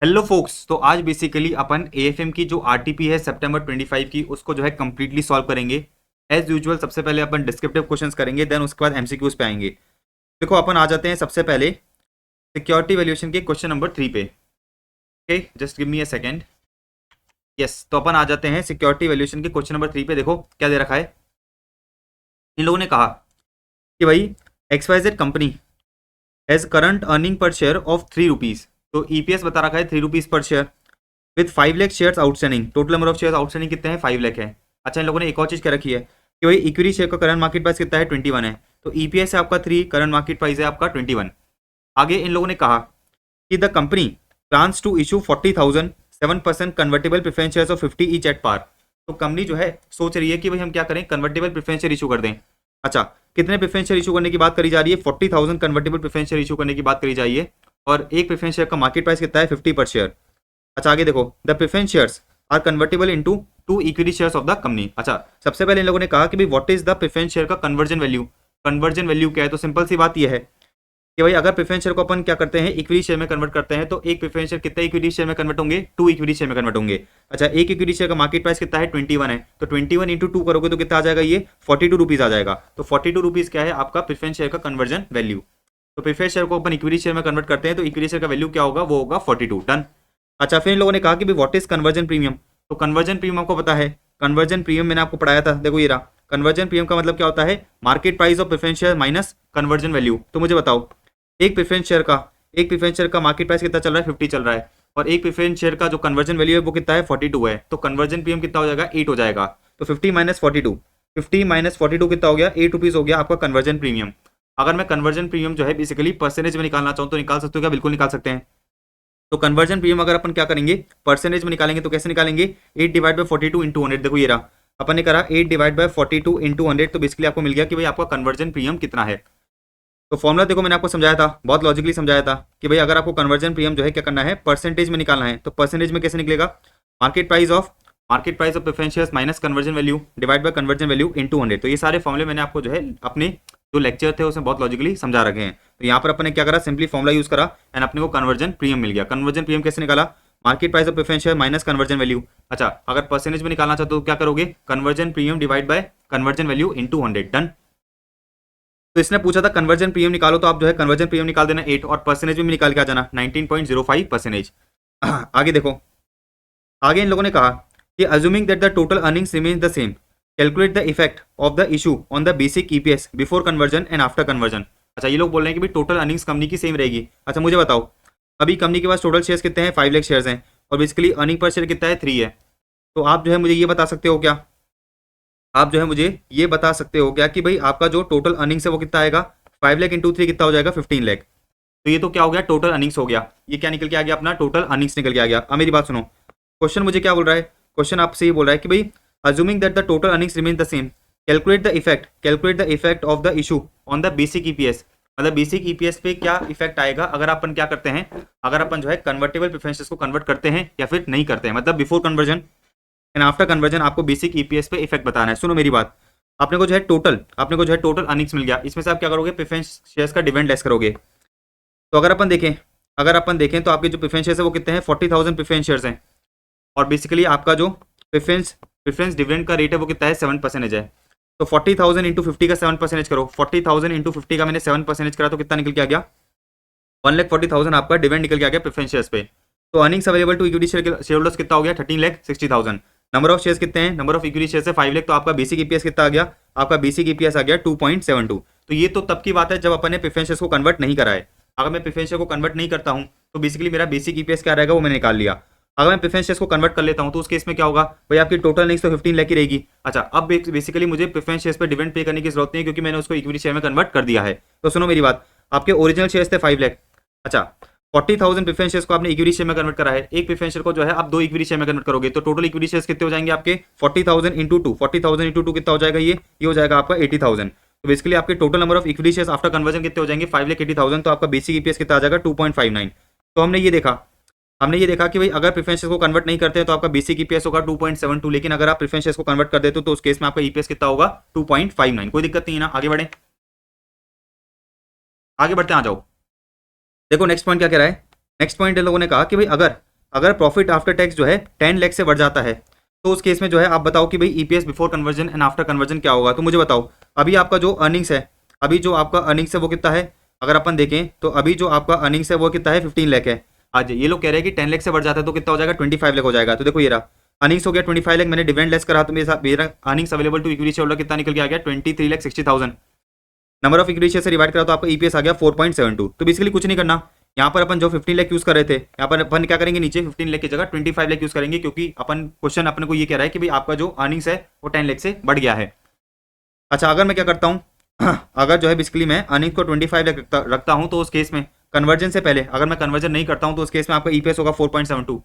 Hello focus, तो आज basically अपन AFM की जो आरटीपी है सितंबर 25 की, उसको जो है कंप्लीटली सॉल्व करेंगे। एज यूजुअल सबसे पहले अपन डिस्क्रिप्टिव क्वेश्चंस करेंगे, देन उसके बाद एमसीक्यूज पे आएंगे। देखो अपन आ जाते हैं सबसे पहले सिक्योरिटी वैल्यूएशन के क्वेश्चन नंबर 3 पे। Okay, just give me a second. Yes, तो अपन आ जाते हैं सिक्योरिटी वैल्यूएशन के क्वेश्चन नंबर 3 पे। देखो क्या दे रखा है। इन लोगों ने कहा कि भाई XYZ company has current earning per share of 3 rupees. तो ईपीएस बता रखा है 3 rupees per share with 5 lakh shares outstanding. Total number of shares outstanding कितने हैं? 5 लाख है। अच्छा, इन लोगों ने एक और चीज क्या रखी है कि भाई इक्विटी शेयर का करंट मार्केट प्राइस कितना है? 21 है। तो ईपीएस है आपका 3, करंट मार्केट प्राइस है आपका 21। आगे इन लोगों ने कहा कि the company plans to issue 40,000 7% convertible preference shares of 50 each at par. तो कंपनी जो है सोच रही है कि भाई हम क्या करें, कन्वर्टेबल प्रेफरेंस शेयर इशू कर दें। अच्छा, कितने प्रेफरेंस शेयर इशू करने की बात करी जा रही है? 40,000 कन्वर्टेबल प्रेफरेंस शेयर इशू करने की बात करी जा रही है। और एक प्रेफरेंस शेयर का मार्केट प्राइस कितना है? 50 पर शेयर। अच्छा, आगे देखो, the preference shares are convertible into 2 equity shares of the company. अच्छा, सबसे पहले इन लोगों ने कहा कि भाई what is the preference share का कन्वर्जन वैल्यू। कन्वर्जन वैल्यू क्या है? तो सिंपल सी बात यह है कि भाई अगर प्रेफरेंस शेयर को अपन क्या करते हैं, इक्विटी शेयर में कन्वर्ट करते हैं, तो एक प्रेफरेंस शेयर कितने इक्विटी शेयर में कन्वर्ट होंगे? 2 इक्विटी शेयर में कन्वर्ट होंगे। अच्छा, एक इक्विटी शेयर का मार्केट प्राइस कितना है? 21 है। तो 21 इंटू 2 करोगे तो कितना आ जाएगा? ये 42 रुपीज आ जाएगा। तो 42 रुपीज क्या है आपका प्रेफरेंस शेयर का कन्वर्जन वैल्यू। तो प्रेफरेंस शेयर को अपन इक्विटी शेयर में कन्वर्ट करते हैं, तो इक्विटी शेयर का वैल्यू क्या होगा? वो होगा 42। डन। अच्छा, फिर इन लोगों ने कहा कि भाई व्हाट इज कन्वर्जन प्रीमियम। तो कन्वर्जन प्रीमियम आपको पता है, कन्वर्जन प्रीमियम मैंने आपको पढ़ाया था। देखो ये रहा, कन्वर्जन प्रीमियम का मतलब क्या होता है? Market price of preference share minus conversion value. तो मुझे बताओ, एक प्रेफरेंस शेयर का मार्केट प्राइस कितना चल रहा है? 50 चल रहा है। और एक प्रेफरेंस शेयर का जो कन्वर्जन वैल्यू है वो कितना है? 42 है। तो कन्वर्जन प्रीमियम कितना हो जाएगा? 8 हो जाएगा। तो 50 माइनस 42, 50 माइनस 42 कितना हो गया? 8 रुपीज हो गया आपका कन्वर्जन प्रीमियम। अगर मैं कन्वर्जन प्रीमियम जो है बेसिकली परसेंटेज में निकालना चाहूँ तो निकाल सकते हो क्या? बिल्कुल निकाल सकते हैं। तो कन्वर्जन प्रीमियम अगर अपन क्या करेंगे, परसेंटेज में निकालेंगे, तो कैसे निकालेंगे? 8 डिवाइड बाई 42 इंटू 100। देखो ये रहा, अपन ने करा 8 डिवाइड बाई 42 इंटू 100। तो बेसिकली आपको मिल गया कि भाई आपका कन्वर्जन प्रीमियम कितना है। तो फॉर्मुला देखो मैंने आपको समझाया था, बहुत लॉजिकली समझाया था कि भाई अगर आपको कन्वर्जन प्रीमियम जो है क्या करना है, परसेंटेज में निकालना है। तो परसेंटेज में कैसे निकलेगा? Market price of preference shares minus conversion value divide by conversion value into 100। तो ये सारे फॉर्मुले मैंने आपको जो है अपने जो लेक्चर थे उसमें बहुत लॉजिकली समझा रखे हैं। तो यहाँ पर अपन ने क्या करा, सिंपली फॉर्मुला यूज करा एंड अपने को कन्वर्जन प्रीमियम मिल गया। कन्वर्जन प्रीमियम कैसे निकाला? Market price of preference share minus conversion value. अच्छा, अगर परसेंटेज में निकालना चाहते हो तो क्या करोगे? Conversion premium divide by conversion value into 100। Done. तो इसने पूछा था कन्वर्जन प्रीमियम निकालो, तो आप जो है कन्वर्जन प्रीमियम निकाल देना 8 और परसेंटेज में भी निकाल के आ जाना 19.05%। आगे देखो, आगे इन लोगों ने कहा कि assuming that the total earnings remain the same, calculate the effect of the issue on the basic EPS before conversion and after conversion. अच्छा, ये लोग बोल रहे हैं कि भाई टोटल अर्निंग्स कंपनी की सेम रहेगी। अच्छा, मुझे बताओ, अभी कंपनी के पास टोटल शेयर्स कितने हैं? 5 लाख शेयर्स हैं। और बेसिकली अर्निंग पर शेयर कितना है? 3 है। तो आप जो है मुझे ये बता सकते हो क्या, आप जो है मुझे ये बता सकते हो क्या कि भाई आपका जो टोटल अर्निंग्स है वो कितना आएगा? 5 लाख इंटू 3 कितना हो जाएगा? 15 लाख। तो ये तो क्या हो गया? टोटल अर्निंग्स हो गया। ये क्या निकल के आ गया? अपना टोटल अर्निंग्स निकल के आ गया। अब मेरी बात सुनो, क्वेश्चन मुझे क्या बोल रहा है? क्वेश्चन आपसे ये बोल रहा है कि भाई assuming that the total earnings remain the same, calculate the effect of the issue on the basic EPS. मतलब बेसिक ईपीएस पे क्या इफेक्ट आएगा अगर अपन क्या करते हैं, अगर अपन जो है कन्वर्टेबल प्रेफरेंसेस को कन्वर्ट करते हैं या फिर नहीं करते हैं, मतलब before conversion and after conversion आपको बेसिक ईपीएस पे इफेक्ट बताना है। सुनो मेरी बात, आपने को जो है टोटल अर्निंग्स मिल गया। इसमें से आप क्या करोगे? प्रेफरेंस शेयर्स का डिविडेंड लेस करोगे। तो अगर अपन देखें तो आपके जो प्रेफरेंस शेयर्स है वो कितने हैं? 40,000 प्रेफरेंस शेयर्स हैं। और बेसिकली आपका जो प्रेफरेंस डिविडेंड का रेट है वो कितना है? 7% है। तो 40,000 इंटू 50 का 7% करो। 40,000 इंटू 50 का मैंने 7% करा तो कितना निकल के आ गया? 1,40,000 आपका डिविडेंड निकल के आ गया प्रेफरेंस शेयर्स पे। तो earnings available to equity share holders कितना हो गया? 13,60,000। नंबर ऑफ शेयर्स कितने हैं? नंबर ऑफ इक्विटी शेयर्स है 5 लाख। तो आपका बेसिक ईपीएस कितना आ गया? आपका बेसिक ईपीएस आ गया 2.72। तो ये तो तब की बात है जब अपन ने प्रेफरेंस शेयर्स को कन्वर्ट नहीं करा है। अगर मैं प्रेफरेंस शेयर को कन्वर्ट नहीं करता हूं तो बेसिकली मेरा बेसिक ईपीएस क्या रहेगा वो मैंने निकाल लिया। अगर मैं प्रेफरेंस शेयर्स को कन्वर्ट कर लेता हूं तो उस केस में क्या होगा भाई? आपकी टोटल अर्निंग्स तो 15 लाख की रहेगी। अच्छा, अब बेसिकली मुझे प्रेफरेंस शेयर्स पे डिविडेंड पे करने की जरूरत नहीं है क्योंकि मैंने उसको इक्विटी शेयर में कन्वर्ट कर दिया है। तो सुनो मेरी बात, आपके ओरिजिनल शेयर्स थे 5 लाख। अच्छा, 40,000 प्रेफरेंस शेयर्स को आपने इक्विटी शेयर में कन्वर्ट करा है। एक प्रेफरेंस शेयर को जो है आप 2 इक्विटी शेयर में कन्वर्ट करोगे तो टोटल इक्विटी शेयर्स कितने हो जाएंगे आपके? 40,000 इंटू 2। 40,000 इंटू 2 कितना हो जाएगा? ये हो जाएगा आपका 80,000। तो बेसिकली आपके total number of equity shares after conversion कितने हो जाएंगे? 5,80,000। तो आपका बेसिक ईपीएस कितना आ जाएगा? 2.59। तो हमने ये देखा कि भाई अगर प्रेफरेंस शेयर्स को कन्वर्ट नहीं करते हैं तो आपका बेसिक ईपीएस होगा 2.72, लेकिन अगर आप प्रेफरेंस शेयर्स को कन्वर्ट कर देते हो तो उस केस में आपका ईपीएस कितना होगा? 2.59। कोई दिक्कत नहीं है ना? आगे बढ़ते हैं, आ जाओ। देखो नेक्स्ट पॉइंट क्या कह रहा है। नेक्स्ट पॉइंट इन लोगों ने कहा कि भाई अगर अगर प्रॉफिट आफ्टर टैक्स जो है 10 लाख से बढ़ जाता है तो उस केस में जो है आप बताओ कि भाई EPS before conversion and after conversion क्या होगा। तो मुझे बताओ अभी आपका जो अर्निंग्स है, अभी जो आपका अर्निंग्स है वो कितना है, अगर अपन देखें तो अभी जो आपका अर्निंग्स है वो कितना है 15 लाख है। आज ये लोग कह रहे हैं कि 10 लाख से बढ़ जाता है तो कितना हो जाएगा 25 लाख हो जाएगा। तो देखो ये रहा अर्निंग्स हो गया 25 लाख, मैंने डिविडेंड लेस करा तो मेरा earnings available to equity shareholder कितना निकल के आ गया 23,60,000। नंबर ऑफ इक्विटी शेयर से डिवाइड करा तो आपका ईपीएस आ गया 4.72। तो बेसिकली कुछ नहीं करना, यहाँ पर अपन जो 15 लाख यूज कर रहे थे यहाँ पर अपन क्या करेंगे नीचे 15 लाख की जगह 25 लाख यूज करेंगे, क्योंकि अपन क्वेश्चन अपने को ये कह रहा है कि भाई आपका जो अर्निंग्स है वो 10 लाख से बढ़ गया है। अच्छा अगर मैं क्या करता हूँ अगर जो है बेसिकली मैं अर्निंग्स को 25 लाख रखता हूँ तो उस केस में कन्वर्जन से पहले अगर मैं कन्वर्जन नहीं करता हूँ तो उस केस में आपका ईपीएस होगा 4.72।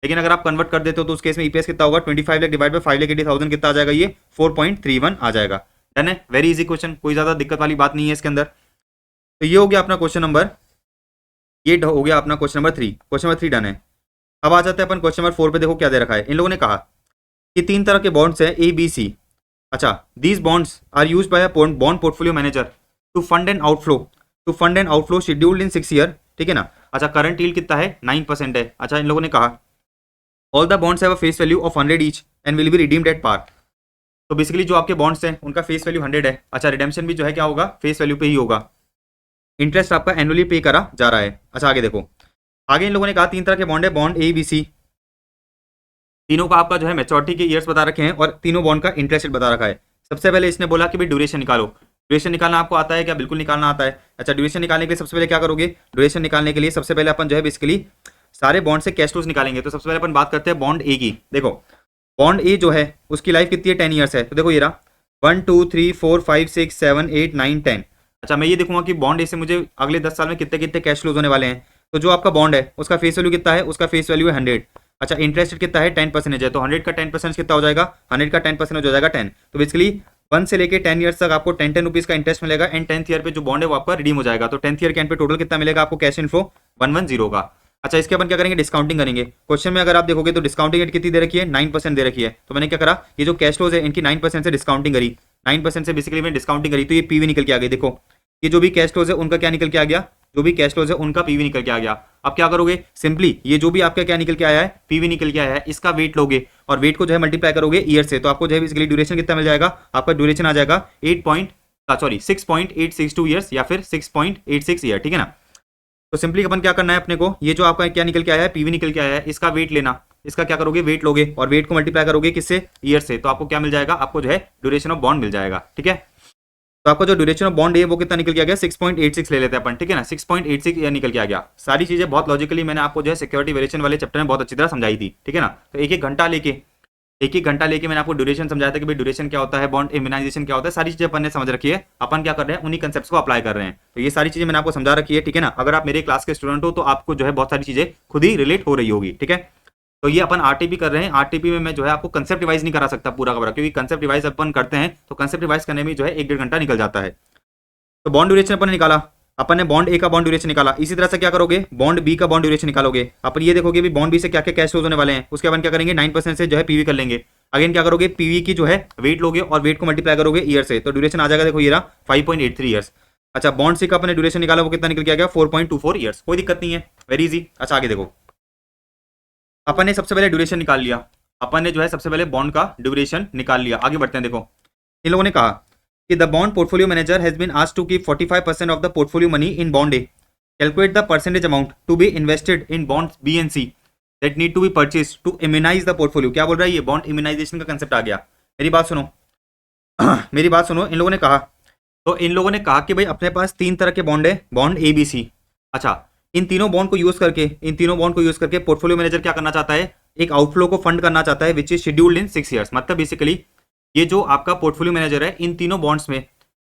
लेकिन अगर आप कन्वर्ट कर देते हो तो उस केस में ईपीएस कितना होगा 25 लाख डिवाइड बाय 5,80,000 कितना आ जाएगा, ये 4.31 आ जाएगा। डन है, वेरी इजी क्वेश्चन, कोई ज्यादा दिक्कत वाली बात नहीं है इसके अंदर। तो ये हो गया अपना क्वेश्चन नंबर, ये हो गया अपना question number 3। Question number 3 done है। अब आ जाते हैं अपन क्वेश्चन नंबर 4 पे। देखो क्या दे रखा है, इन लोगों ने कहा कि 3 तरह के बॉन्ड्स हैं ए बी सी। अच्छा, these bonds are used by a bond portfolio manager to fund and outflow scheduled in 6 year, ठीक है ना। अच्छा, करंट यील्ड कितना है 9% है। अच्छा, इन लोगों ने कहा all the bonds have a face value of 100 each and will be redeemed at par. तो बेसिकली जो आपके बॉन्ड्स हैं उनका फेस वैल्यू 100 है। अच्छा, रिडेम्पशन भी जो है क्या होगा फेस वैल्यू पे ही होगा, इंटरेस्ट आपका एनुअली पे करा जा रहा है। अच्छा आगे देखो, आगे इन लोगों ने कहा 3 तरह के बॉन्ड है, बॉन्ड ए बी सी, तीनों का आपका जो है मैच्योरिटी के ईयर्स बता रखे हैं और तीनों बॉन्ड का इंटरेस्ट बता रखा है। सबसे पहले इसने बोला कि भाई ड्यूरेशन निकालो। ड्यूरेशन निकालना आपको आता है क्या? बिल्कुल निकालना आता है। अच्छा, ड्यूरेशन निकालने के लिए सबसे पहले क्या करोगे? ड्यूरेशन निकालने के लिए सबसे पहले अपन जो है बेसिकली सारे बॉन्ड से कैश फ्लोज निकालेंगे। तो सबसे पहले अपन बात करते हैं बॉन्ड ए की। देखो बॉन्ड ए जो है उसकी लाइफ कितनी है 10 ईयर्स है। तो देखो ये रहा 1 2 3 4 5 6 7 8 9 10। अच्छा, मैं ये देखूंगा कि बॉन्ड ए से मुझे अगले 10 साल में कितने कितने कैश फ्लोज होने वाले हैं। तो जो आपका बॉन्ड है उसका फेस वैल्यू कितना है? उसका फेस वैल्यू है 100। अच्छा, इंटरेस्ट कितना है 10% है, तो 100 का 10% कितना हो जाएगा? 100 का 10% हो जाएगा 10। तो बेसिकली 1 से लेके 10 ईयर्स तक आपको 10 रुपीज का इंटरेस्ट मिलेगा एंड 10th ईयर पे जो बॉन्ड है वो आपका रिडीम हो जाएगा। तो 10th ईयर के एंड पे टोटल कितना मिलेगा आपको कैश इनफ्लो 110 का। अच्छा, इसके अपन क्या करेंगे? डिस्काउंटिंग करेंगे। क्वेश्चन में अगर आप देखोगे तो डिस्काउंटिंग रेट कितनी दे रखी है? 9% दे रखी है। तो मैंने क्या करा, ये जो कैश फ्लोज है इनकी 9% से डिस्काउंटिंग करी, 9% से बेसिकली मैंने डिस्काउंटिंग करी तो ये पीवी निकल के आ गई। देखो ये जो भी कैश फ्लोज है उनका क्या निकल के आ गया? जो भी कैश फ्लोज है उनका पीवी निकल के आ गया। अब क्या करोगे? सिंपली ये जो भी आपका क्या निकल के आया है पीवी निकल के आया है, इसका वेट लोगे और वेट को जो है मल्टीप्लाई करोगे ईयर से, तो आपको जो है बेसिकली ड्यूरेशन कितना मिल जाएगा? आपका ड्यूरेशन आ जाएगा 6.862 ईयर्स या फिर 6.86 ईयर, ठीक है ना। तो सिंपली अपन क्या करना है अपने को, ये जो आपका क्या निकल के आया है पीवी निकल के आया है, इसका वेट लेना, इसका क्या करोगे? वेट लोगे और वेट को मल्टीप्लाई करोगे किससे? ईयर से, तो आपको क्या मिल जाएगा? आपको जो है ड्यूरेशन ऑफ बॉन्ड मिल जाएगा, ठीक है। तो आपका जो ड्यूरेशन ऑफ बॉन्ड है वो कितना निकल के आ गया? 6.86 ले लेते हैं अपन, ठीक है ना। 6.86 ईयर निकल के आ गया। सारी चीजें बहुत लॉजिकली मैंने आपको जो है सिक्योरिटी वेरिएशन वाले चैप्टर में बहुत अच्छी तरह समझाई थी, ठीक है ना। तो एक एक घंटा लेके मैंने आपको ड्यूरेशन समझाया था कि भाई ड्यूरेशन क्या होता है, बॉन्ड इम्यूनाइजेशन क्या होता है, सारी चीजें अपन ने समझ रखी है। अपन क्या कर रहे हैं? उन्हीं कंसेप्ट्स को अप्लाई कर रहे हैं। तो ये सारी चीजें मैंने आपको समझा रखी है, ठीक है ना। अगर आप मेरे क्लास के स्टूडेंट हो तो आपको जो है बहुत सारी चीजें खुद ही रिलेट हो रही होगी, ठीक है। तो ये अपन आरटीपी कर रहे हैं। आरटीपी में मैं जो है आपको कंसेप्ट रिवाइज नहीं करा सकता पूरा का पूरा, क्योंकि कंसेप्ट रिवाइज अपन करते हैं तो कंसेप्ट रिवाइज करने में जो है 1-1.5 घंटा निकल जाता है। तो बॉन्ड ड्यूरेशन अपन ने निकाला, अपन ने बॉन्ड ए का बॉन्ड ड्यूरेशन निकाला। इसी तरह से क्या करोगे? बॉन्ड बी का बॉन्ड ड्यूरेशन निकालोगे। अपन ये देखोगे भी बॉन्ड बी से क्या क्या कैश फ्लोज होने वाले हैं, उसके अपन क्या करेंगे? 9% से जो है पीवी कर लेंगे। अगेन क्या करोगे? पीवी की जो है वेट लोगे और वेट को मल्टीप्लाई करोगे ईयर से, तो ड्यूरेशन आ जाएगा। देखो ये रहा 5.83 ईयर्स। अच्छा, बॉन्ड सी का अपने ड्यूरेशन निकाला, वो कितना निकल के आ गया? 4.24 ईयर्स। कोई दिक्कत नहीं है, वेरी इजी। अच्छा आगे देखो, अपन ने सबसे पहले ड्यूरेशन निकाल लिया, अपन ने जो है सबसे पहले बॉन्ड का ड्यूरेशन निकाल लिया। आगे बढ़ते हैं। देखो इन लोगों ने कहा कि the bond portfolio manager has been asked to keep 45% of the portfolio money in bond A. Calculate the percentage amount to be invested in bonds B and C that need to be purchase to immunise the portfolio. क्या बोल रहा है? ये bond immunisation का concept आ गया। मेरी बात सुनो मेरी बात सुनो। इन लोगों ने कहा, तो इन लोगों ने कहा कि भाई अपने पास 3 तरह के बॉन्ड है, बॉन्ड ए बी सी। अच्छा, इन तीनों बॉन्ड को यूज करके पोर्टफोलियो मैनेजर क्या करना चाहता है? एक आउटफ्लो को फंड करना चाहता है which is scheduled in 6 years. मतलब बेसिकली ये जो आपका पोर्टफोलियो मैनेजर है इन तीनों बॉन्ड्स में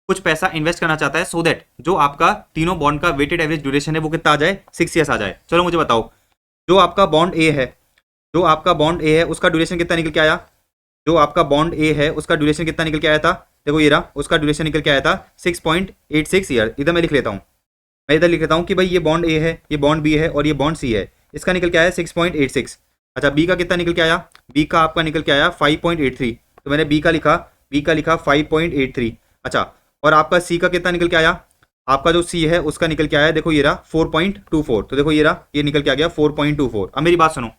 कुछ पैसा इन्वेस्ट करना चाहता है, सो दैट जो आपका तीनों बॉन्ड का वेटेड एवरेज ड्यूरेशन है वो कितना आ जाए? 6 ईयर्स आ जाए। चलो मुझे बताओ, जो आपका बॉन्ड ए है, उसका ड्यूरेशन कितना निकल के आया? जो आपका बॉन्ड ए है उसका ड्यूरेशन कितना निकल के आया था? देखो ये रहा, उसका ड्यूरेशन निकल के आया था 6.86 ईयर। इधर मैं लिख लेता हूँ, कि भाई ये बॉन्ड ए है, ये बॉन्ड बी है और ये बॉन्ड सी है। इसका निकल के आया 6.86। अच्छा, बी का कितना निकल के आया? बी का आपका निकल के आया 5.83। तो मैंने बी का लिखा 5.83। अच्छा, और आपका सी का कितना निकल के आया? आपका जो सी है उसका निकल के आया, देखो ये रहा 4.24। तो देखो ये रहा, ये निकल के आ गया 4.24। अब मेरी बात सुनो,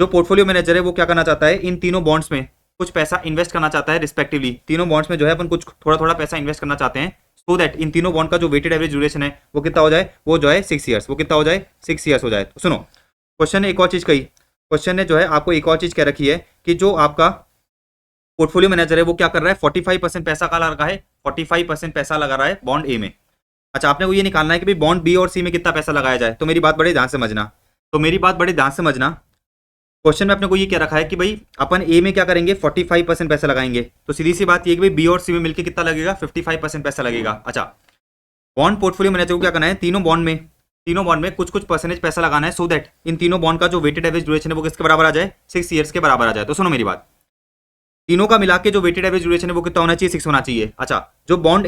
जो पोर्टफोलियो मैनेजर है वो क्या करना चाहता है, इन तीनों बॉन्ड्स में कुछ पैसा इन्वेस्ट करना चाहता है रिस्पेक्टिवली। तीनों बॉन्ड्स में जो है अपन कुछ थोड़ा थोड़ा पैसा इन्वेस्ट करना चाहते हैं, सो दैट इन तीनों बॉन्ड का जो वेटेड एवरेज ड्यूरेशन है वो कितना हो जाए, वो जो है 6 ईयर्स, वो कितना हो जाए 6 ईयर्स हो जाए। तो सुनो, क्वेश्चन ने एक और चीज कही, क्वेश्चन ने जो है आपको एक और चीज कह रखी है कि जो आपका पोर्टफोलियो मैनेजर है वो क्या कर रहा है, 45% पैसा का लगा है, 45% पैसा लगा रहा है बॉन्ड ए में। अच्छा, आपने को ये निकालना है कि भाई बॉन्ड बी और सी में कितना पैसा लगाया जाए। तो मेरी बात बड़े ध्यान से समझना, तो मेरी बात बड़े ध्यान से समझना। क्वेश्चन में अपने को ये क्या रखा है कि भाई अपन ए में क्या करेंगे, 45% पैसा लगाएंगे। तो सीधी सी बात ये कि भाई बी और सी में मिलकर कितना लगेगा, 55% पैसा लगेगा। अच्छा, बॉन्ड पोर्टफोलियो मैनेजर को क्या करना है, तीनों बॉन्ड में कुछ कुछ परसेंटेज पैसा लगाना है, सो दैट इन तीनों बॉन्ड का जो वेटेड एवरेज ड्यूरेशन है वो किसके बराबर आ जाए, 6 ईयर्स के बराबर आ जाए। तो सुनो मेरी बात, तीनों का मिला के जो वेटेड एवरेज ड्यूरेशन है वो कितना होना चाहिए, 6 होना चाहिए। अच्छा, जो बॉन्ड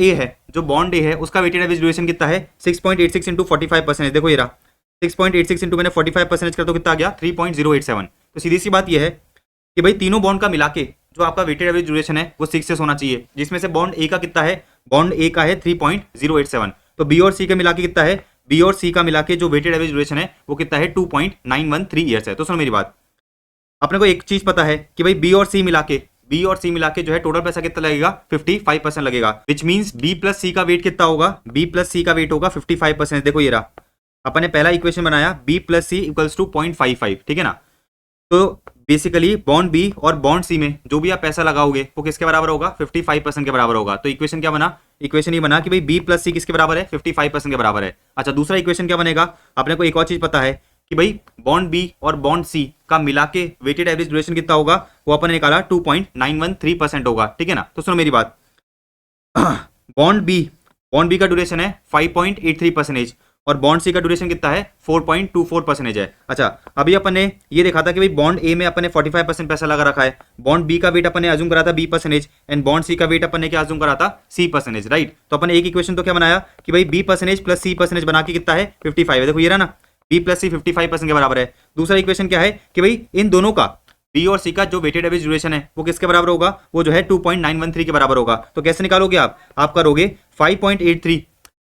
ए है उसका वेटेड एवरेज ड्यूरेशन कितना है, 6.86 इंटू 45%। देखो ये रहा 6.86 इंटू मैंने 45% कर तो कितना आ गया, 3.087। तो सीधी सी बात ये है कि भाई तीनों बॉन्ड का मिला के जो आपका वेटेड एवरेज ड्यूरेशन है वो 6 होना चाहिए, जिसमें से बॉन्ड ए का कितना है, बॉन्ड ए का है 3.087। तो बी और सी का मिला के कितना है, बी और सी का मिला के जो वेटेड एवरेज ड्यूरेशन है वो कितना है, 2.913 ईयर्स है। तो सुनो मेरी बात, अपने को एक चीज पता है कि भाई बी और सी मिला के जो है टोटल पैसा कितना लगेगा, 55% लगेगा, विच मींस बी प्लस सी का वेट कितना होगा, बी प्लस सी का वेट होगा 55%। देखो ये रहा, अपन ने पहला इक्वेशन बनाया B plus C equals to 0.55, ठीक है ना। तो बेसिकली बॉन्ड बी और बॉन्ड सी में जो भी आप पैसा लगाओगे वो किसके बराबर होगा, 55% के बराबर होगा। तो इक्वेशन क्या बना, इक्वेशन ये बना कि भाई बी प्लस सी किसके बराबर है, 55% के बराबर है। अच्छा, दूसरा इक्वेशन क्या बनेगा, अपने को एक और चीज पता है कि भाई बॉन्ड बी और बॉन्ड सी का मिला के वेटेड एवरेज ड्यूरेशन कितना होगा, वो अपन ने निकाला 2.913% होगा, ठीक है ना। तो सुनो मेरी बात, बॉन्ड बी का ड्यूरेशन है 5.83% और बॉन्ड सी का ड्यूरेशन कितना है, 4.24% है। अच्छा, अभी अपन ने ये देखा था कि भाई बॉन्ड ए में अपन ने 45% पैसा लगा रखा है, बॉन्ड बी का वेट अपन ने अज्यूम करा था B% एंड बॉन्ड सी का वेट अपन ने क्या अज्यूम करा था, C%, राइट। तो अपन ने एक इक्वेशन तो क्या बनाया कि भाई B% प्लस C% बना के कितना है, 55 है। देखो ये रहा ना, बी प्लस सी 55% के बराबर है। दूसरा इक्वेशन क्या है कि भाई इन दोनों का बी और सी का जो वेटेड एवरेज ड्यूरेशन है वो किसके बराबर होगा, वो जो है 2.913 के बराबर होगा। तो कैसे निकालोगे आप करोगे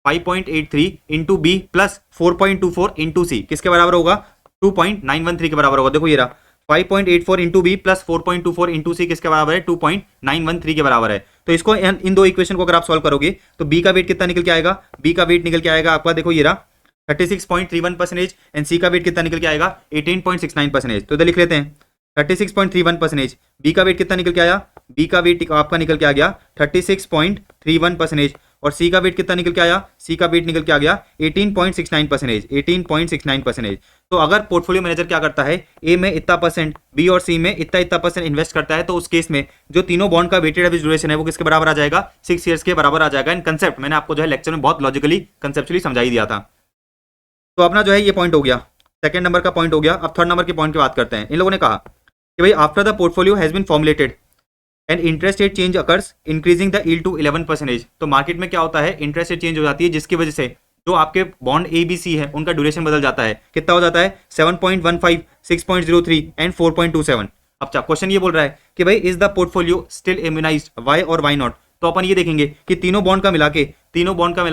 5.83 इंटू बी प्लस 4.24 इंटू सी किसके बराबर होगा, 2.913 के बराबर होगा। देखो ये रहा 5.84 इंटू बी प्लस 4.24 इंटू सी किसके बराबर है, 2.913 के बराबर है। तो इसको इन दो इक्वेशन को अगर आप सॉल्व करोगे तो बी का वेट कितना निकल के आएगा, बी का वेट निकल के आएगा आपका, देखो ये रहा 36.31% एंड सी का वेट कितना निकल के आएगा, 18.69%। तो इधर लिख लेते हैं 36.31%। बी का वेट कितना निकल के आया, बी का वेट आपका निकल के आ गया 36.31% और सी का वेट कितना निकल के आया, सी का वेट निकल के आ गया 18.69%, 18.69%। तो अगर पोर्टफोलियो मैनेजर क्या करता है, ए में इतना परसेंट, बी और सी में इतना परसेंट इन्वेस्ट करता है, तो उस केस में जो तीनों बॉन्ड का वेटेड एवरेज ड्यूरेशन है वो किसके बराबर आ जाएगा, 6 ईयर्स के बराबर आ जाएगा। इन कंसेप्ट मैंने आपको जो है लेक्चर में बहुत लॉजिकली कंसेप्चुअली समझाई दिया था। तो अपना जो है ये पॉइंट हो गया, सेकंड नंबर का पॉइंट हो गया। अब थर्ड नंबर के पॉइंट की बात करते हैं। इन लोगों ने कहा कि भाई after the portfolio has been formulated and interest rate change occurs increasing the yield to 11%। तो मार्केट में क्या होता है, इंटरेस्ट रेट चेंज हो जाती है जिसकी वजह से जो आपके बॉन्ड ए बी सी है उनका ड्यूरेशन बदल जाता है। कितना हो जाता है, 7.15, 6.03 एंड 4.27। अब क्वेश्चन ये बोल रहा है कि भाई is the portfolio still immunised, why or why not. तो अपन ये देखेंगे कि तीनों बॉन्ड का मिला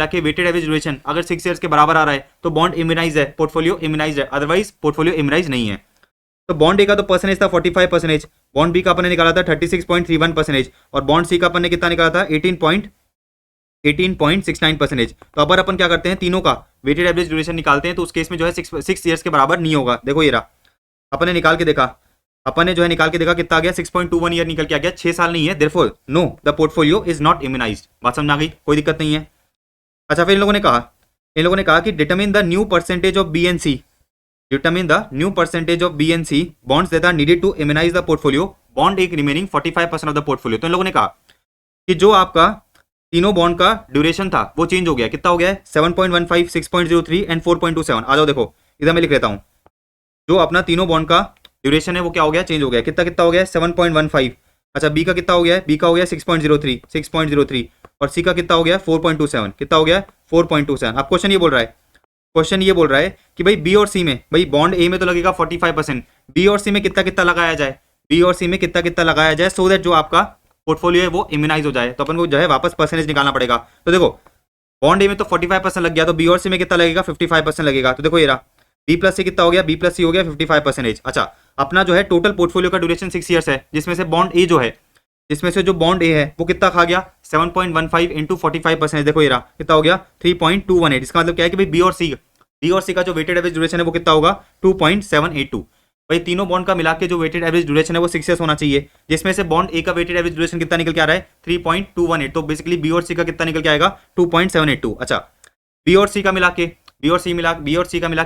के वेटेड एवरेज ड्यूरेशन अगर 6 ईयर्स के बराबर आ रहा है तो बॉन्ड इम्यूनाइज है, पोर्टफोलियो इम्यूनाइज है, अदरवाइज पोर्टफोलियो इम्यूनाइज नहीं है। तो बॉन्ड ए का तो परसेंटेज था 45%, बॉन्ड बी का अपन ने निकाला था 36.31% और बॉन्ड सी का अपन ने कितना निकाला था 18.69%। तो अब अपन क्या करते हैं, तीनों का वेटेड एवरेज ड्यूरेशन निकालते हैं, तो उस केस में जो है 6 ईयर्स के बराबर नहीं होगा। देखो ये रहा, अपन ने निकाल के देखा कितना आ गया, 6.21 ईयर निकल के आ गया, 6 साल नहीं है। Therefore no, the portfolio is not immunised. बात समझ आ गई, कोई दिक्कत नहीं है। अच्छा, फिर इन लोगों ने कहा कि determine the new percentage of B and C, determine the new percentage of B and C bonds that are needed to immunise the portfolio, bond एक रिमेनिंग 45% ऑफ द पोर्टफोलियो। तो इन लोगों ने कहा कि जो आपका तीनों बॉन्ड का ड्यूरेशन था वो चेंज हो गया, कितना हो गया है, 7.15, 6.03 एंड 4.27। आ जाओ देखो इधर मैं लिख लेता हूं, जो अपना तीनों बॉन्ड का ड्यूरेशन है वो क्या हो गया, चेंज हो गया। कितना हो गया है, 7.15। अच्छा, बी का कितना हो गया है, बी का हो गया 6.03 और सी का कितना हो गया 4.27। कितना हो गया 4.27। अब क्वेश्चन ये बोल रहा है कि भाई बी और सी में, भाई बॉन्ड ए में तो लगेगा 45%, बी और सी में कितना लगाया जाए, सो दैट जो आपका पोर्टफोलियो है वो इम्यूनाइज हो जाए। तो अपन को जो है वापस परसेंटेज निकालना पड़ेगा। तो देखो बॉन्ड ए में तो 45% लग गया, तो बी और सी में कितना लगेगा, 55% लगेगा। तो देखो ये रहा, बी प्लस सी कितना हो गया, बी प्लस सी हो गया 55%। अच्छा, अपना जो है टोटल पोर्टफोलियो का ड्यूरेशन 6 ईयर्स है, जिसमें से बॉन्ड ए जो है, जिसमें से जो बॉन्ड ए है वो कितना खा गया 7.15 इंटू 45%, देखो ये रहा कितना हो गया 3.218। इसका मतलब क्या है कि भाई बी और सी का जो वेटेड एवरेज ड्यूरेशन है वो कितना होगा 2.782। भाई तीनों बॉन्ड का मिला के जो वेटेड एवरेज ड्यूरेशन है वो 6 ईयर्स होना चाहिए, जिसमें से बॉन्ड ए का वेटेड एवरेज ड्यूरेशन कितना निकल के आ रहा है 3.218। तो बेसिकली बी और सी का कितना निकल के आएगा 2.782। अच्छा बी और सी का मिला के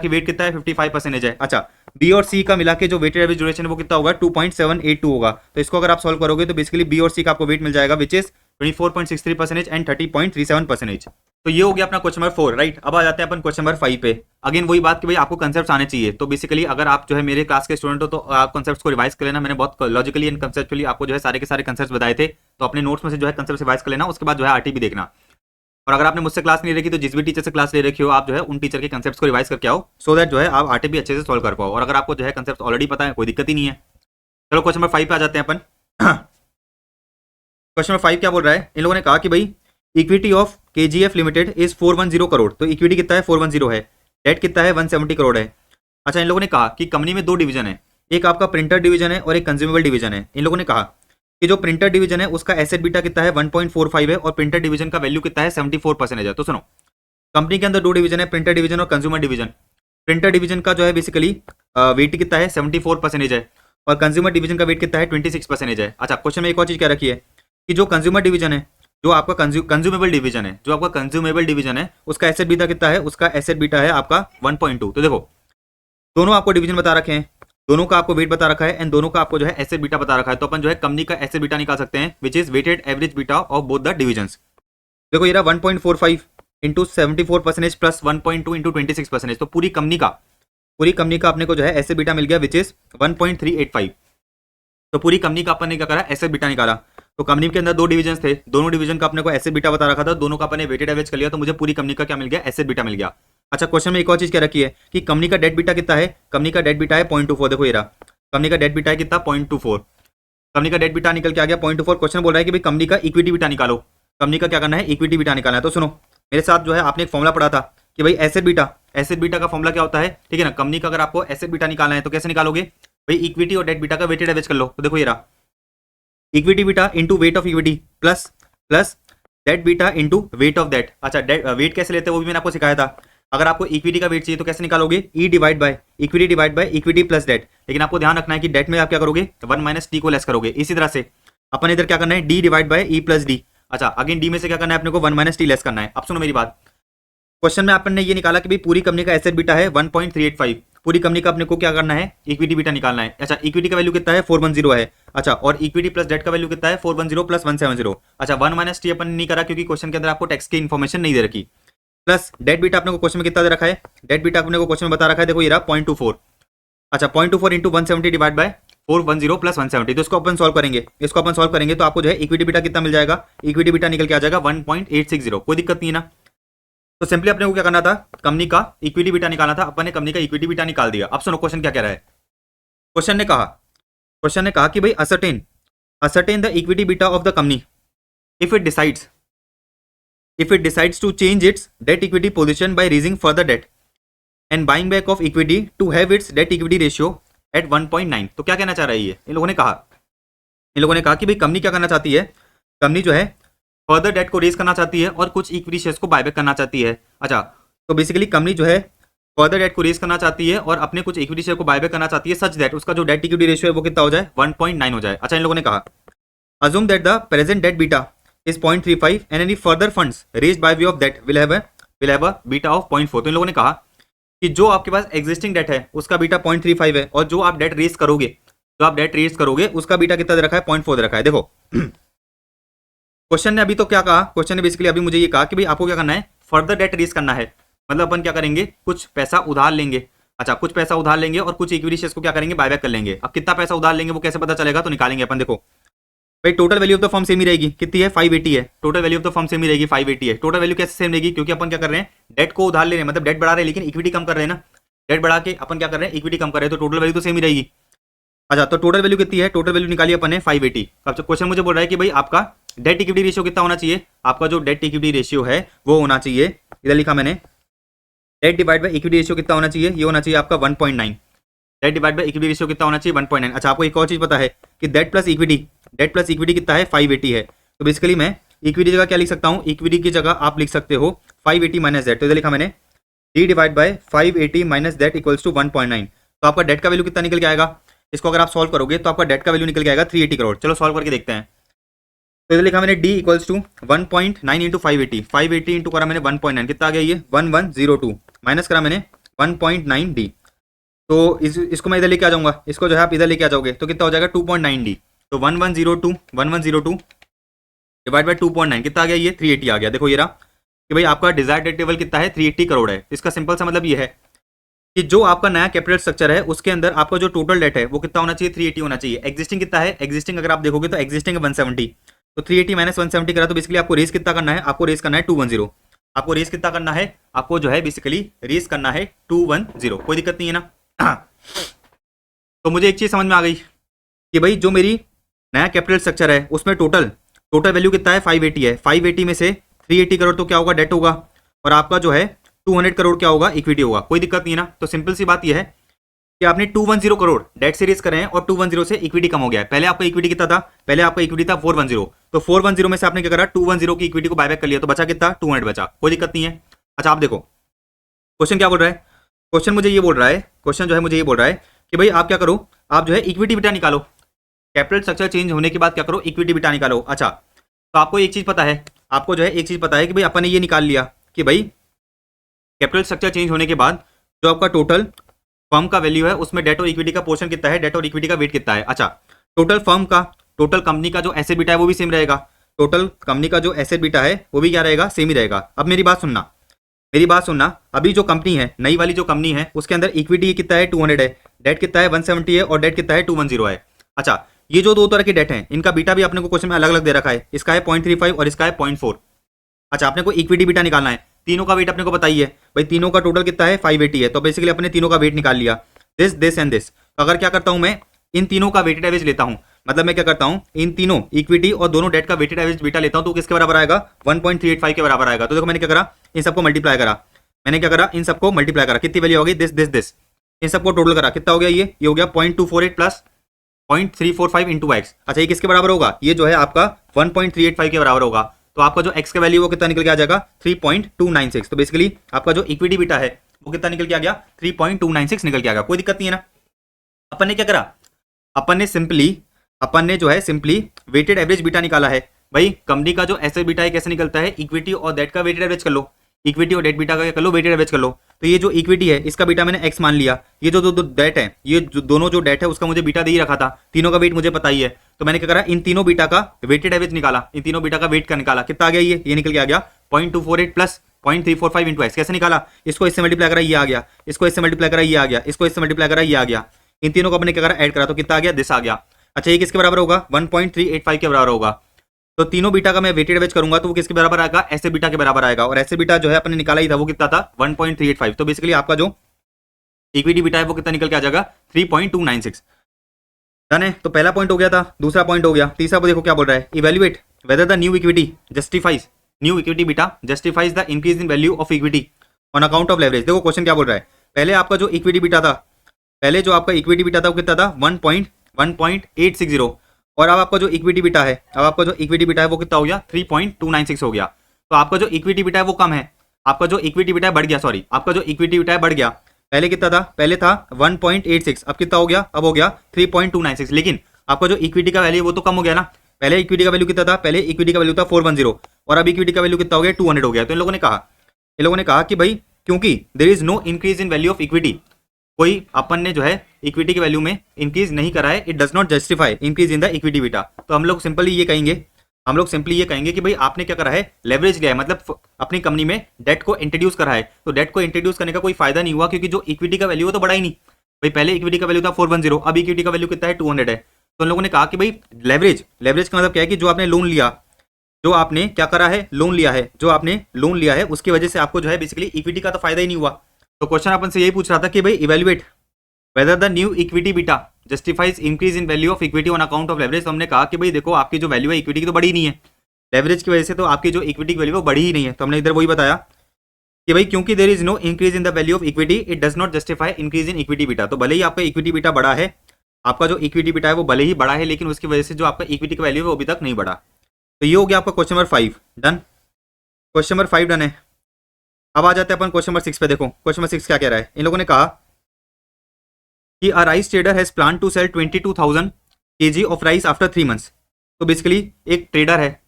वेट कितना है 55% है। अच्छा बी और सी का मिला के जो वेटेड एवरेज ड्यूरेशन है वो कितना होगा 2.782 होगा। तो इसको अगर आप सॉल्व करोगे तो बेसिकली बी और सी का आपको वेट मिल जाएगा विच इज 24.63% एंड 30.37%। तो ये हो गया अपना क्वेश्चन नंबर 4, राइट। अब आ जाते हैं अपन क्वेश्चन नंबर 5 पे। अगेन वही बात कि भाई आपको कंसेप्ट आने चाहिए। तो बेसिकली अगर आप जो है मेरे क्लास के स्टूडेंट हो तो आप कंसेप्ट को रिवाइज कर लेना। मैंने बहुत लॉजिकली एंड कंसेप्चुअली आपको जो है सारे के सारे कंसेप्ट बताए थे, तो अपने नोट्स में से जो है कंसेप्ट रिवाइज कर लेना। उसके बाद जो है आरटीबी देखना। और अगर आपने मुझसे क्लास नहीं रखी तो जिस भी टीचर से क्लास ले रखी हो आप जो है उन टीचर के कंसेप्ट्स को रिवाइज करके आओ, सो दैट जो है आप आरटीबी अच्छे से सॉल्व कर पाओ। और अगर आपको जो है कंसेप्ट ऑलरेडी पता है कोई दिक्कत ही नहीं है। चलो क्वेश्चन नंबर 5 पे आ जाते हैं अपन। क्वेश्चन नंबर 5 क्या बोल रहा है, इन लोगों ने कहा कि भाई equity of KGF limited is 410 crore. तो इक्विटी कितना है 410 है, डेट कितना है 170 करोड़ है। अच्छा इन लोगों ने कहा कि कंपनी में 2 डिवीजन है, एक आपका प्रिंटर डिवीजन है और एक कंज्यूमेबल डिवीजन है। इन लोगों ने कहा कि जो प्रिंटर डिवीजन है उसका एसेट बीटा कितना है 1.45 है और प्रिंटर डिवीजन का वैल्यू कितना है 74% है। तो सुनो कंपनी के अंदर 2 डिवीजन है, प्रिंटर डिवीजन और कंज्यूमर डिवीजन। प्रिंटर डिवीजन का जो है बेसिकली वेट कितना है 74% है और कंज्यूमर डिवीजन का वेट कितना है 26% है। अच्छा क्वेश्चन में एक और चीज क्या रखी है कि जो कंज्यूमर डिवीजन है, जो आपका कंज्यूमेबल डिवीजन है, उसका एसेट बीटा कितना है, उसका एसेट बीटा है आपका 1.2। तो देखो दोनों आपको डिवीजन बता रखे हैं, दोनों का आपको वेट बता रखा है एंड दोनों का आपको जो है एसेट बीटा बता रखा है। तो अपन जो है कंपनी का एसेट बीटा निकाल सकते हैं which is weighted average beta of both the divisions. देखो ये रहा 1.45 इंटू 74% प्लस 1.2 इंटू 26%। तो पूरी कंपनी का अपने को जो है एसेट बीटा मिल गया विच इज 1.385। तो पूरी कंपनी का अपन ने क्या करा एसेट बीटा निकाला। तो कंपनी के अंदर 2 डिवीजन थे, दोनों डिवीजन का अपने को एसेट बीटा बता रखा था, दोनों का अपने वेटेड एवरेज कर लिया तो मुझे पूरी कंपनी का क्या मिल गया एसेट बीटा मिल गया। अच्छा क्वेश्चन में एक और चीज क्या रखी है कि कंपनी का डेट बीटा कितना है, कंपनी का डेट बीटा है 0.24। देखो ये रहा कंपनी का डेट बीटा है कितना 0.24। कंपनी का डेट बीटा निकल के आ गया 0.24। क्वेश्चन बोल रहा है कि भाई कंपनी का इक्विटी बीटा निकालो, कंपनी का क्या करना है इक्विटी बीटा निकालना है। तो सुनो मेरे साथ जो है आपने एक फॉर्मुला पढ़ा था कि भाई एसेट बीटा का फॉर्मुला क्या होता है, ठीक है ना। कंपनी का अगर आपको एसेट बीटा निकालना है तो कैसे निकालोगे भाई इक्विटी और डेट बीटा का वेटेड एवरेज कर लो। तो देखो ये रहा equity beta into weight of equity plus debt beta into weight of debt. अच्छा वेट कैसे लेते हैं वो भी मैंने आपको सिखाया था। अगर आपको इक्विटी का वेट चाहिए तो कैसे निकालोगे E divide by equity plus debt. लेकिन आपको ध्यान रखना है कि डेट में आप क्या करोगे 1 माइनस टी को लेस करोगे। इसी तरह से अपन इधर क्या करना है D divide bye E plus D. अच्छा अगेन डी में से क्या करना है अपने को 1 माइनस टी लेस करना है। अब सुनो मेरी बात, क्वेश्चन में अपन ने ये निकाला कि भाई पूरी कंपनी का एसेट बीटा है 1.385, पूरी कंपनी का अपने को क्या करना है इक्विटी बीटा निकालना है। अच्छा इक्विटी का वैल्यू कितना है 410 है। अच्छा और इक्विटी प्लस डेट का वैल्यू कितना है 410 प्लस 170। अच्छा 1 माइनस टी अपन नहीं करा क्योंकि क्वेश्चन के अंदर आपको टैक्स की इन्फॉर्मेशन नहीं दे रखी। प्लस डेट बीटा अपने को क्वेश्चन में कितना दे रखा है, डेट बीटा अपने को क्वेश्चन में बता रखा है, देखो ये रहा 0.24। अच्छा 0.24 इंटू 170 डिवाइड बाय 410 प्लस 170। तो इसको अपन सॉल्व करेंगे, तो आपको जो है इक्विटी बीटा कितना मिल जाएगा, इक्विटी बीटा निकल के आ जाएगा 1.860। कोई दिक्कत नहीं है ना। तो सिंपली अपने को क्या करना था कंपनी का इक्विटी बीटा निकालना था, अपन ने कंपनी का इक्विटी बीटा निकाल दिया। अब सुनो क्वेश्चन क्या कह रहा है, क्वेश्चन ने कहा कि भाई ascertain the equity beta of the company if it decides to change its debt equity position by raising further debt and buying back of equity to have its debt equity ratio at 1.9। तो क्या कहना चाह रहा है ये, इन लोगों ने कहा कि भाई कंपनी क्या करना चाहती है, कंपनी जो है फर्दर डेट को रेज करना चाहती है और कुछ इक्विटी शेयर्स को बायबैक करना चाहती है। अच्छा तो बेसिकली कंपनी जो है फर्दर डेट को रेज करना चाहती है और अपने कुछ इक्विटी शेयर को बायबैक करना चाहती है सच दैट उसका जो डेट इक्विटी रेशियो है वो कितना हो जाए 1.9 हो जाए। अच्छा इन लोगों ने कहा assume that the present debt beta is 0.35 and any further funds raised by way of debt will have a beta of 0.4। तो इन लोगों ने कहा कि जो आपके पास एग्जिस्टिंग डेट है उसका बीटा 0.35 है और जो आप डेट रेज करोगे उसका बीटा कितना दे रखा है 0.4 दे रखा है। देखो क्वेश्चन ने अभी तो क्या कहा, क्वेश्चन ने बेसिकली अभी मुझे ये कहा कि भाई आपको क्या करना है फर्दर डेट रेज करना है, मतलब अपन क्या करेंगे कुछ पैसा उधार लेंगे। अच्छा कुछ पैसा उधार लेंगे और कुछ इक्विटी शेयर्स को क्या करेंगे बायबैक कर लेंगे। अब कितना पैसा उधार लेंगे वो कैसे पता चलेगा, तो निकालेंगे अपन। देखो भाई total value of the firm same ही रहेगी, कितनी है 580 है, total value of the firm same ही रहेगी 580 है। टोटल वैल्यू कैसे सेम रहेगी, क्योंकि अपन क्या कर रहे हैं डेट को उधार ले रहे हैं, मतलब डेट बढ़ा रहे हैं लेकिन इक्विटी कम कर रहे हैं ना, डेट बढ़ा के अपन क्या कर रहे हैं इक्विटी कम कर रहे हैं, तो टोटल वैल्यू तो सेम ही रहेगी। अच्छा तो टोटल वैल्यू कितनी है, टोटल वैल्यू निकाली अपन ने 580। अब क्वेश्चन मुझे बोल रहा है कि भाई आपका डेट इक्विटी रेशियो कितना होना चाहिए, आपका जो डेट इक्विटी रेशियो है वो होना चाहिए, इधर लिखा मैंने debt divide by equity ratio कितना होना चाहिए, ये होना चाहिए आपका 1.9। Debt divide by equity ratio कितना होना चाहिए 1.9। अच्छा आपको एक और चीज पता है कि डेट प्लस इक्विटी कितना है 580 है। तो बेसिकली मैं इक्विटी जगह क्या लिख सकता हूँ, इक्विटी की जगह आप लिख सकते हो 580 माइनस डेट। तो इधर लिखा मैंने D divide by 580 minus debt equals to 1.9। तो आपका डेट का वैल्यू कितना निकल के आएगा, इसको अगर आप सॉल्व करोगे तो आपका डेट का वैल्यू निकल के आएगा 380 करोड़। चलो सॉल्व करके देखते हैं। तो इधर लिखा मैंने D equals to 1.9 into 580 into करा मैंने 1.9, कितना आ गया ये 1102, माइनस करा मैंने 1.9 डी। तो इसको मैं इधर लेके आ जाऊंगा, इसको जो है आप इधर लेके आ जाओगे तो कितना हो जाएगा 2.9 डी। तो 1102 डिवाइड बाय 2.9 कितना आ गया, ये 380 आ गया। देखो ये रहा कि भाई आपका डिजायर्ड डेट टेबल कितना है 380 करोड़ है। इसका सिंपल सा मतलब ये है कि जो आपका नया कैपिटल स्ट्रक्चर है उसके अंदर आपका जो टोटल डेट है वो कितना होना चाहिए 380 होना चाहिए। एग्जिस्टिंग कितना है, एग्जिस्टिंग अगर आप देखोगे तो एग्जिस्टिंग है 170। तो 380 माइनस 170 करा तो बेसिकली आपको रेस कितना करना है, आपको रेस करना है 210। आपको रेस कितना करना है, आपको जो है बेसिकली रेस करना है 210। कोई दिक्कत नहीं है ना। तो मुझे एक चीज समझ में आ गई कि भाई जो मेरी नया कैपिटल स्ट्रक्चर है उसमें टोटल वैल्यू कितना है 580 है। 580 में से 380 करोड़ तो क्या होगा, डेट होगा, और आपका जो है 200 करोड़ क्या होगा, इक्विटी होगा। कोई दिक्कत नहीं है ना। तो सिंपल सी बात यह है कि आपने 210 करोड़ डेट से रेस करे हैं और 210 से इक्विटी कम हो गया है। पहले आपका इक्विटी कितना था, पहले आपका इक्विटी था 410। तो 410 में से आपने क्या करा 210 की इक्विटी को बायबैक कर लिया, तो बचा कितना 200 बचा। कोई दिक्कत नहीं है। अच्छा आप देखो क्वेश्चन क्या बोल रहा है, क्वेश्चन जो है मुझे ये बोल रहा है कि भाई आप क्या करो, आप जो है इक्विटी बिटा निकालो। कैपिटल स्ट्रक्चर चेंज होने के बाद क्या करो, इक्विटी बिटा निकालो। अच्छा तो आपको एक चीज पता है, आपको जो है एक चीज पता है कि भाई अपन ने ये निकाल लिया कि भाई कैपिटल स्ट्रक्चर चेंज होने के बाद जो आपका टोटल फर्म का वैल्यू है उसमें डेट और इक्विटी का पोर्शन कितना है, डेट और इक्विटी का वेट कितना है। अच्छा टोटल फर्म का, टोटल कंपनी का जो एसेट बीटा है वो भी सेम रहेगा। टोटल कंपनी का जो एसेट बीटा है वो भी क्या रहेगा, सेम ही रहेगा। अब मेरी बात सुनना, अभी जो कंपनी है, नई वाली जो कंपनी है उसके अंदर इक्विटी कितना है 200 है, डेट कितना है 170 है और डेट कितना है 210 है। अच्छा ये जो दो तरह के डेट हैं इनका बीटा भी अपने को क्वेश्चन में अलग अलग दे रखा है, इसका है 0.35 और इसका है 0.4। अच्छा आपने को इक्विटी बीटा निकालना है, तीनों का वेट अपने को बताइए भाई, तीनों का टोटल कितना है 580 है। तो बेसिकली अपने तीनों का वेट निकाल लिया, दिस एंड दिस। तो अगर क्या करता हूं मैं इन तीनों का वेटेड एवरेज लेता हूं, मतलब मैं क्या करता हूं इन तीनों इक्विटी और दोनों डेट का वेटेड एवरेज बीटा लेता हूं, तो किसके बराबर आएगा 1.385 के बराबर आएगा। तो देखो मैंने क्या करा, इन सबको मल्टीप्लाई करा, कितनी वैल्यू होगी दिस, इन सबको टोटल करा, कितना हो गया ये हो गया 0.248 प्लस 0.345 इंटू एक्स। अच्छा ये किसके बराबर होगा, ये जो है आपका 1.385 के बराबर होगा। तो आपका जो एक्स का वैल्यू वो कितना निकल के आ जाएगा 3.296। तो बेसिकली आपका जो इक्विटी बीटा है वो कितना निकल के आ गया 3.296 निकल के आ गया। कोई दिक्कत नहीं है ना। अपन ने क्या करा, अपन ने जो है सिंपली वेटेड एवरेज बीटा निकाला है। भाई कंपनी का जो एसेट बीटा है कैसे निकलता है, इक्विटी और डेट का वेटेड एवरेज कर लो, इक्विटी और डेट बीटा का कर लो, वेटेड एवरेज कर लो। तो ये जो इक्विटी है इसका बीटा मैंने एक्स मान लिया, ये जो दो डेट है, ये जो दोनों जो डेट है उसका मुझे बीटा दे ही रखा था, तीनों का वेट मुझे पता ही है। तो मैंने क्या करा, इन तीनों बीटा का वेटेड एवरेज निकाला, इन तीनों बीटा का वेट का निकाला, कितना आ गया ये निकल के आ गया 0.248 प्लस 0.345 इंटू एक्स। कैसे निकाला, इसको इससे मल्टीप्लाई करा ये आ गया, इसको इससे मल्टीप्लाई करा ये आ गया, इसको इससे मल्टीप्लाई करा ये आ गया। इन तीनों को अपने क्या करा ऐड करा, तो कितना आ गया दिस आ गया। अच्छा ये किसके बराबर होगा 1.385 के बराबर होगा। तो तीनों बीटा का मैं वेटेड एवरेज करूंगा तो वो किसके बराबर आएगा, ऐसे बीटा के बराबर आएगा। और ऐसे बीटा जो है अपने निकाला ही था वो कितना था 1.385। तो बेसिकली आपका जो इक्विटी बीटा है वो कितना निकल के आ जाएगा 3.296। डन है। तो पहला पॉइंट हो गया था, दूसरा पॉइंट हो गया, तीसरा देखो क्या बोल रहा है, evaluate whether the new equity justifies, new equity beta justifies the increase in value of equity on account of leverage. देखो क्वेश्चन क्या बोल रहा है, पहले आपका जो इक्विटी बीटा था, पहले जो आपका इक्विटी बीटा था वो कितना था 1.860, और अब आपका जो इक्विटी बीटा है, वो कितना हो गया 3.296 हो गया। तो आपका जो इक्विटी बीटा है वो कम है, आपका जो इक्विटी बीटा है बढ़ गया, सॉरी आपका जो इक्विटी बीटा है बढ़ गया। पहले कितना था, पहले था 1.86, अब कितना हो गया, अब हो गया 3.296। लेकिन आपका जो इक्विटी का वैल्यू वो तो कम हो गया ना, पहले इक्विटी का वैल्यू कितना था, पहले इक्विटी का वैल्यू था 410 और अब इक्विटी का वैल्यू कितना हो गया 200 हो गया। तो इन लोगों ने कहा कि भाई क्योंकि there is no increase in value of equity, कोई अपन ने जो है इक्विटी की वैल्यू में इंक्रीज नहीं करा है, it does not justify increase in the equity beta. तो हम लोग सिंपली ये कहेंगे कि भाई आपने क्या करा है, लेवरेज लिया है, मतलब अपनी कंपनी में डेट को इंट्रोड्यूस करा है। तो डेट को इंट्रोड्यूस करने का कोई फायदा नहीं हुआ, क्योंकि जो इक्विटी का वैल्यू वो तो बढ़ा ही नहीं। भाई पहले इक्विटी का वैल्यू था 410, अब इक्विटी का वैल्यू कितना है 200 है। तो उन लोगों ने कहा कि भाई लेवरेज का मतलब क्या है कि जो आपने लोन लिया, जो आपने क्या करा है, लोन लिया है, उसकी वजह से आपको जो है बेसिकली इक्विटी का तो फायदा ही नहीं हुआ। तो क्वेश्चन अपन से यही पूछ रहा था कि भाई evaluate whether the new equity beta justifies increase in value of equity on account of leverage. तो हमने कहा कि भाई देखो आपकी जो वैल्यू है इक्विटी की तो बढ़ी नहीं है, लेवरेज की वजह से तो आपकी जो इक्विटी की वैल्यू वो बढ़ी ही नहीं है। तो हमने इधर वही बताया कि भाई क्योंकि there is no increase in the value of equity it does not justify increase in equity beta. तो भले ही आपका इक्विटी बीटा बड़ा है, आपका जो इक्विटी बीटा है वो भले ही बड़ा है, लेकिन उसकी वजह से जो आपका इक्विटी का वैल्यू है वो अभी तक नहीं बढ़ा। तो ये हो गया आपका question number 5 done. Question number 5 done है। अब आ जाते हैं अपन क्वेश्चन नंबर 6 पे। देखो क्वेश्चन नंबर 6 क्या कह रहा है। इन लोगों ने कहा कि a rice trader has plan to sell 22,000 KG of rice after 3 months. तो बेसिकली एक ट्रेडर है,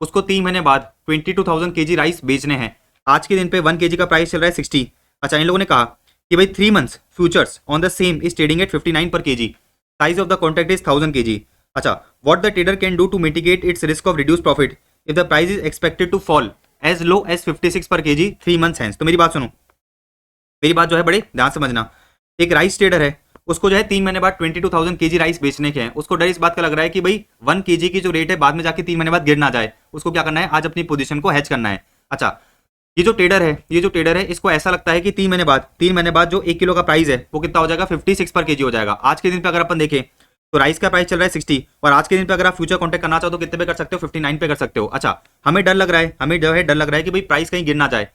उसको 3 महीने बाद 22,000 केजी राइस बेचने हैं। आज के दिन पे 1 केजी का प्राइस चल रहा है 60। अच्छा, इन लोगों ने कहा कि भाई 3 months futures on the same is trading at 59 per KG, size of the contract is 1000 KG. अच्छा, what the trader can do to mitigate its risk of reduce profit if the price is expected to fall as low as 56 per KG 3 months hence. तो मेरी बात सुनो, मेरी बात जो है बड़े ध्यान समझना। एक राइस ट्रेडर है, उसको जो है 3 महीने बाद 22,000 केजी राइस बेचने के हैं। उसको डर इस बात का लग रहा है कि भाई 1 केजी की जो रेट है बाद में जाके 3 महीने बाद गिर ना जाए। उसको क्या करना है, आज अपनी पोजीशन को हेज करना है। अच्छा, ये जो ट्रेडर है इसको ऐसा लगता है कि 3 महीने बाद जो 1 किलो का प्राइस है वो कितना हो जाएगा, 56 पर केजी हो जाएगा। आज के दिन पे अगर अपन देखें तो राइस का प्राइस चल रहा है 60, और आज के दिन पे अगर आप फ्यूचर कॉन्टेक्ट करना चाहो तो कितने पे कर सकते हो, 59 पे कर सकते हो। अच्छा, हमें डर लग रहा है, हमें जो है डर लग रहा है कि भाई प्राइस कहीं गिर ना जाए।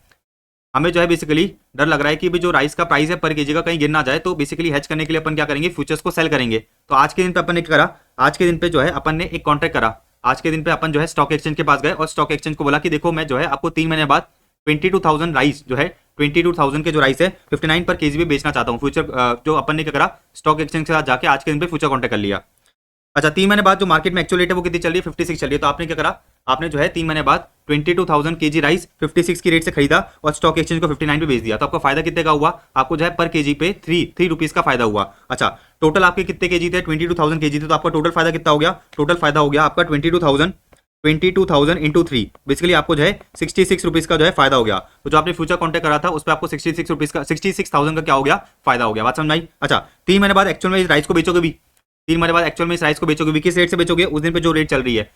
हमें जो है बेसिकली डर लग रहा है कि भाई जो राइस का प्राइस है पर केजी का कहीं गिर ना जाए। तो बेसिकली हेज करने के लिए अपन क्या करेंगे, फ्यूचर्स को सेल करेंगे। तो आज के दिन पे अपन ने क्या करा, आज के दिन पे जो है अपन ने एक कॉन्ट्रैक्ट करा। आज के दिन पे अपन जो है स्टॉक एक्सचेंज के पास गए और स्टॉक एक्सचेंज को बोला कि देखो मैं जो है आपको 3 महीने बाद 22,000 राइस जो है 22,000 के जो राइस है 59 पर केजी भी बेचना चाहता हूँ। फ्यूचर जो अपन ने क्या करा, स्टॉक एक्सचेंज के साथ जाके आज के दिन पे फ्यूचर कॉन्ट्रैक्ट कर लिया। अच्छा, 3 महीने बाद जो मार्केट में एक्चुअल रेट है वो कितनी चल रही है, 56 चल रही है। तो आपने क्या करा, आपने जो है 3 महीने बाद 22,000 केजी राइस 56 की रेट से खरीदा और स्टॉक एक्सचेंज को 59 पे बेच दिया। तो आपका फायदा कितने का हुआ, आपको जो है पर केजी पे 3 रुपीज का फायदा हुआ। अच्छा, टोटल आपके कितने केजी थे, 22,000 केजी थे। तो आपका टोटल फायदा कितना हो गया, टोटल फायदा हो गया आपका 22,000 इंटू 3। बेसिकली आपको जो है 66 रुपीज का जो है फायदा हो गया। तो जो आपने फ्यूचर कॉन्ट्रैक्ट करा था उस पर आपको 66 रुपीज का 66,000 का क्या हो गया, फायदा हो गया। बात समझ आई। अच्छा, 3 महीने बाद एक्चुअल में इस राइस को बेचोगे भी, 3 महीने बाद एक्चुअल में इस राइस को बेचोगे भी, किस रेट से बेचोगे, उस दिन पे जो रेट चल रही है।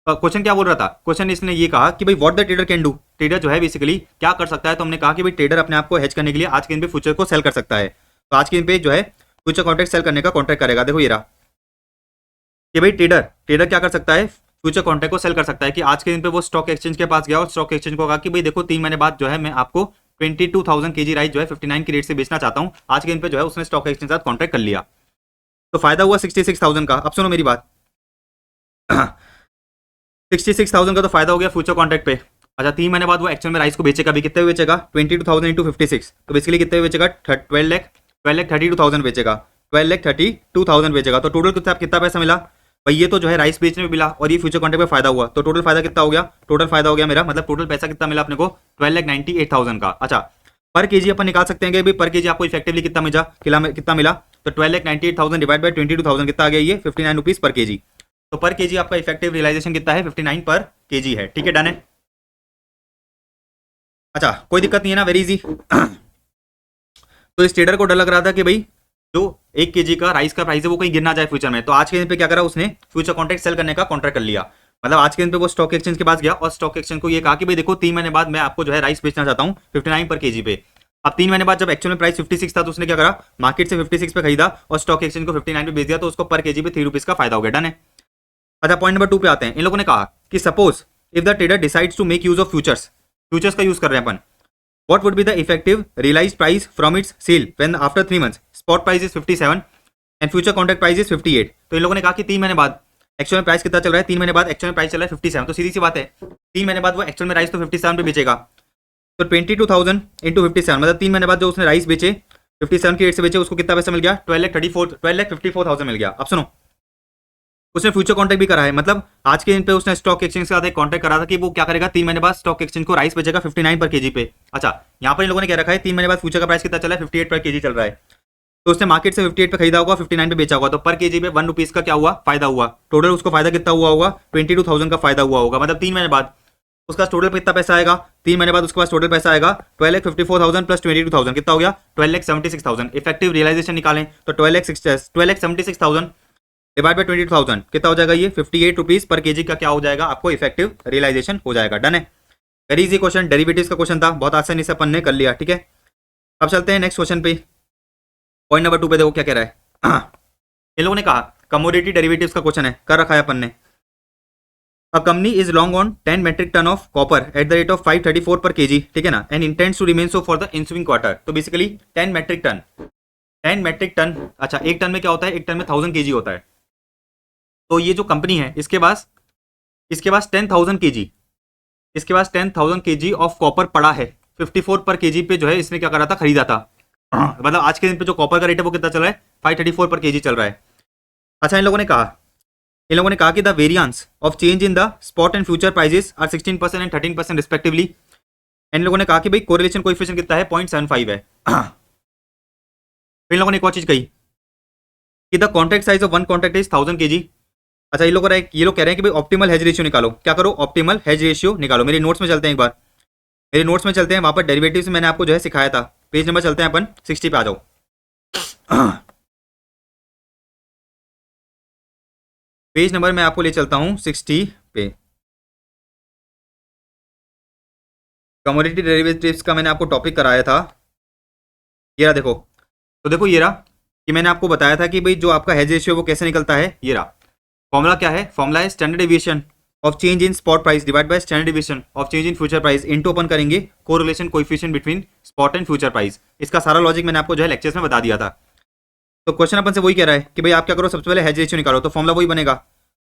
क्वेश्चन क्या बोल रहा था, क्वेश्चन इसने ये कहा कि भाई what the trader can do. Trader जो है बेसिकली क्या कर सकता है। तो हमने कहा कि भाई ट्रेडर अपने आप को हेज करने के लिए आज के दिन पे फ्यूचर को सेल कर सकता है। तो आज के दिन पे जो है फ्यूचर कॉन्ट्रैक्ट सेल करने का कॉन्ट्रैक्ट करेगा। देखो ये रहा कि भाई ट्रेडर क्या कर सकता है, फ्यूचर कॉन्ट्रैक्ट को सेल कर सकता है। कि आज के दिन पे वो स्टॉक एक्सचेंज के पास गया और स्टॉक एक्सचेंज को कहा कि भाई देखो 3 महीने बाद जो है मैं आपको 22,000 केजी राइस जो है 59 की रेट से बेचना चाहता हूँ। आज के दिन पे जो है उसने स्टॉक एक्सचेंज के साथ कॉन्ट्रैक्ट कर लिया। तो फायदा हुआ 66,000 का। अब सुनो मेरी बात 66,000 का तो फायदा हो गया फ्यूचर कॉन्ट्रैक्ट पे। अच्छा, 3 महीने बाद वो एक्चुअल में राइस को बेचेगा भी, कितने बेचेगा, 22,000 इंटू 56। तो बेसिकली कितने बेचेगा, 12,32,000 बेचेगा, 12,32,000 बेचेगा। तो टोटल कितना पैसा मिला भाई, ये तो जो है राइस बेचने में मिला और ये फ्यूचर कॉन्ट्रैक्ट में फायदा हुआ। तो टोटल फायदा कितना हो गया, टोटल फायदा हो गया मेरा मतलब टोटल पैसा कितना मिला अपने को, 12,98,000 का। अच्छा, पर केजी अपन निकाल सकते हैं कि भाई पर केजी आपको इफेक्टिवली कितना मिला। तो 12,98,000 डिवाइड बाय 22,000 कितना आ गया, ये 59 रुपीज पर केजी। तो पर केजी आपका इफेक्टिव रियलाइजेशन कितना है, 59 पर केजी है। ठीक है, डन है। अच्छा, कोई दिक्कत नहीं है ना, वेरी इजी। तो इस ट्रेडर को डर लग रहा था कि भाई जो 1 केजी का राइस का प्राइस है वो कहीं गिर ना जाए फ्यूचर में। तो आज के दिन पे क्या करा, उसने फ्यूचर कॉन्ट्रैक्ट सेल करने का कॉन्ट्रैक्ट कर लिया। मतलब आज के दिन पे वो स्टॉक एक्सचेंज के पास गया और स्टॉक एक्सचेंज को ये कहा कि भाई देखो 3 महीने बाद मैं आपको जो है राइस बेचना चाहता हूँ 59 पर केजी पे। अब 3 महीने बाद जब एक्चुअल में प्राइस 56 था तो उसने क्या करा, मार्केट से 56 पे खरीदा और स्टॉक एक्सचेंज को 59 पे बेच दिया। तो उसको पर केजी पे 3 रुपीज का फायदा हो गया। डन है। अच्छा, पॉइंट नंबर 2 पे आते हैं। इन लोगों ने कहा कि suppose if the trader decides to make use of futures का यूज कर रहे हैं अपन, what would be the effective realised price from its sale when after 3 months spot price is 57 and future contract price is 58। तो इन लोगों ने कहा कि 3 महीने बाद एक्चुअल में प्राइस कितना चल रहा है, 3 महीने बाद एक्चुअल में प्राइस चल रहा है 57। तो सीधी सी बात है 3 महीने बाद वो एक्चुअल में राइस तो 57 पे बेचेगा। तो 22,000 इंटू 57 मतलब 3 महीने बाद जो उसने राइस बेचे 57 की रेट से बेचे, उसको कितना पैसा मिल गया, 12,54,000 मिल गया। अब सुनो, उसने फ्यूचर कॉन्ट्रैक्ट भी करा है। मतलब आज के दिन पे उसने स्टॉक एक्सचेंज के साथ एक कॉन्ट्रैक्ट करा था कि वो क्या करेगा, 3 महीने बाद स्टॉक एक्सचेंज को राइस बेचेगा 59 पर केजी पे। अच्छा, यहाँ पर इन लोगों ने क्या रखा है, 3 महीने बाद फ्यूचर का प्राइस कितना चला है, 58 पर केजी चल रहा है। तो उसने मार्केट से 58 पे खरीदा होगा, 59 पे बेचा होगा। तो पर केजी पे 1 रुपीज का क्या हुआ, फायदा हुआ। टोटल उसको फायदा कितना हुआ होगा, 22,000 का फायदा हुआ होगा। मतलब 3 महीने बाद उसका टोटल कितना पैसा आएगा, 3 महीने बाद उसके पास टोटल पैसा आएगा 12,54,000 प्लस 22,000 कितना हो गया, 12,76,000। इफेक्टिव रियलाइजेशन निकालें तो 12,76,000 डिवाइड बाय 22,000 कितना हो जाएगा, ये 58 रुपीज पर केजी का क्या हो जाएगा, आपको इफेक्टिव रियलाइजेशन हो जाएगा। डन है। वेरी इजी क्वेश्चन, डेरिवेटिव्स का क्वेश्चन था, बहुत आसानी से अपन ने कर लिया। ठीक है, अब चलते हैं नेक्स्ट क्वेश्चन पे। पॉइंट नंबर 2 पे देखो क्या कह रहा है। इन लोगों ने कहा कमोडिटी डेरिवेटिव्स का क्वेश्चन है, कर रखा है अपन ने। A company is long on 10 metric ton of copper at the rate of 534 per KG, ठीक है ना, and intends to remain so for the ensuing quarter. तो basically 10 metric ton, 10 metric ton, अच्छा एक टन में क्या होता है, एक टन में 1000 केजी होता है। तो ये जो कंपनी है इसके पास 10,000 केजी, इसके पास 10,000 केजी ऑफ कॉपर पड़ा है। 54 पर केजी पे जो है इसने क्या करा था, खरीदा था। मतलब आज के दिन पे जो कॉपर का रेट है वो कितना चल रहा है, 534 पर केजी चल रहा है। अच्छा इन लोगों ने कहा कि the variance of change in the spot and future prices are 16% and 13% respectively. इन लोगों ने कहा कि भाई कोरिलेशन कोएफिशिएंट कितना है, 0.75 है। फिर इन लोगों ने एक और चीज कही कि the contract size of one contract is 1000 KG. अच्छा ये लोग कह रहे हैं कि भाई ऑप्टिमल हेज रेशियो निकालो। क्या करो, ऑप्टिमल हेज रेशियो निकालो। मेरे नोट्स में चलते हैं, एक बार मेरे नोट्स में चलते हैं, वहां पर डेरिवेटिव्स मैंने आपको जो है सिखाया था। पेज नंबर चलते हैं अपन 60 पे आ जाओ। पेज नंबर मैं आपको ले चलता हूं 60 पे। कमोडिटी डेरिवेटिव्स का मैंने आपको टॉपिक कराया था, ये रहा देखो। तो देखो ये रहा कि मैंने आपको बताया था कि भाई जो आपका हेज रेशियो वो कैसे निकलता है। ये रहा फॉर्मूला, क्या है फॉर्मूला, है standard deviation of change in spot price divide by standard deviation of change in future price into अपन करेंगे correlation coefficient between spot and future price. इसका सारा लॉजिक मैंने आपको जो है लेक्चर्स में बता दिया था। तो क्वेश्चन अपन से वही कह रहा है कि भाई आप क्या करो, सबसे पहले हेज रेशियो निकालो। तो फॉर्मूला वही बनेगा,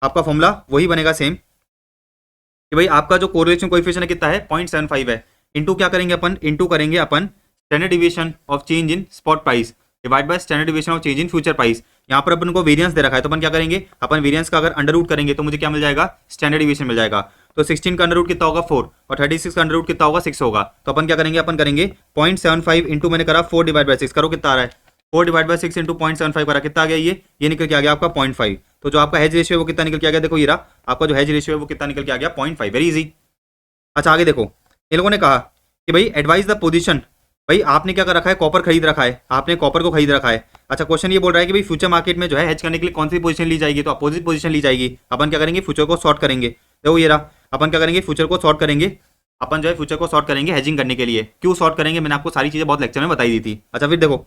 आपका फॉर्मूला वही बनेगा सेम, कि भाई आपका जो कोरिलेशन कोएफिशिएंट है कितना है, 0.75 है। इंटू क्या करेंगे अपन, इंटू करेंगे अपन standard deviation of change in spot price divide by standard deviation of change in future price. यहाँ पर अपन को वेरियंस दे रखा है, तो अपन क्या करेंगे, अपन वेरियंस का अगर अंडर रूट करेंगे तो मुझे क्या मिल जाएगा, स्टैंडर्ड डिविएशन मिल जाएगा। तो 16 का अंडर रूट कितना होगा, 4, और 36 का अंडर रूट कितना होगा, 6 होगा। तो अपन क्या करेंगे, अपन करेंगे 0.75 इंटू मैंने करा 4 डिवाइड बाय 6, करो कितना आ रहा है, 4 डिवाइड बाय 6 इंटू 0.75 करा, कितना आ गया, ये निकल के आ गया आपका 0.5। तो जो आपका हेज रेशियो है वो कितना निकल के आ गया, देखो ये रहा आपका जो हेज रेशियो है वो कितना निकल के आ गया, 0.5। Very easy. अच्छा आगे देखो, इन लोगों ने कहा कि भाई एडवाइज द पोजीशन, भाई आपने क्या कर रखा है, कॉपर खरीद रखा है, आपने कॉपर को खरीद रखा है। अच्छा क्वेश्चन ये बोल रहा है कि भाई फ्यूचर मार्केट में जो है हेज करने के लिए कौन सी पोजीशन ली जाएगी, तो अपोजिट पोजीशन ली जाएगी। अपन क्या करेंगे, फ्यूचर को शॉर्ट करेंगे। देखो ये रहा, अपन क्या करेंगे, फ्यूचर को शॉर्ट करेंगे। अपन जो है फ्यूचर को शॉर्ट करेंगे हेजिंग करने के लिए। क्यों शॉर्ट करेंगे, मैंने आपको सारी चीजें बहुत लेक्चर में बताई दी थी। अच्छा फिर देखो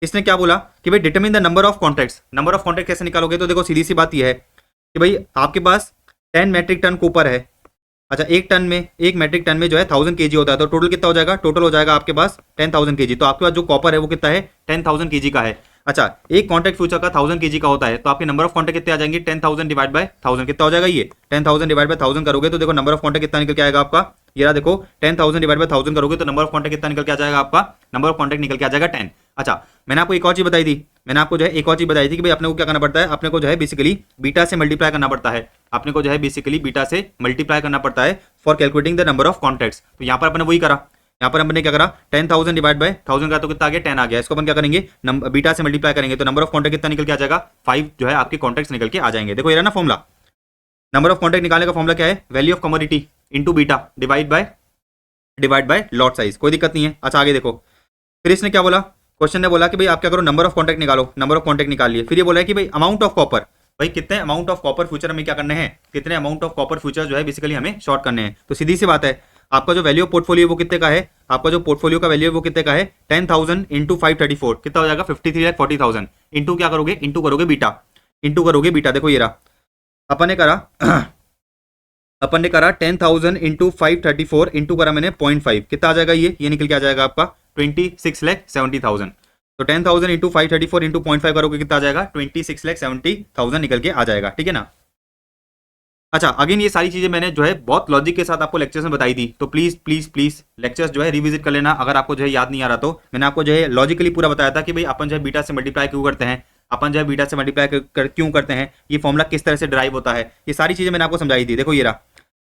इसने क्या बोला कि भाई determine the number of contracts. Number of contract कैसे निकालोगे, तो देखो सीधी सी बात यह है कि भाई आपके पास 10 मेट्रिक टन कॉपर है। अच्छा एक मेट्रिक टन में जो है 1000 केजी होता है, तो टोटल कितना हो जाएगा, टोटल हो जाएगा आपके पास 10,000 केजी। तो आपके पास जो कॉपर है वो कितना है, 10,000 केजी का है। अच्छा एक कॉन्ट्रैक्ट फ्यूचर का 1000 केजी का होता है, तो आपके नंबर ऑफ कॉन्ट्रैक्ट कितने आ जाएंगे, 10,000 डिवाइड बाय 1000 कितना हो जाएगा, ये 10,000 डिवाइड बाय 1000 करोगे तो देखो नंबर ऑफ कॉन्ट्रैक्ट कितना निकल के आएगा आपका, ये रहा देखो 10,000 डिवाइड बाय 1000 करोगे तो नंबर ऑफ कॉन्ट्रैक्ट कितना निकल के आ जाएगा आपका, नंबर ऑफ कॉन्ट्रैक्ट निकल के आ जाएगा 10। अच्छा मैंने आपको एक और चीज बताई थी, कि भाई अपने को क्या करना पड़ता है, अपने को जो है बेसिकली बीटा से मल्टीप्लाई करना पड़ता है, अपने को जो है बेसिकली बीटा से मल्टीप्लाई करना पड़ता है for calculating the number of contracts. तो यहाँ पर अपने वही करा, यहाँ पर हमने क्या करा, 10,000 डिवाइड बाय 1000 का तो कितना आ गया, 10 आ गया। इसको अपन क्या करेंगे, बीटा से मल्टीप्लाई करेंगे तो नंबर ऑफ कॉन्ट्रैक्ट कितना निकल के आ जाएगा, 5 जो है आपके कॉन्ट्रैक्ट्स निकल के आ जाएंगे। देखो ये रहा ना फॉर्मूला, नंबर ऑफ कॉन्ट्रैक्ट निकालने का फॉर्मूला क्या है, value of commodity into beta divide by lot size, कोई दिक्कत नहीं है। अच्छा आगे देखो, फिर इसने क्या बोला, क्वेश्चन ने बोला कि भाई आप क्या करो, नंबर ऑफ कॉन्ट्रैक्ट निकालो। नंबर ऑफ कॉन्ट्रैक्ट निकाल लिए। फिर ये बोला है कि भाई अमाउंट ऑफ कॉपर, भाई कितने अमाउंट ऑफ कॉपर फ्यूचर हमें क्या करने हैं, कितने अमाउंट ऑफ कॉपर फ्यूचर जो है बेसिकली हमें शॉर्ट करने हैं। तो सीधी सी बात है, आपका जो वैल्यू ऑफ पोर्टफोलियो वो कितने का है, आपका जो पोर्टफोलियो का वैल्यू है वो कितने का है, 10,000 इंटू 534 कितना हो जाएगा, 53,40,000 इंटू क्या करोगे, इंटू करोगे बीटा, इंटू करोगे बीटा। देखो ये रहा अपन ने करा 10,000 इंटू 534 इंटू करा मैंने 0.5, कितना आ जाएगा, ये निकल के आ जाएगा आपका 26,70,000। तो 10,000 इंटू 534 इंटू 0.5 करोगे कितना आ जाएगा, 26,70,000 निकल के आ जाएगा, ठीक है ना। अच्छा अगेन ये सारी चीजें मैंने जो है बहुत लॉजिक के साथ आपको लेक्चर्स में बताई थी, तो प्लीज प्लीज प्लीज लेक्चर्स जो है रिविजिट कर लेना। अगर आपको जो है याद नहीं आ रहा तो मैंने आपको जो है लॉजिकली पूरा बताया था कि भाई अपन जो है बीटा से मल्टीप्लाई क्यों करते हैं, अपन जो है बीटा से मल्टीप्लाई क्यों करते हैं, ये फॉर्मूला किस तरह से ड्राइव होता है, ये सारी चीजें मैंने आपको समझाई थी। देखो ये रहा,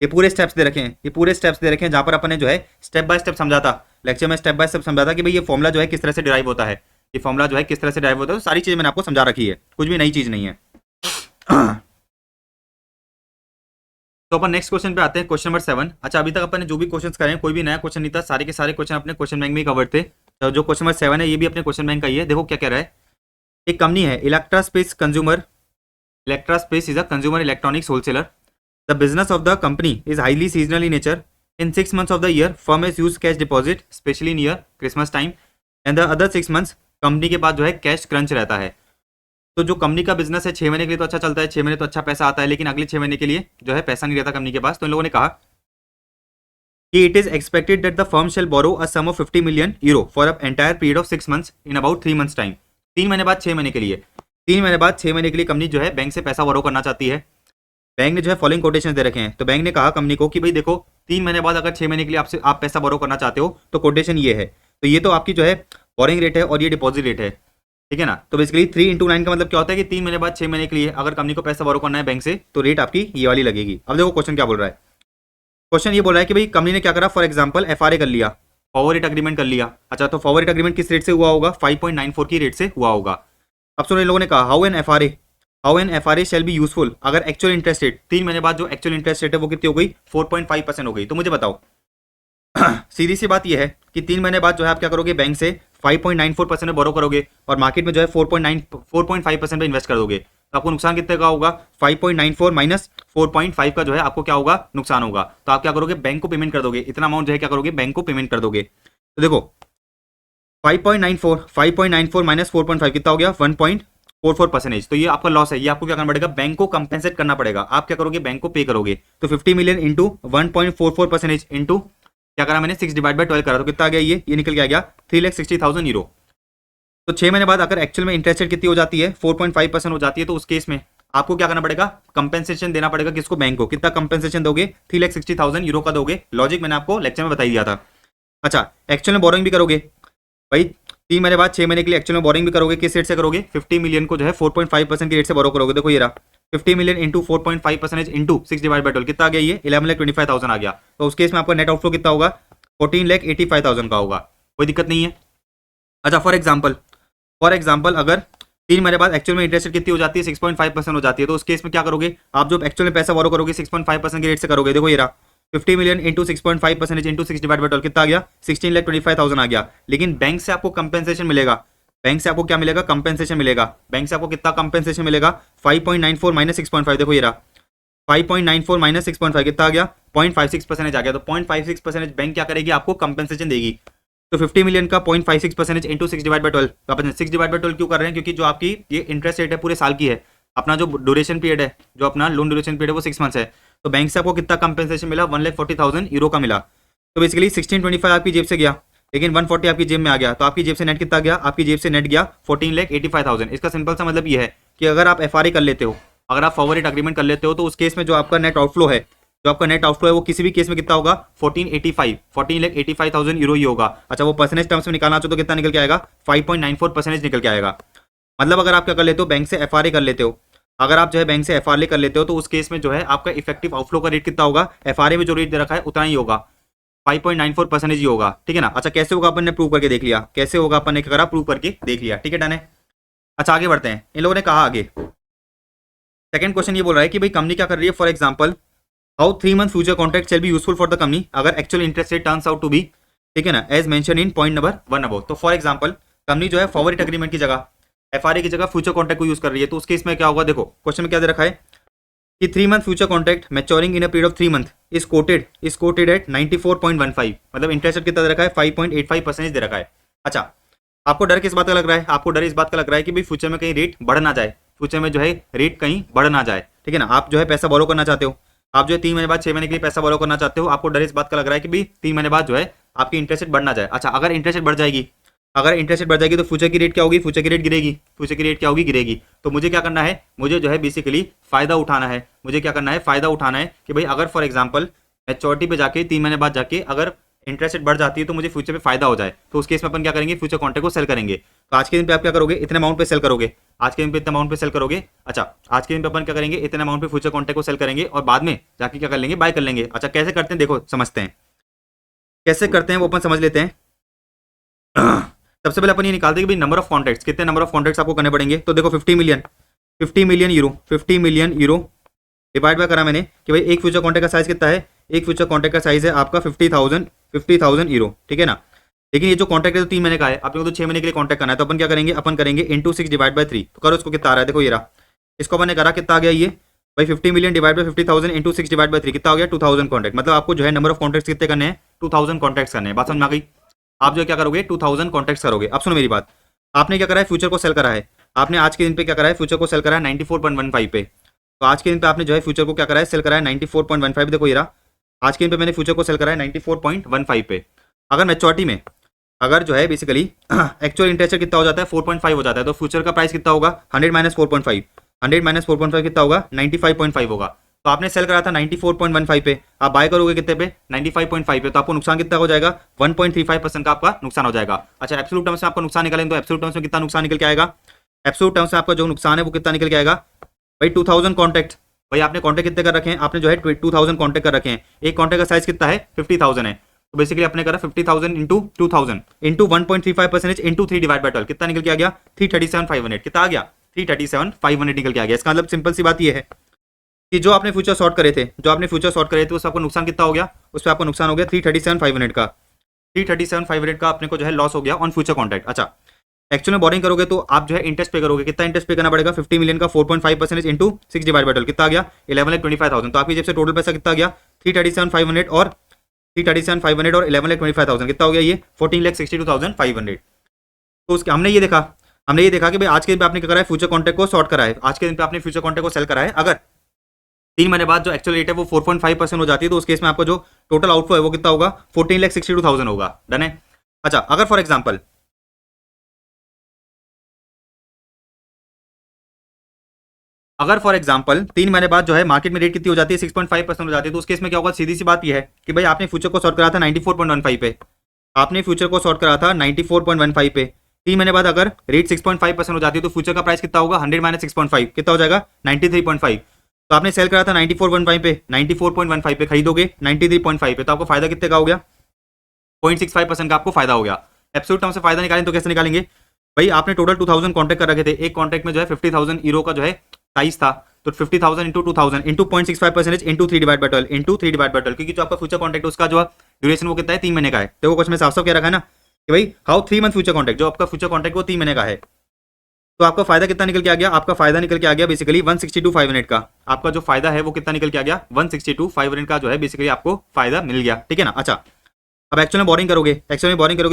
ये पूरे स्टेप्स दे रखे हैं, जहां पर अपन ने जो है स्टेप बाय स्टेप समझा था, लेक्चर में स्टेप बाय स्टेप समझा था कि भाई ये फॉर्मूला जो है किस तरह से ड्राइव होता है, ये फॉर्मूला जो है किस तरह से ड्राइव होता है, तो सारी चीजें मैंने आपको समझा रखी है, कुछ भी नई चीज नहीं है। तो अपन नेक्स्ट क्वेश्चन पे आते हैं, क्वेश्चन नंबर 7। अच्छा अभी तक अपन ने जो भी क्वेश्चन करे हैं कोई भी नया क्वेश्चन नहीं था, सारे के सारे क्वेश्चन अपने क्वेश्चन बैंक में कवर थे। तो जो क्वेश्चन नंबर 7 है ये भी अपने क्वेश्चन बैंक का ही है। देखो क्या कह रहा है, एक कंपनी है Electra space is a consumer electronics wholesaler. The business of the company is highly seasonal in nature. In 6 months of the year firm is use cash deposit specially near Christmas time, and the other 6 months company के पास जो है cash crunch रहता है। तो जो company का business है 6 महीने के लिए तो अच्छा चलता है, 6 महीने तो अच्छा पैसा आता है, लेकिन अगले 6 महीने के लिए जो है पैसा नहीं रहता कंपनी के पास। तो इन लोगों ने कहा कि it is expected that the firm shall borrow a sum of 50 million euro for a entire period of 6 months in about 3 months time. 3 महीने बाद 6 महीने के लिए, 3 महीने बाद 6 महीने के लिए कंपनी जो है बैंक से पैसा बोरो करना चाहती है। बैंक ने जो है फॉलोइंग कोटेशन दे रखे हैं। तो बैंक ने कहा कंपनी को कि भाई देखो 3 महीने बाद अगर 6 महीने के लिए आपसे आप पैसा बोरो करना चाहते हो तो कोटेशन ये है। तो ये तो आपकी जो है बोरिंग रेट है और ये डिपॉजिट रेट है, ठीक है ना। तो बेसिकली 3 × 9 का मतलब क्या होता है कि 3 महीने बाद 6 महीने के लिए अगर कंपनी को पैसा बोरो करना है बैंक से तो रेट आपकी ये वाली लगेगी। अब देखो क्वेश्चन क्या बोल रहा है। क्वेश्चन ये बोल रहा है कि भाई कंपनी ने क्या करा, फॉर एग्जांपल एफआरए कर लिया, फॉरवर्ड रेट अग्रीमेंट कर लिया। अच्छा, तो फॉरवर्ड रेट अग्रीमेंट किस रेट से हुआ होगा, 5.94 की रेट से हुआ होगा। अब सुनो, इन लोगों ने कहा how an FRA shell be useful अगर एक्चुअल इंटरेस्ट रेट 3 महीने बाद जो एक्चुअल इंटरेस्ट रेट है वो कितनी हो गई, 4.5% हो गई। तो मुझे बताओ सीधी सी बात यह है कि 3 महीने बाद जो है आप क्या करोगे, बैंक से 5.94% में बोरो करोगे और मार्केट में जो है 4.5% पे इन्वेस्ट कर दोगे। तो आपको नुकसान कितने का होगा, 5.94 माइनस 4.5 का जो है आपको क्या होगा, नुकसान होगा। तो आप क्या करोगे, बैंक को पेमेंट कर दोगे, इतना अमाउंट जो है क्या करोगे, बैंक को पेमेंट कर दोगे। तो देखो 5.94 माइनस 4.5 कितना हो गया, 1.44%। तो ये आपका लॉस है, ये आपको क्या करना पड़ेगा, बैंक को कंपेंसेट करना पड़ेगा। आप क्या करोगे, बैंक को पे करोगे। तो 50 मिलियन इंटू 1.44% इंटू क्या करा मैंने, 6/12 करा, तो कितना आ गया, ये निकल के आ गया 3,60,000 यूरो। तो 6 महीने बाद अगर एक्चुअल में इंटरेस्ट रेट कितनी हो जाती है, 4.5% हो जाती है, तो उस केस में आपको क्या करना पड़ेगा, कंपेंसेशन देना पड़ेगा। किसको, बैंक को। कितना कंपेंसेशन दोगे, 3,60,000 यूरो का दोगे। लॉजिक मैंने आपको लेक्चर में बता दिया था। अच्छा, एक्चुअल में बोरिंग भी करोगे भाई, 3 महीने बाद 6 महीने के लिए एक्चुअल में बोरिंग भी करोगे। किस रेट से करोगे, 50 मिलियन को जो है 4.5% की रेट से बोरो करोगे। देखो ये रहा 50 मिलियन इंटू 4.5% इंटू 6/12 कितना आ गया, ये 11,25,000 आ गया। तो उस केस में आपका नेट आउटफ्लो कितना होगा, 14,85,000 का होगा। कोई दिक्कत नहीं है। अच्छा, फॉर एग्जाम्पल अगर 3 महीने बाद एक्चुअल में इंटरेस्ट रेट कितनी हो जाती है, 6.5% हो जाती है। तो उस केस में क्या करोगे, आप जो एक्चुअल में पैसा बोरो करोगे 6.5% की रेट से करोगे। देखो ये रहा 50 मिलियन इंटू 6.5% इंटू 6/12 कितना आ गया, 16,25,000 आ गया। लेकिन बैंक से आपको कंपेंसेशन मिलेगा। बैंक से आपको क्या मिलेगा, कंपेंसेशन मिलेगा। बैंक से आपको कितना कंपेंसेशन मिलेगा, 5.94 माइनस 6.5। देखो ये रहा 5.94 माइनस 6.5 कितना आ गया, 0.56% आ गया। तो 0.56% बैंक क्या करेगी, आपको कंपेंसेशन देगी। तो 50 मिलियन का 0.56% इंटू 6/12, 6/12 क्यों कर रहे हैं, क्योंकि जो आपकी ये इंटरेस्ट रेट है पूरे साल की है। अपना जो ड्यूरेशन पीरियड है, जो अपना लोन ड्यूरेशन पीरियड है वो 6 मंथ्स है। तो बैंक से आपको कितना कंपेंसेशन मिला, 1,40,000 यूरो का मिला। तो बेसिकली 1625 आपकी जेब से गया, लेकिन 140 आपकी जेब में आ गया। तो आपकी जेब से नेट कितना गया, आपकी जेब से नेट गया 14,85,000। इसका सिंपल सा मतलब ये है कि अगर आप एफआरए कर लेते हो, अगर आप फॉरवर्ड रेट अग्रीमेंट कर लेते हो, तो उस केस में जो आपका नेट आउटफ्लो है, वो किसी भी केस में कितना होगा, 14,85,000 यूरो ही होगा। अच्छा, वो परसेंटेज टर्म्स में निकालना चाहो तो कितना निकल के आएगा, 5.94% निकल के आएगा। मतलब अगर आप क्या कर लेते हो, बैंक से एफआरए कर लेते हो, अगर आप जो है बैंक से एफआरए कर लेते हो, तो उस केस में जो है आपका इफेक्टिव आउटफ्लो का रेट कितना होगा, एफआरए में जो रेट दे रखा है उतना ही होगा, 5.94% ही होगा। ठीक है ना। अच्छा, कैसे होगा अपन ने प्रूव करके देख लिया, कैसे होगा अपन ने क्या करा, प्रूव करके देख लिया। ठीक है, डन है। अच्छा, आगे बढ़ते हैं। इन लोगों ने कहा आगे सेकंड क्वेश्चन ये बोल रहा है कि भाई कंपनी क्या कर रही है, for example how 3 month future contract shall be useful for the company अगर actual interest rate turns out to be, ठीक है ना, as mention in point number 1 above. तो फॉर एग्जांपल कंपनी जो है फॉरवर्ड रेट एग्रीमेंट की जगह FRA की जगह फ्यूचर कॉन्ट्रैक्ट को यूज कर रही है। तो उस केस में क्या होगा, देखो क्वेश्चन में क्या दे रखा है कि 3 month future contract maturing in a period of 3 month is quoted at 94.15। मतलब इंटरेस्ट रेट कितना दे रखा है, 5.85% दे रखा है। अच्छा, आपको डर किस बात का लग रहा है, आपको डर इस बात का लग रहा है कि भाई फ्यूचर में कहीं रेट बढ़ ना जाए, फ्यूचर में जो है रेट कहीं बढ़ ना जाए। ठीक है ना। आप जो है पैसा बोरो करना चाहते हो, आप जो है 3 महीने बाद 6 महीने के लिए पैसा बोरो करना चाहते हो, आपको डर इस बात का लग रहा है कि भाई 3 महीने बाद जो है आपकी इंटरेस्ट रेट बढ़ ना जाए। अच्छा, अगर इंटरेस्ट रेट बढ़ जाएगी, तो फ्यूचर की रेट क्या होगी, फ्यूचर की रेट गिरेगी। फ्यूचर की रेट क्या होगी, गिरेगी। तो मुझे क्या करना है, मुझे जो है बेसिकली फायदा उठाना है। मुझे क्या करना है, फायदा उठाना है कि भाई अगर फॉर एग्जांपल मैच्योरिटी पे जाके 3 महीने बाद जाके अगर इंटरेस्ट रेट बढ़ जाती है तो मुझे फ्यूचर पे फायदा हो जाए। तो उस केस में अपन क्या करेंगे, फ्यूचर कॉन्ट्रैक्ट को सेल करेंगे। तो आज के दिन पे आप क्या करोगे, इतने अमाउंट पे सेल करोगे, आज के दिन पे इतने अमाउंट पे सेल करोगे। अच्छा, आज के दिन पे अपन क्या करेंगे, इतने अमाउंट पे फ्यूचर कॉन्ट्रैक्ट को सेल करेंगे और बाद में जाके क्या कर लेंगे, बाय कर लेंगे। अच्छा, कैसे करते हैं, देखो समझते हैं कैसे करते हैं, वो अपन समझ लेते हैं। सबसे पहले अपन ये निकालते हैं कि भाई नंबर ऑफ कॉन्ट्रैक्ट्स, कितने नंबर ऑफ कॉन्ट्रैक्ट्स आपको करने पड़ेंगे। तो देखो 50 मिलियन यूरो डिवाइड बाय करा मैंने कि भाई एक फ्यूचर कॉन्ट्रैक्ट का साइज कितना है, एक फ्यूचर कॉन्ट्रैक्ट का साइज है आपका 50,000 यूरो। ठीक है ना। लेकिन ये जो कॉन्ट्रैक्ट है तो 3 महीने का है, आपको तो 6 महीने के लिए कॉन्ट्रैक्ट करना है। तो अपन क्या करेंगे, अपन करेंगे इंटू 6/3। तो करो इसको, कितना आ रहा है, देखो ये रहा, इसको अपन ने करा, कितना आ गया ये भाई 50 मिलियन डिवाइड बाय 50,000 इंटू 6/3 कितना हो गया, 2000 कॉन्ट्रैक्ट। मतलब आपको जो है नंबर ऑफ कॉन्ट्रैक्ट्स कितने करने हैं, 2000 कॉन्ट्रैक्ट्स करने हैं। बात समझ में आ गई। आप जो क्या करोगे, 2000 कॉन्ट्रैक्ट्स करोगे। अब सुनो मेरी बात, आपने क्या करा है, फ्यूचर को सेल करा है। आपने आज के दिन पे क्या करा है, फ्यूचर को सेल करा है 94.15 पे। तो आज के दिन पे आपने जो है फ्यूचर को क्या करा है, सेल करा है 94.15। देखो ये रहा, आज के दिन पे मैंने फ्यूचर को सेल करा है 94.15 पे। अगर मैच्योरिटी में अगर जो है बेसिकली एक्चुअल इंटरेस्ट कितना हो जाता है, 4.5 हो जाता है, तो फ्यूचर का प्राइस कितना होगा, 100 माइनस 4.5, 100 माइनस 4.5 कितना होगा, 95.5 होगा। तो आपने सेल करा था 94.15 पे, आप बाय करोगे कितने पे, 95.5 पे, तो आपको नुकसान कितना हो जाएगा, 1.35% का आपका नुकसान हो जाएगा। अच्छा, एब्सोल्यूट टर्म्स में आपको नुकसान निकालेंगे तो एब्सोल्यूट टर्म्स में कितना नुकसान निकल के आएगा, एब्सोल्यूट टर्म्स में आपका जो नुकसान है वो कितना निकल के आएगा भाई, 2000 कॉन्टैक्ट। भाई आपने कॉन्टैक्ट कितने कर रखे हैं, आपने जो है 2000 कॉन्टैक्ट कर रखे हैं। एक कॉन्टैक्ट का साइज कितना है, 50,000 है। तो बेसिकली आपने करा 50,000 into 2000 into 1.35% into 3 divide by 12, कितना निकल के आ गया, 337,500। कितना आ गया, 337,500 निकल के आ गया। इसका मतलब सिंपल सी बात ये है कि जो आपने फ्यूचर शॉर्ट करे थे, उससे आपको नुकसान कितना हो गया, उस पर आपको नुकसान हो गया 337,500 का, 337,500 का अपने को जो है लॉस हो गया ऑन फ्यूचर कॉन्ट्रैक्ट। अच्छा, एक्चुअल में बोरिंग करोगे तो आप जो है इंटरेस्ट पे करोगे, कितना इंटरेस्ट पे करना पड़ेगा, 50 मिलियन का 4.5% इंटू 6 डिवाइड बाय 12, कितना आ गया, 11,25,000। तो आपकी जेब से टोटल पैसा कितना आ गया, 337,500 और 337,500 और 11,25,000, कितना हो गया ये, 14,62,500। तो उसके हमने ये देखा कि भाई आज के दिन पे आपने क्या करा है, फ्यूचर कॉन्ट्रैक्ट को शॉर्ट करा है, आज के दिन पे आपने फ्यूचर कॉन्ट्रैक्ट को सेल करा है। अगर 3 महीने बाद जो एक्चुअल रेट है वो 4.5% हो जाती है, तो उस केस में आपका जो टोटल आउटफ्लो है वो कितना होगा, 14,62,000 होगा। डन है। अच्छा, अगर फॉर एग्जाम्पल 3 महीने बाद जो है मार्केट में रेट कितनी हो जाती है, 6.5% हो जाती है, तो उस केस में क्या होगा, सीधी सी बात यह है कि भाई आपने फ्यूचर को शॉर्ट करा था 94.15 पे, आपने फ्यूचर को शॉर्ट करा था 94.15 पे। 3 महीने बाद अगर रेट 6.5% हो जाती है तो फ्यूचर का प्राइस कितना होगा, 100 माइनस 6.5 कितना हो जाएगा, 93.5। तो आपने सेल करा था 94.15 पे, 94.15 पे खरीदोगे 93.5 पे, तो आपको फायदा कितने का हो गया, 0.65% का आपको फायदा हो गया। एब्सोल्यूट टर्म से फायदा निकालें तो कैसे निकालेंगे भाई, आपने टोटल 2000 कॉन्टैक्ट कर रखे थे, एक कॉन्टैक्ट में जो है 50,000 यूरो का जो है साइज था, तो 50,000 into 2000 into 0.65% into 3 divide by 12 into 3 divide by 12, क्योंकि जो आपका फ्यूचर कॉन्टैक्ट है उसका जो ड्यूरेशन वो कितना है, 3 महीने का है। देखो कुछ में साफ साफ क्या रखा है ना कि भाई हाउ 3 मंथ फ्यूचर कॉन्टैक्ट, जो आपका फ्यूचर कॉन्टैक्ट वो 3 महीने का है। तो आपका फायदा कितना निकल के आ गया, आपका फायदा निकल के आ गया बेसिकली 162,500 का, आपका जो फायदा है वो कितना निकल के आ गया, 162,500 का जो है बेसिकली आपको फायदा मिल गया। ठीक है ना। अच्छा, अब एक्चुअल में बोरिंग करोगे,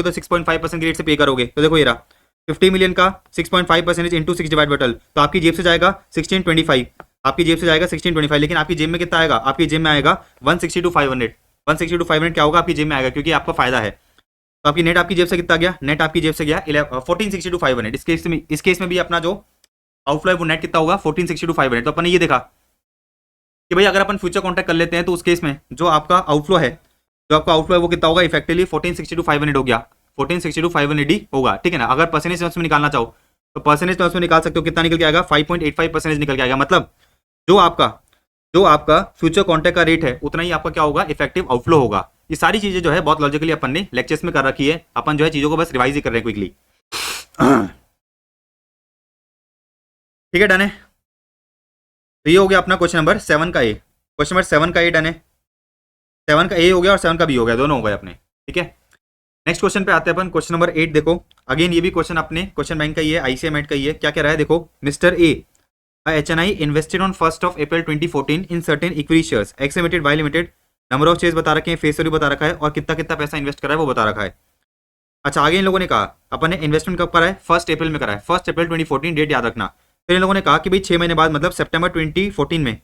तो 6.5% की रेट से पे करोगे, तो देखो ये रहा 50 मिलियन का 6.5% इंटू 6 डिवाइड बाय 12, तो आपकी जेब से जाएगा 1625, आपकी जेब से जाएगा 1625, लेकिन आपकी जेब में कितना आएगा, आपकी जेब में आएगा 162,500, 162,500 क्या होगा आपकी जेब में आएगा, क्योंकि आपका फायदा है। तो आपकी नेट आपकी जेब से कितना गया, नेट आपकी जेब से गया 14,62,500। इस केस में भी अपना जो आउटफ्लो है वो नेट कितना होगा, 14,62,500। तो अपन ने ये देखा कि भाई अगर अपन फ्यूचर कॉन्ट्रैक्ट कर लेते हैं तो उस केस में जो आपका आउटफ्लो है, वो कितना होगा, इफेक्टिवली 14,62,500 हो गया, 14,62,500 ही होगा। ठीक है ना। अगर परसेंटेज टर्म्स में निकालना चाहो तो परसेंटेज टर्म्स में निकाल सकते हो, कितना निकल के आएगा, 5.85% निकल के आएगा। मतलब जो आपका फ्यूचर कॉन्ट्रैक्ट का रेट है उतना ही आपका क्या होगा, इफेक्टिव आउटफ्लो होगा। ये सारी चीजें जो है बहुत लॉजिकली अपन ने लेक्चर्स में कर रखी है, अपन जो है चीजों को बस रिवाइज ही कर रहे हैं क्विकली। ठीक है, डन है। तो ये हो गया अपना क्वेश्चन नंबर 7 का ए, क्वेश्चन नंबर 7 का ए डन है, 7 का ए हो गया और 7 का बी हो गया, दोनों हो गए अपने। ठीक है, नेक्स्ट क्वेश्चन पे आते हैं अपन, क्वेश्चन नंबर 8 देखो। अगेन ये भी क्वेश्चन अपने क्वेश्चन बैंक का ही है, आईसीएमएट का ही है। क्या कह रहा है देखो, mister A HNI invested on 1st of April 2014 in certain equity shares X limited Y limited, number of shares बता रखे हैं, फेस वैल्यू बता रखा है और कितना कितना पैसा इन्वेस्ट करा है वो बता रखा है। अच्छा, आगे इन लोगों ने कहा अपन ने इन्वेस्टमेंट कब करा है, 1 अप्रैल में करा है, 1 अप्रैल 2014 डेट याद रखना। फिर इन लोगों ने कहा कि भाई 6 महीने बाद मतलब सितंबर 2014 में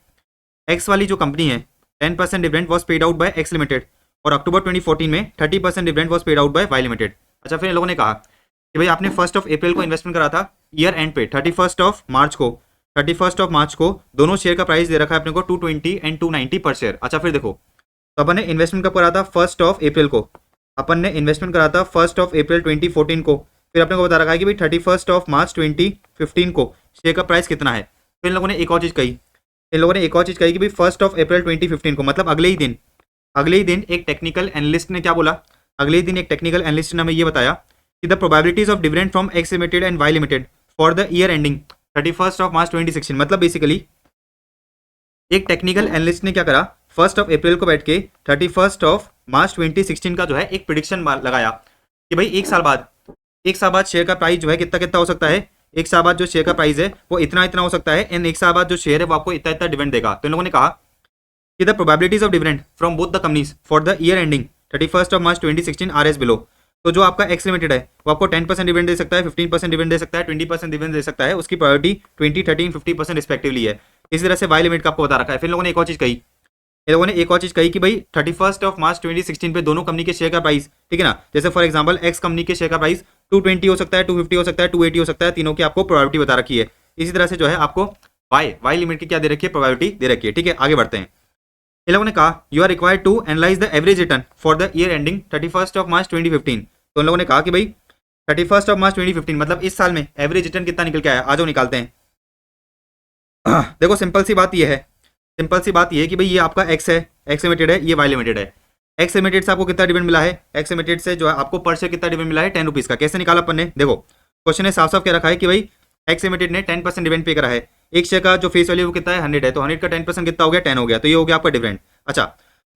एक्स वाली जो कंपनी है 10% dividend was paid out by X limited, और अक्टूबर 2014 में 30% dividend was paid out by Y limited. अच्छा, फिर इन लोगों ने कहा कि भाई आपने 1 अप्रैल को इन्वेस्टमेंट करा था, ईयर एंड पे 31 मार्च को दोनों शेयर का प्राइस दे रखा है अपने को 220 एंड 290 पर शेयर। अच्छा, फिर देखो तो अपन ने इन्वेस्टमेंट कब करा था, 1 अप्रैल को, अपन ने इन्वेस्टमेंट करा था 1 अप्रैल 2014 को। फिर अपने को बता रखा है कि भाई 31 मार्च 2015 को शेयर का प्राइस कितना है। फिर इन लोगों ने एक और चीज़ कही, कि भाई 1 अप्रैल 2015 को मतलब अगले ही दिन एक टेक्निकल एनालिस्ट ने क्या बोला, ने हमें ये बताया कि the probabilities of dividend from X limited and Y limited for the year ending 31 March 2016, मतलब बेसिकली एक टेक्निकल एनालिस्ट ने क्या करा, 1 अप्रैल को बैठ के 31 मार्च 2016 का जो है एक प्रिडिक्शन लगाया कि भाई एक साल बाद शेयर का प्राइस जो है कितना कितना हो सकता है, एक साल बाद जो शेयर का प्राइस है वो इतना इतना हो सकता है, एंड एक साल बाद जो शेयर है वो आपको इतना इतना डिविडेंड देगा। तो इन लोगों ने कहा कि the probabilities of dividend from both the companies for the year ending 31 March 2016 R S below. तो जो आपका एक्स लिमिटेड है वो आपको 10% डिविडेंड दे सकता है, 15% डिविडेंड दे सकता है, 20% डिविडेंड दे सकता है, उसकी प्रायोरिटी 20, 13, 50% रिस्पेक्टिवली है। इसी तरह से वाई लिमिट का आपको बता रखा है। फिर लोगों ने एक और चीज कही, ये लोगों ने एक और चीज कही कि भाई 31 मार्च 2016 पे दोनों कंपनी के शेयर का प्राइस, ठीक है ना, जैसे फॉर एग्जांपल एक्स कंपनी के शेयर का प्राइस 220 हो सकता है, 250 हो सकता है, 280 हो सकता है, तीनों की आपको प्रोबेबिलिटी बता रखी है। इसी तरह से जो है आपको वाई लिमिट की क्या दे रखी है, प्रोबेबिलिटी दे रखी है। ठीक है, आगे बढ़ते हैं। इन लोगों ने कहा you are required to analyse the average return for the year ending 31 March 2015। तो उन लोगों ने कहा कि भाई 31 मार्च 2015 मतलब इस साल में एवरेज रिटर्न कितना निकल के आया, आ जाओ निकालते हैं। देखो सिंपल सी बात ये है, सिंपल सी बात ये है कि भाई ये आपका एक्स है, एक्स लिमिटेड है, ये वाई लिमिटेड है। एक्स लिमिटेड से आपको कितना डिविडेंड मिला है, एक्स लिमिटेड से जो है आपको पर शेयर कितना डिविडेंड मिला है, 10 रुपीज़ का। कैसे निकाला अपन ने, देखो क्वेश्चन ने साफ साफ क्या रखा है कि भाई एक्स लिमिटेड ने 10% डिविडेंड पे करा है। एक शेयर का जो फेस वैल्यू वो कितना है, 100 है, तो 100 का 10% कितना हो गया, 10 हो गया, तो ये हो गया आपका डिविडेंड। अच्छा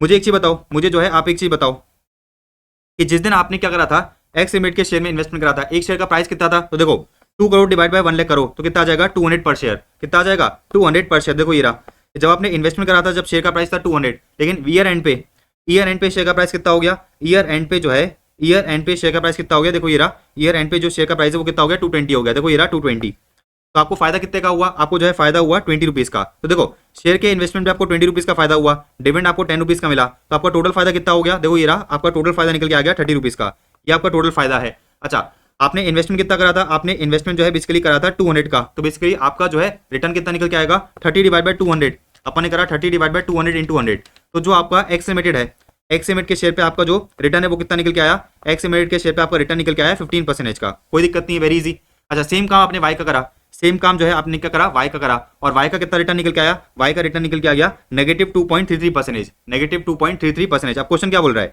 मुझे एक चीज बताओ, मुझे जो है आप एक चीज बताओ कि जिस दिन आपने क्या करा था, एक्स लिमिटेड के शेयर में इन्वेस्टमेंट करा था, एक शेयर का प्राइस कितना था, तो देखो 2 करोड़ डिवाइड बाय 1 लाख करो तो कितना आ जाएगा, 200 पर शेयर। कितना आ जाएगा, 200 पर शेयर। देखो ये रहा, जब आपने इन्वेस्टमेंट करा था जब शेयर का प्राइस था 200, लेकिन ईयर एंड पे शेयर का प्राइस कितना हो गया, ईयर एंड पे जो है, ईयर एंड पे शेयर का प्राइस कितना हो गया, देखो ये रहा, ईयर एंड पे जो शेयर का प्राइस है वो कितना हो गया, 220 हो गया। देखो ये रहा 220। तो आपको फायदा कितने का हुआ, आपको जो है फायदा हुआ 20 रुपीज़ का। तो देखो शेयर के इन्वेस्टमेंट में आपको 20 रुपीज़ का फायदा हुआ, डिविडेंड आपको 10 रुपीज़ का मिला, तो आपका टोटल फायदा कितना हो गया, देखो ये रहा, आपका टोटल फायदा निकल के आ गया 30 रुपीज़ का। ये आपका टोटल फायदा है। अच्छा आपने इन्वेस्टमेंट कितना करा था, आपने इन्वेस्टमेंट जो है बेसिकली करा था 200 का, तो बेसिकली आपका जो है रिटर्न कितना निकल के आएगा, 30 डिवाइड बाय 200। अपन ने करा 30 डिवाइड बाय 200 इंटू 100। तो जो आपका एक्स लिमिटेड है, एक्स लिमिटेड के शेयर पे आपका जो रिटर्न है वो कितना निकल के आया, एक्स लिमिटेड के शेयर पे आपका रिटर्न निकल के आया 15% का। कोई दिक्कत नहीं है, वेरी इजी। अच्छा सेम काम आपने वाई का करा, सेम काम जो है आपने क्या करा, वाई का करा, और वाई का कितना रिटर्न निकल के आया, वाई का रिटर्न निकल के आ गया -2.33%, -2.33%। अब क्वेश्चन क्या बोल रहा है,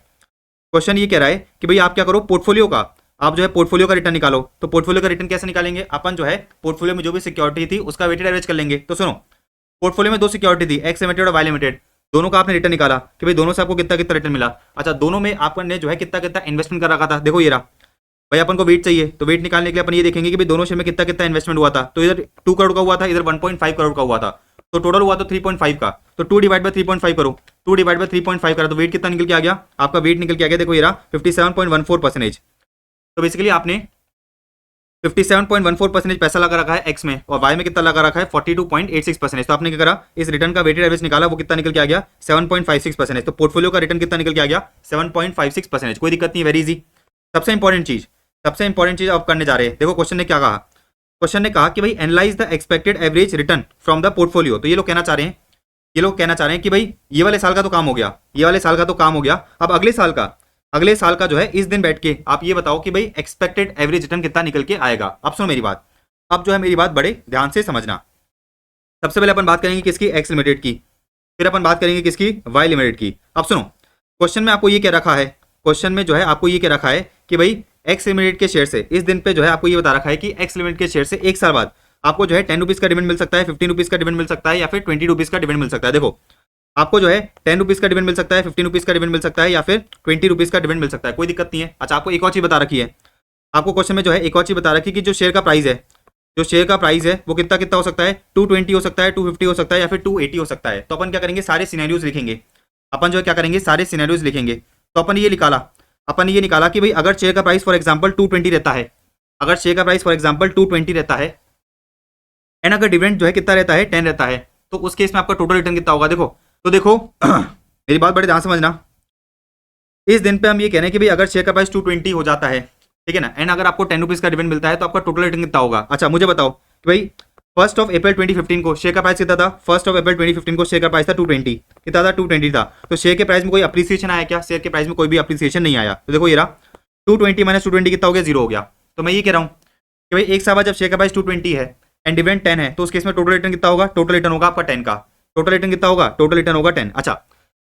क्वेश्चन ये कह रहा है कि भाई आप क्या करो, पोर्टफोलियो का, आप जो है पोर्टफोलियो का रिटर्न निकालो। तो पोर्टफोलियो का रिटर्न कैसे निकालेंगे, अपन जो है पोर्टफोलियो में जो भी सिक्योरिटी थी उसका वेटेड एवरेज कर लेंगे। तो सुनो, पोर्टफोलियो में 2 सिक्योरिटी थी, एक्स लिमिटेड और वाई लिमिटेड, दोनों का आपने रिटर्न निकाला कि भाई दोनों से आपको कितना कितना रिटर्न मिला। अच्छा दोनों में आपने जो है कितना कितना इन्वेस्टमेंट कर रखा था, देखो ये रहा भाई, अपन को वेट चाहिए, तो वेट निकालने के लिए अपन ये देखेंगे कि भाई दोनों शेयर में कितना कितना इन्वेस्टमेंट हुआ था। तो इधर 2 करोड़ का हुआ था, इधर 1.5 करोड़ का हुआ था, तो टोटल हुआ तो 3.5 का। तो 2 डिवाइड बाय 3.5 करो, 2 डिवाइड बाय 3.5 करा तो वेट कितना निकल के आ गया, आपका वेट निकल के आ गया, देखो ये रहा 57.14%। तो बेसिकली आपने 57.14% पैसा लगा रखा है एक्स में, और वाई में कितना लगा रखा है 42.86%। तो आपने क्या करा, इस रिटर्न का वेटेड एवरेज निकाला, वो कितना निकल के आ गया 7.56%। तो पोर्टफोलियो का रिटर्न कितना निकल के आ गया 7.56%। कोई दिक्कत नहीं, वेरी इजी। सबसे इंपॉर्टेंट चीज आप करने जा रहे हैं, देखो क्वेश्चन ने क्या कहा, क्वेश्चन ने कहा कि भाई analyse the expected average return from the portfolio. तो ये लोग कहना चाह रहे हैं, ये लोग कहना चाह रहे हैं कि भाई ये वाले साल का तो काम हो गया, ये वाले साल का तो काम हो गया, अब अगले साल का जो है इस दिन बैठ के आप ये बताओ कि भाई एक्सपेक्टेड एवरेज रिटर्न कितना निकल के आएगा। अब सुनो मेरी बात, अब जो है मेरी बात बड़े ध्यान से समझना। सबसे पहले अपन बात करेंगे किसकी, एक्स लिमिटेड की, फिर अपन बात करेंगे किसकी, वाई लिमिटेड की। अब सुनो क्वेश्चन में आपको ये क्या रखा है, क्वेश्चन में जो है आपको ये क्या रखा है कि भाई एक्स लिमिटेड के शेयर से इस दिन पे जो है आपको ये बता रखा है कि एक्स लिमिटेड के शेयर से एक साल बाद आपको जो है 10 रुपीज़ का डिविडेंड मिल सकता है, 15 रुपीज़ का डिविडेंड मिल सकता है, या फिर 20 रुपीज़ का डिविडेंड मिल सकता है। देखो आपको जो है 10 रुपीज़ का डिविडेंड मिल सकता है, 15 रुपीज़ का डिविडेंड मिल सकता है, या फिर 20 रुपीज़ का डिविडेंड मिल सकता है, कोई दिक्कत नहीं है। अच्छा आपको एक और चीज़ बता रखी है, आपको क्वेश्चन में जो है एक और चीज़ बता रखी है कि जो शेयर का प्राइस है, जो शेयर का प्राइस है वो कितना कितना हो सकता है, 220 हो सकता है, 250 हो सकता है, या फिर 280 हो सकता है। तो अपन क्या करेंगे, सारे सिनेरियोज लिखेंगे, अपन जो है क्या करेंगे, सारे सिनेरियोज लिखेंगे। तो अपन ये निकाला कि भाई अगर शेयर का प्राइस फॉर एग्जांपल 220 रहता है, अगर शेयर का प्राइस फॉर एग्जांपल 220 रहता है, एंड अगर डिविडेंड जो है कितना रहता है 10 रहता है, तो उस केस में आपका टोटल रिटर्न कितना होगा। देखो तो देखो मेरी बात बड़े ध्यान समझना, इस दिन पे हम ये कह रहे हैं कि भाई अगर शेयर का प्राइस 220 हो जाता है, ठीक है ना, एंड अगर आपको 10 रुपीज़ का डिविडेंड मिलता है, तो आपका टोटल रिटर्न कितना होगा। अच्छा मुझे बताओ कि भाई 1 अप्रैल 2015 को शेयर का प्राइस कितना था, 1 अप्रैल 2015 को शेयर का प्राइस था 220, कितना था 220 था। तो शेयर के प्राइस में कोई अप्रिसिएशन आया क्या, शेयर के प्राइस में कोई भी अप्रिसिएशन नहीं आया। तो देखो ये रहा 220 माइनस 220 कितना हो गया, 0 हो गया। तो मैं ये कह रहा हूँ कि भाई एक साल बाद जब शेयर का प्राइस 220 है एंड डिविडेंड 10 है, तो उस केस में टोटल रिटर्न कितना होगा, टोटल रिटर्न होगा आपका 10 का, टोटल रिटर्न कितना होगा, टोटल रिटर्न होगा 10। अच्छा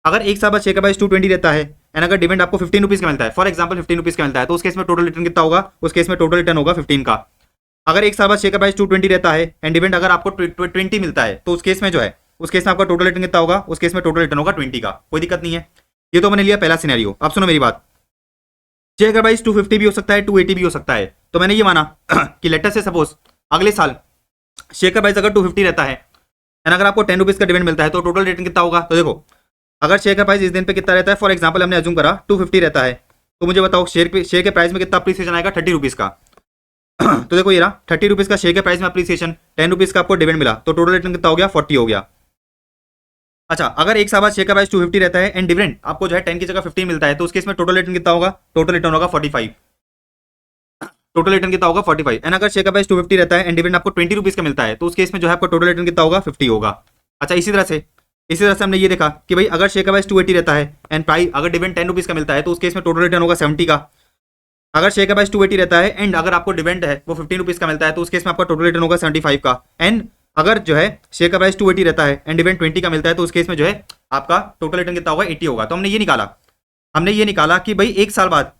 अगर एक साल बाद शेयर का प्राइस 220 रहता है एंड अगर डिविडेंड आपको 15 रुपीज़ का मिलता है, फॉर एग्जांपल 15 रुपीज़ का मिलता है, तो उस केस में टोटल रिटर्न कितना होगा, उस केस में टोटल रिटर्न होगा 15 का। अगर एक साल बाद शेयर का प्राइस 220 रहता है एंड डिविडेंड अगर आपको 20 मिलता है, तो उस केस में जो है उस केस में आपका टोटल रिटर्न कितना होगा, उस केस में टोटल रिटर्न होगा 20 का। कोई दिक्कत नहीं है, ये तो मैंने लिया पहला सिनेरियो। अब सुनो मेरी बात, शेयर का प्राइस 250 भी हो सकता है, 280 भी हो सकता है। तो मैंने ये माना कि लेटर से सपोज अगले साल शेयर का प्राइस अगर 250 रहता है एंड अगर आपको 10 रुपीज़ का डिविडेंड मिलता है, तो टोटल रिटर्न कितना होगा। तो देखो अगर शेयर का प्राइस इस दिन पे कितना रहता है, फॉर एग्जांपल हमने अज्यूम करा 250 रहता है, तो मुझे बताओ शेयर के प्राइस में कितना अप्रिसिएशन आएगा, 30 रुपीज का। तो देखो ये रहा 30 रुपीज का शेयर के प्राइस में अप्रिसिएशन, 10 रुपीज का आपको डिविडेंड मिला, तो टोटल रिटर्न कितना हो गया, 40 हो गया। अच्छा, अगर एक साल बाद शेयर का प्राइस 250 रहता है एंड डिविडेंड आपको जो है 10 की जगह 15 मिलता है, तो उस केस में टोटल रिटर्न कितना होगा, टोटल रिटर्न होगा 45। टोटल रिटर्न कितना होगा, 45। एंड अगर शेयर का प्राइस 250 रहता है एंड डिविडेंड आपको 20 रुपीज का मिलता है, तो उस केस में जो है आपको टोटल रिटर्न कितना होगा, 50 होगा। अच्छा, इसी तरह से हमने ये देखा कि भाई अगर शेयर का प्राइस 280 रहता है एंड प्राइस अगर डिविडेंड 10 रुपीज का मिलता है, तो उस केस में टोटल रिटर्न होगा 70 का। अगर शेयर का प्राइस 280 रहता है एंड अगर आपको डिविडेंड है वो 15 रुपीज का मिलता है, तो उस केस में आपका टोटल रिटर्न होगा 75 का। एंड अगर जो है शेयर का प्राइस 280 रहता है एंड डिविडेंड 20 का मिलता है, तो उस केस में जो है आपका टोटल रिटर्न कितना होगा, 80 होगा। तो हमने ये निकाला कि भाई एक साल बाद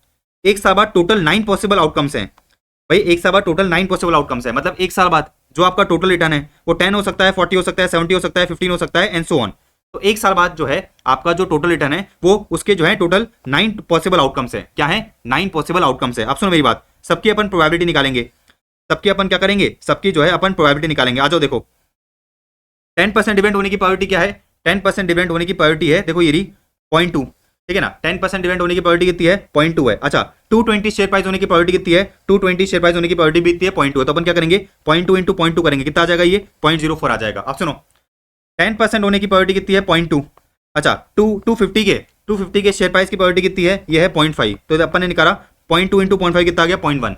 टोटल 9 पॉसिबल आउटकम्स हैं। भाई एक साल बाद टोटल 9 पॉसिबल आउटकम्स है, मतलब एक साल बाद जो आपका टोटल रिटर्न है वो 10 हो सकता है, 40 हो सकता है, 70 हो सकता है, 15 हो सकता है एंड सो ऑन। तो एक साल बाद जो है आपका जो टोटल रिटर्न है वो उसके जो है टोटल 9 पॉसिबल आउटकम्स है। क्या है, 9 पॉसिबल आउटकम्स है। आप सुनो मेरी बात, सबकी अपन प्रोबेबिलिटी निकालेंगे, सबकी अपन क्या करेंगे, सबकी जो है अपन प्रोबेबिलिटी निकालेंगे। आ जाओ देखो 10% डिविडेंड होने की प्रोबेबिलिटी क्या है, 10% डिविडेंड होने की प्रोबेबिलिटी है, देखो ये रही 0.2, ठीक है ना। 10% डिविडेंड होने की प्रोबेबिलिटी कितनी है, 0.2 है। अच्छा, 220 शेयर प्राइस होने की प्रोबेबिलिटी कितनी है, 220 शेयर प्राइस होने की प्रोबेबिलिटी भी कितनी है, 0.2 है। तो अपन क्या करेंगे, 0.2 इंटू 0.2 करेंगे, कितना आ जाएगा ये, 0.04 आ जाएगा। अब सुनो 10% होने की प्रोबेबिलिटी कितनी है, 0.2। अच्छा, 250 के शेयर प्राइस की प्रोबेबिलिटी कितनी है, ये है 0.5। तो अपन ने निकाला 0.2 इंटू 0.5 कितना आ गया, 0.1।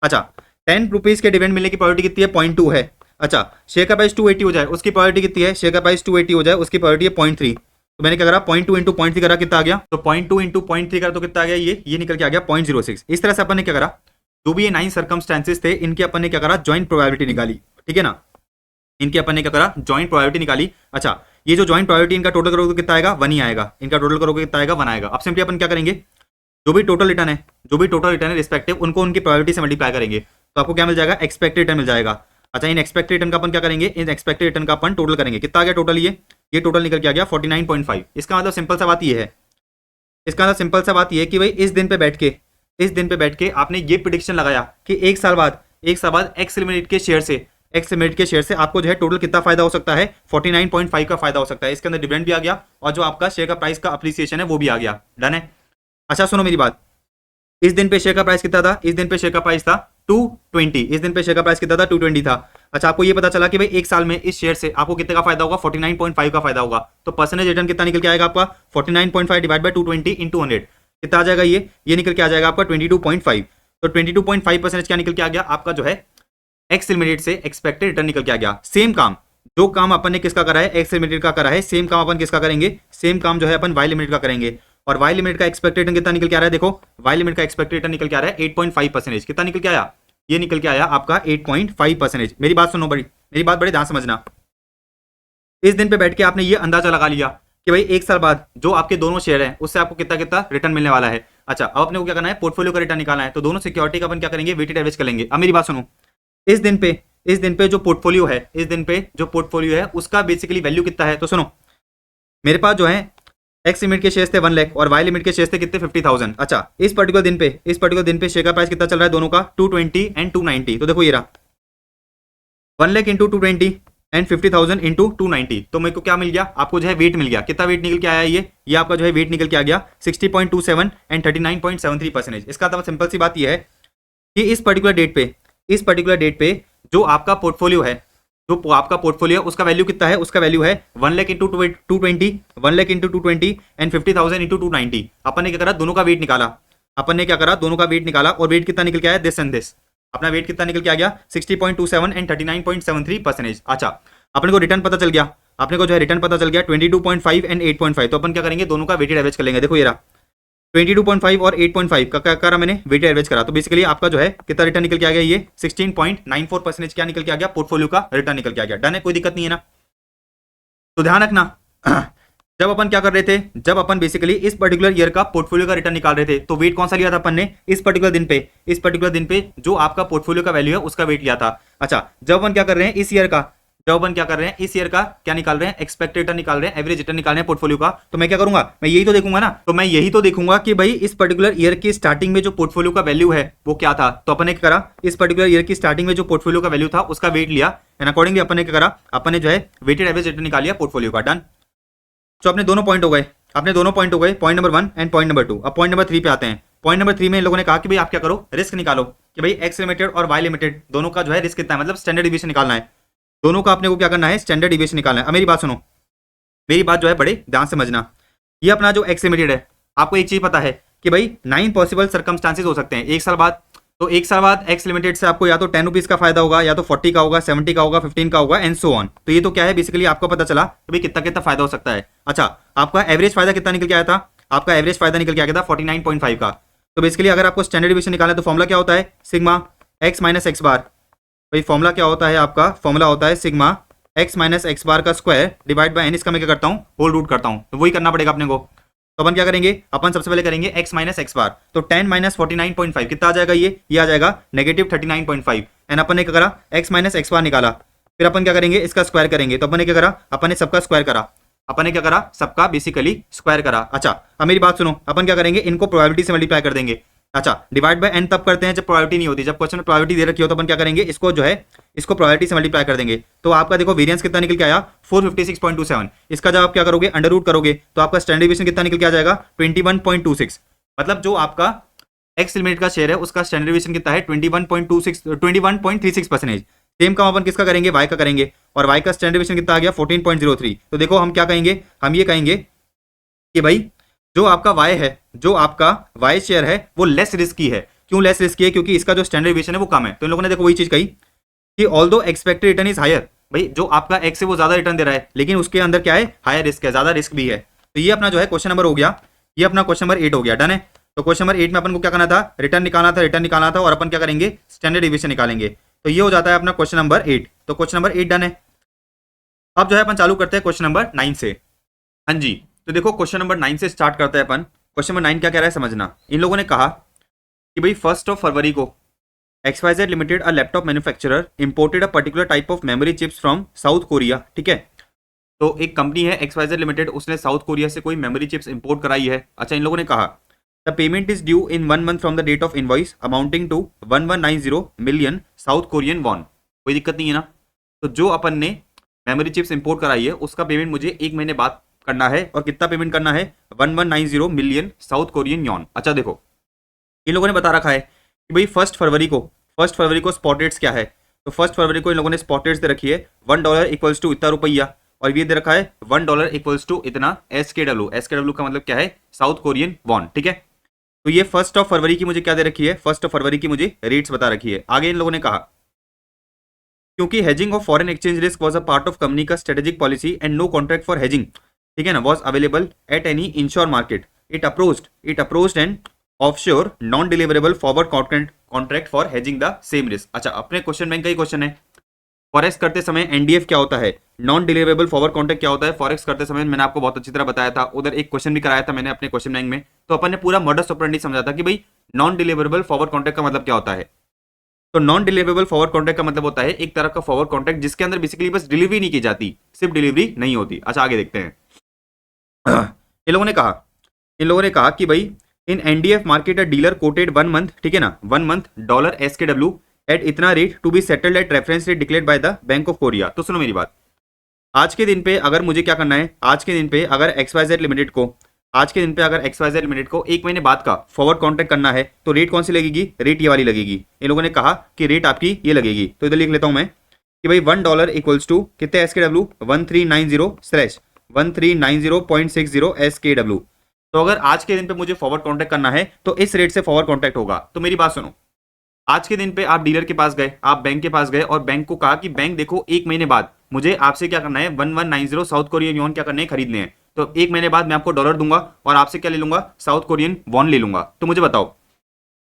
अच्छा, 10 रुपीज के डिविडेंड मिलने की प्रोबेबिलिटी कितनी है, 0.2 है। अच्छा, शेयर का प्राइस 280 हो जाए, उसकी प्रोबेबिलिटी कितनी है, शेयर का प्राइस 280 हो जाए, उसकी प्रोबेबिलिटी है 0.3। तो मैंने क्या करा, 0.2 इंटू 0.3 करा, कितना आ गया, तो 0.2 इंटू 0.3 करा तो कितना आ गया, ये निकल के आ गया 0.06। इस तरह से अपन ने क्या करा, जो भी ये 9 सर्कमस्टेंसेस थे इनके अपन ने क्या करा, जॉइंट प्रोबेबिलिटी निकाली, ठीक है ना। इनके अपन ने क्या करा, जॉइंट प्रोबेबिलिटी निकाली। अच्छा, ये जो जॉइंट प्रोबेबिलिटी इनका टोटल करोगे कितना आएगा, 1 ही आएगा। इनका टोटल करोगे कितना आएगा, 1 आएगा। अब सिंपली अपन क्या करेंगे, जो भी टोटल रिटर्न है रिस्पेक्टिव उनको उनकी प्रोबेबिलिटी से मल्टीप्लाई करेंगे, तो आपको क्या मिल जाएगा, एक्सपेक्टेड रिटर्न मिल जाएगा। अच्छा, इन एक्सपेक्टेड रिटर्न का अपन क्या करेंगे, इन एक्सपेक्टेड रिटर्न का अपन टोटल करेंगे, कितना आ गया टोटल, ये टोटल निकल के आ गया 49.5। इसका मतलब सिंपल सा बात ये है, कि भाई इस दिन पे बैठ के आपने ये प्रेडिक्शन लगाया कि एक साल बाद एक्स लिमिटेड के शेयर से आपको जो है टोटल कितना फायदा हो सकता है, 49.5 का फायदा हो सकता है। इसके अंदर डिविडेंड भी आ गया और जो आपका शेयर का प्राइस का अप्रिसिएशन है वो भी आ गया। डन है। अच्छा सुनो मेरी बात, इस दिन पे शेयर का प्राइस कितना था, इस दिन पे शेयर का प्राइस था 220, इस दिन पे शेयर का प्राइस कितना था, 220 था। अच्छा, आपको ये पता चला कि भाई एक साल में इस शेयर से आपको कितने का फायदा होगा, 49.5 का फायदा होगा। तो परसेंटेज रिटर्न कितना निकल के आएगा आपका, 49.5 डिवाइड बाय 220 इंटू 100 कितना आ जाएगा, ये निकल के आ जाएगा आपका 22.5। तो 22.5% क्या निकल के आ गया आपका, जो है एक्स लिमिटेड से एक्सपेक्टेड रिटर्न निकल के आ गया। सेम काम जो काम अपन ने किसका करा है, एक्स लिमिटेड का करा है, सेम काम अपन किसका करेंगे, सेम काम जो है अपन वाई लिमिटेड का करेंगे। और वाई लिमिट का एक्सपेक्टेड रिटर्न कितना निकल के आ रहा है, देखो वाई लिमिट का एक्सपेक्टेड रिटर्न निकल के आ रहा है 8.5%। कितना निकल के आया, ये निकल के आया आपका 8.5%। मेरी बात सुनो, मेरी बात बड़े ध्यान समझना। इस दिन पे बैठ के आपने ये अंदाजा लगा लिया कि भाई एक साल बाद जो आपके दोनों शेयर हैं उससे आपको कितना कितना रिटर्न मिलने वाला है। अच्छा, अब अपने को क्या करना है, पोर्टफोलियो का रिटर्न निकालना है। तो दोनों सिक्योरिटी का अपन क्या करेंगे, वेटेड एवरेज कर लेंगे। अब मेरी बात सुनो, इस दिन पे जो पोर्टफोलियो है उसका बेसिकली वैल्यू कितना है। तो सुनो, मेरे पास जो है एक्स लिमिट के शेयर्स थे 1 लाख और वाई लिमिट के शेयर्स थे कितने, 50,000। अच्छा, इस पर्टिकुलर दिन पे शेयर का प्राइस कितना चल रहा है दोनों का, 220 एंड 290। तो देखो ये रहा 1 लाख इंटू 220 एंड 50,000 इंटू 290। तो मेरे को क्या मिल गया, आपको जो है वेट मिल गया। कितना वेट निकल के आया, ये आपका जो है वेट निकल के आ गया 60.27 एंड 39.73%। इसका मतलब सिंपल सी बात ये है कि इस पर्टिकुलर डेट पे जो आपका पोर्टफोलियो है, उसका वैल्यू कितना है, उसका वैल्यू है 1 लाख इंटू 220 एंड 50,000 इंटू 290। अपन ने क्या करा, दोनों का वेट निकाला और वेट कितना निकल के आया, दिस एंड दिस। अपना वेट कितना निकल के आ गया 60.27 एंड 39.73%। अच्छा, अपने को रिटर्न पता चल गया, 22.5 एंड 8.5। तो अपन क्या करेंगे, दोनों का वेटेड एवरेज कर लेंगे। देखो ये रहा 22.5 और 8.5 का क्या करा मैंने, वेटेड एवरेज करा। तो बेसिकली आपका जो है कितना रिटर्न निकल के आ गया, ये 16.94% क्या निकल के आ गया, पोर्टफोलियो का रिटर्न निकल के आ गया। डन है, कोई दिक्कत नहीं है ना। तो ध्यान रखना, जब अपन क्या कर रहे थे, जब अपन बेसिकली इस पर्टिकुलर ईयर का पोर्टफोलियो का रिटर्न निकाल रहे थे, तो वेट कौन सा लिया था अपन ने, इस पर्टिकुलर दिन पे जो आपका पोर्टफोलियो का वैल्यू है उसका वेट लिया था। अच्छा, जब अपन क्या कर रहे हैं इस ईयर का क्या निकाल रहे हैं, एक्सपेक्टेड रिटर्न निकाल रहे हैं, एवरेज रिटर्न निकाल रहे हैं पोर्टफोलियो का। तो मैं क्या करूंगा, मैं यही तो देखूंगा ना। तो मैं यही तो देखूंगा कि भाई इस पर्टिकुलर ईयर की स्टार्टिंग में जो पोर्टफोलियो का वैल्यू है वो क्या था। तो अपन ने क्या करा, इस पर्टिकुलर ईयर की स्टार्टिंग में जो पोर्टफोलियो का वैल्यू था उसका वेट लिया एंड अकॉर्डिंगली अपन ने क्या करा, अपन ने जो है वेटेड एवरेज रिटर्न निकाल लिया पोर्टफोलियो का। डन। तो अपने दोनों पॉइंट हो गए, point number 1 and point number 2। अब पॉइंट नंबर 3 पे आते हैं। पॉइंट नंबर 3 में इन लोगों ने कहा कि भाई आप क्या करो, रिस्क निकालो कि भाई एक्स लिमिटेड और वाई लिमिटेड दोनों का जो है रिस्क कितना है, मतलब स्टैंडर्ड डिविएशन निकालना है। दोनों का अपने को क्या करना है, स्टैंडर्ड डिविएशन निकालना है। अब मेरी बात सुनो, मेरी बात जो है बड़े ध्यान से समझना। ये अपना जो एक्स लिमिटेड है, आपको एक चीज पता है कि भाई 9 पॉसिबल सर्कमस्टांसेस हो सकते हैं एक साल बाद। तो एक साल बाद एक्स लिमिटेड से आपको या तो 10 रुपीज का फायदा होगा, या तो 40 का होगा, 70 का होगा, 15 का होगा एंड सो ऑन। तो ये तो क्या है, बेसिकली आपको पता चला कि भाई कितना कितना फायदा हो सकता है। अच्छा, आपका एवरेज फायदा कितना निकल के आया था, आपका एवरेज फायदा निकल के आ गया था 49.5 का। तो बेसिकली अगर आपको स्टैंडर्ड डिविएशन निकालना है तो फॉर्मुला क्या होता है, सिग्मा एक्स माइनस एक्स बार। भाई फॉर्मुला क्या होता है, आपका फॉर्मुला होता है सिग्मा एक्स माइनस एक्स बार का स्क्वायर डिवाइड बाय एन, इसका मैं क्या करता हूँ, होल रूट करता हूँ। तो वही करना पड़ेगा अपने को। तो अपन क्या करेंगे, अपन सबसे पहले करेंगे x माइनस एक्स बार। तो 10 माइनस 49.5 कितना आ जाएगा, ये आ जाएगा नेगेटिव 39.5। एंड अपन ने क्या करा, x माइनस एक्स बार निकाला। फिर अपन क्या करेंगे, इसका स्क्वायर करेंगे। तो अपन ने क्या करा, अपन ने सबका स्क्वायर करा। अपन ने क्या करा, सबका बेसिकली स्क्वायर करा। अच्छा, अब मेरी बात सुनो, अपन क्या करेंगे, इनको प्रोबेबिलिटी से मल्टीप्लाई कर देंगे। अच्छा, डिवाइड बाय एन तब करते हैं जब प्रोबेबिलिटी नहीं होती। जब क्वेश्चन में प्रोबेबिलिटी दे रखी हो तो अपन क्या करेंगे, इसको जो है इसको प्रोबेबिलिटी से मल्टीप्लाई कर देंगे। तो आपका देखो वेरिएंस कितना निकल के आया, 456.27। इसका जब आप क्या करोगे, अंडर रूट करोगे तो आपका स्टैंडर्ड डिविएशन कितना निकल के आ जाएगा, 21.26। मतलब जो आपका एक्स लिमिटेड का शेयर है उसका स्टैंडर्ड डिविएशन कितना है, 21.36%। सेम काम अपन किसका करेंगे, वाई का करेंगे। और वाई का स्टैंडर्ड डिविएशन कितना आ गया, 14.03। तो देखो हम क्या कहेंगे, हम ये कहेंगे कि भाई जो आपका वाई है, जो आपका वाई शेयर है वो लेस रिस्की है। क्यों लेस रिस्की है, क्योंकि इसका जो स्टैंडर्ड डिविएशन है वो कम है। तो इन लोगों ने देखो वही चीज कही कि although expected return is higher, भाई जो आपका एक्स है वो ज्यादा रिटर्न दे रहा है, लेकिन उसके अंदर क्या है, हायर रिस्क है, ज्यादा रिस्क भी है। तो ये अपना जो है क्वेश्चन नंबर हो गया, ये अपना क्वेश्चन नंबर 8 हो गया। डन है। तो क्वेश्चन नंबर 8 में अपन को क्या करना था, रिटर्न निकालना था और अपन क्या करेंगे, स्टैंडर्ड डिविएशन निकालेंगे। तो ये हो जाता है अपना क्वेश्चन नंबर 8। तो क्वेश्चन नंबर 8 डन है। अब जो है अपन चालू करते हैं क्वेश्चन नंबर 9 से। हाँ जी, तो देखो क्वेश्चन नंबर 9 से स्टार्ट करते हैं अपन। क्वेश्चन नंबर 9 क्या कह रहा है समझना। इन लोगों ने कहा कि भाई 1 फरवरी को XYZ limited a laptop manufacturer imported a particular type of memory chips from south Korea. ठीक है, तो एक कंपनी है XYZ लिमिटेड, उसने साउथ कोरिया से कोई मेमोरी चिप्स इंपोर्ट कराई है। अच्छा, इन लोगों ने कहा the payment is due in 1 month from the date of invoice amounting to 1190 million South Korean won. कोई दिक्कत नहीं है ना। तो जो अपन ने मेमोरी चिप्स इंपोर्ट कराई है उसका पेमेंट मुझे 1 महीने बाद करना है। और कितना पेमेंट करना है, 1190 मिलियन साउथ कोरियन यॉन। अच्छा देखो, इन लोगों ने बता रखा है कि भाई 1 फरवरी को स्पॉट रेट्स क्या है। तो 1 फरवरी को इन लोगों ने स्पॉट रेट्स दे रखी है, $1 इक्वल्स टू इतना रुपया, और ये दे रखा है $1 इक्वल्स टू इतना SKW का मतलब क्या है, साउथ कोरियन वॉन। ठीक है, तो ये 1 फरवरी की मुझे क्या दे रखी है, 1 फरवरी की मुझे रेट्स बता रखी है। आगे इन लोगों ने कहा क्योंकि hedging of foreign exchange risk was a part of company का strategic policy and no contract for hedging, ठीक है ना, was available at any insure market, it approached an offshore non deliverable forward contract for hedging the same risk. अच्छा, अपने question bank का ही question है, forex करते समय एनडीएफ क्या होता है, नॉन डिलीवरेबल फॉरवर्ड कॉन्ट्रैक्ट क्या होता है। फॉरेक्स करते समय मैंने आपको बहुत अच्छी तरह बताया था, उधर एक क्वेश्चन भी कराया था मैंने अपने क्वेश्चन बैंक में। तो अपन ने पूरा मॉडस ऑपरेंडी समझा था कि भाई नॉन डिलीवरेबल फॉरवर्ड कॉन्ट्रैक्ट का मतलब क्या होता है। तो नॉन डिलीवरेबल फॉरवर्ड कॉन्ट्रैक्ट का मतलब होता है एक तरह का फॉरवर्ड कॉन्ट्रैक्ट जिसके अंदर बेसिकली बस डिलीवरी नहीं की जाती, सिर्फ डिलीवरी नहीं होती। अच्छा, आगे देखते हैं। इन लोगों ने कहा कि भाई in NDF market a dealer quoted 1 month, ठीक है ना, 1 मंथ $SKW एट इतना rate to be settled at reference rate declared by the bank of Korea. तो सुनो मेरी बात, आज के दिन पे अगर मुझे क्या करना है, आज के दिन पे अगर XYZ लिमिटेड को 1 महीने बाद का फॉरवर्ड कॉन्ट्रैक्ट करना है तो रेट कौन सी लगेगी, रेट ये वाली लगेगी। इन लोगों ने कहा कि रेट आपकी ये लगेगी। तो इधर लिख लेता हूं मैं कि भाई $1 इक्वल्स टू कितने SKW, 1390/1390.60 SKW। तो अगर आज के दिन पे मुझे फॉरवर्ड कॉन्ट्रैक्ट करना है तो इस रेट से फॉरवर्ड कॉन्ट्रैक्ट होगा। तो मेरी बात सुनो, आज के दिन पे आप डीलर के पास गए, आप बैंक के पास गए और बैंक को कहा कि बैंक देखो 1 महीने बाद मुझे आपसे क्या करना है, 1190 साउथ कोरियन यॉन क्या करने हैं, खरीदने हैं। तो 1 महीने बाद मैं आपको डॉलर दूंगा और आपसे क्या ले लूंगा, साउथ कोरियन वॉन ले लूंगा। तो मुझे बताओ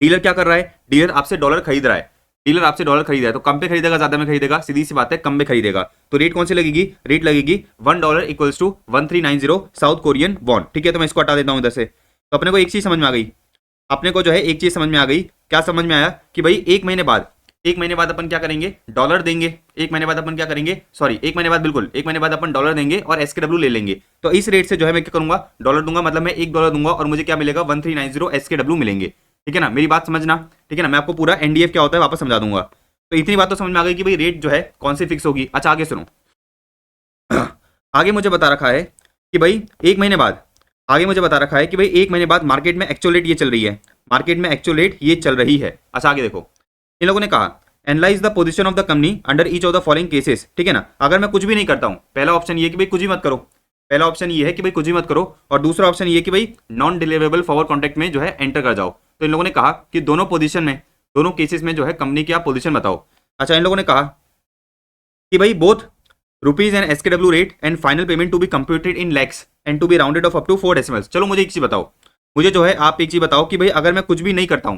डीलर क्या कर रहा है, डीलर आपसे डॉलर खरीद रहा है, तो कम पे खरीदेगा ज्यादा में खरीदेगा, सीधी सी बात है कम में खरीदेगा। तो रेट कौन सी लगेगी, रेट लगेगी $1 equals to 1390 South Korean won. ठीक है, तो मैं इसको हटा देता हूं इधर से। तो अपने को एक चीज समझ में आ गई, क्या समझ में आया कि भाई 1 महीने बाद अपन क्या करेंगे, डॉलर देंगे। 1 महीने बाद अपन क्या करेंगे, सॉरी 1 महीने बाद, बिल्कुल 1 महीने बाद अपन डॉलर देंगे और SKW ले लेंगे। तो इस रेट से जो है मैं क्या करूंगा, डॉलर दूंगा, मतलब मैं $1 दूंगा और मुझे क्या मिलेगा, 1390 SKW मिलेंगे। ठीक है ना, मेरी बात समझना, ठीक है ना। मैं आपको पूरा एनडीएफ क्या होता है वापस समझा दूंगा। तो इतनी बात तो समझ में आ गई कि भाई रेट जो है कौन सी फिक्स होगी। अच्छा, आगे सुनो, आगे मुझे बता रखा है कि भाई 1 महीने बाद, मार्केट में एक्चुअल रेट ये चल रही है मार्केट में एक्चुअल रेट ये चल रही है। अच्छा आगे देखो, इन लोगों ने कहा analyse the position of the company under each of the following cases, ठीक है ना। अगर मैं कुछ भी नहीं करता हूं, पहला ऑप्शन ये कि भाई कुछ भी मत करो, पहला ऑप्शन ये है कि भाई कुछ भी मत करो, और दूसरा ऑप्शन ये कि भाई नॉन डिलीवरेबल फॉरवर्ड कॉन्ट्रैक्ट में जो है एंटर कर जाओ। तो इन लोगों ने कहा कि दोनों पोजीशन में, दोनों केसेस में जो है कंपनी की आप पोजीशन बताओ। अच्छा इन लोगों ने कहा कि भाई both rupees and SKW rate and final payment to be computed in lakhs and to be rounded off up to 4 decimals. चलो मुझे एक चीज बताओ, मुझे जो है आप एक चीज बताओ कि भाई अगर मैं कुछ भी नहीं करता हूं,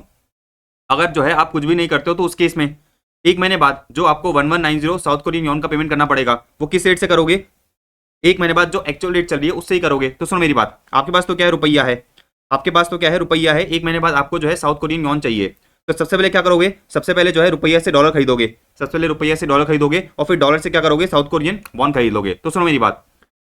अगर जो है आप कुछ भी नहीं करते हो तो उस केस में एक महीने बाद जो आपको 1190 साउथ कोरियन यॉन का पेमेंट करना पड़ेगा, वो किस रेट से करोगे? एक महीने बाद जो एक्चुअल रेट चल रही है उससे ही करोगे। तो सुनो मेरी बात, आपके पास तो क्या है, रुपया है, आपके पास तो क्या है, रुपया है। एक महीने बाद आपको जो है साउथ कोरियन यॉन चाहिए, तो सबसे पहले क्या करोगे? सबसे पहले जो है रुपया से डॉलर खरीदोगे, सबसे पहले रुपया से डॉलर खरीदोगे और फिर डॉलर से क्या करोगे? साउथ कोरियन वॉन खरीद लोगे। तो सुनो मेरी बात,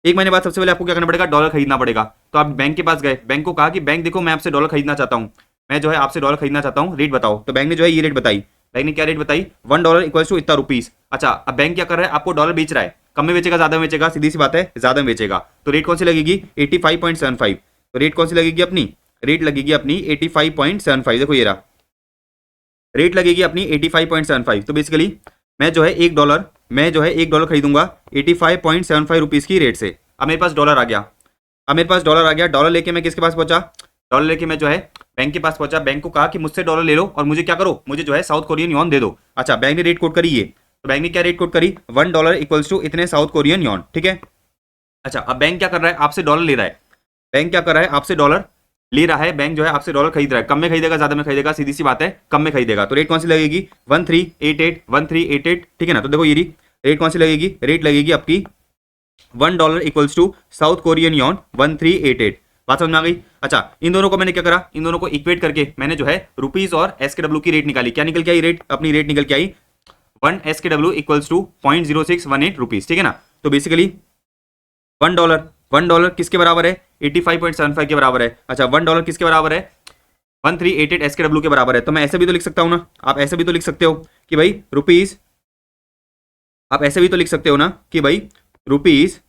एक महीने बाद सबसे पहले आपको क्या करना पड़ेगा? डॉलर खरीदना पड़ेगा। तो आप बैंक के पास गए, बैंक को कहा कि बैंक देखो मैं आपसे डॉलर खरीदना चाहता हूँ, मैं जो है आपसे डॉलर खरीदना चाहता हूँ, रेट बताओ। तो बैंक ने जो है ये रेट बताई, बैंक ने क्या रेट बताई? $1 इक्वल्स टू इतना रुपीस। अच्छा अब बैंक क्या कर रहा है? आपको डॉलर बेच रहा है, कम में बेचेगा ज्यादा में बेचेगा? सीधी सी बात है, ज्यादा में बेचेगा। तो रेट कौन सी लगेगी? 85.75। तो रेट कौन सी लगेगी अपनी? रेट लगेगी अपनी 85.75। देखो ये रहा, रेट लगेगी अपनी 85.75। तो बेसिकली मैं जो है एक डॉलर खरीदूंगा 85.75 रुपीज की रेट से। अब मेरे पास डॉलर आ गया, डॉलर लेके मैं किसके पास पहुंचा? डॉलर लेके मैं जो है बैंक के पास पहुंचा, बैंक को कहा कि मुझसे डॉलर ले लो और मुझे क्या करो? मुझे जो है साउथ कोरियन यॉन दे दो। अच्छा बैंक ने रेट कोट करी ये, तो बैंक ने क्या रेट कोट करी? $1 इक्वल्स टू इतने साउथ कोरियन यॉन, ठीक है। अच्छा अब बैंक क्या कर रहा है? आपसे डॉलर ले रहा है, बैंक क्या कर रहा है? आपसे डॉलर ले रहा है, बैंक जो है आपसे डॉलर खरीद रहा है। कम में खरीदेगा ज्यादा में खरीदेगा? सीधी सी बात है, कम में खरीदेगा। तो रेट कौन सी लगेगी? 1388, ठीक है ना। तो देखो ये रेट कौन सी लगेगी? रेट लगेगी आपकी $1 equals to South Korean won 1388। बात समझ में आ गई? अच्छा इन दोनों को मैंने क्या करा? इन दोनों को इक्वेट करके मैंने जो है रुपीज और एसकेडब्ल्यू की रेट निकाली। क्या निकल के आई? रेट अपनी रेट निकल के आई 1 एसकेडब्ल्यू इक्वल्स टू 0.0618 रुपीज, ठीक है ना। तो बेसिकली $1 किसके बराबर है? 85.75 के बराबर है। अच्छा $1 किसके बराबर है? 1388 एसकेडब्ल्यू के बराबर है। तो मैं ऐसे भी तो लिख सकता हूं ना, आप ऐसे भी तो लिख सकते हो कि भाई रुपीज, आप ऐसे भी तो लिख सकते हो ना कि भाई रुपीज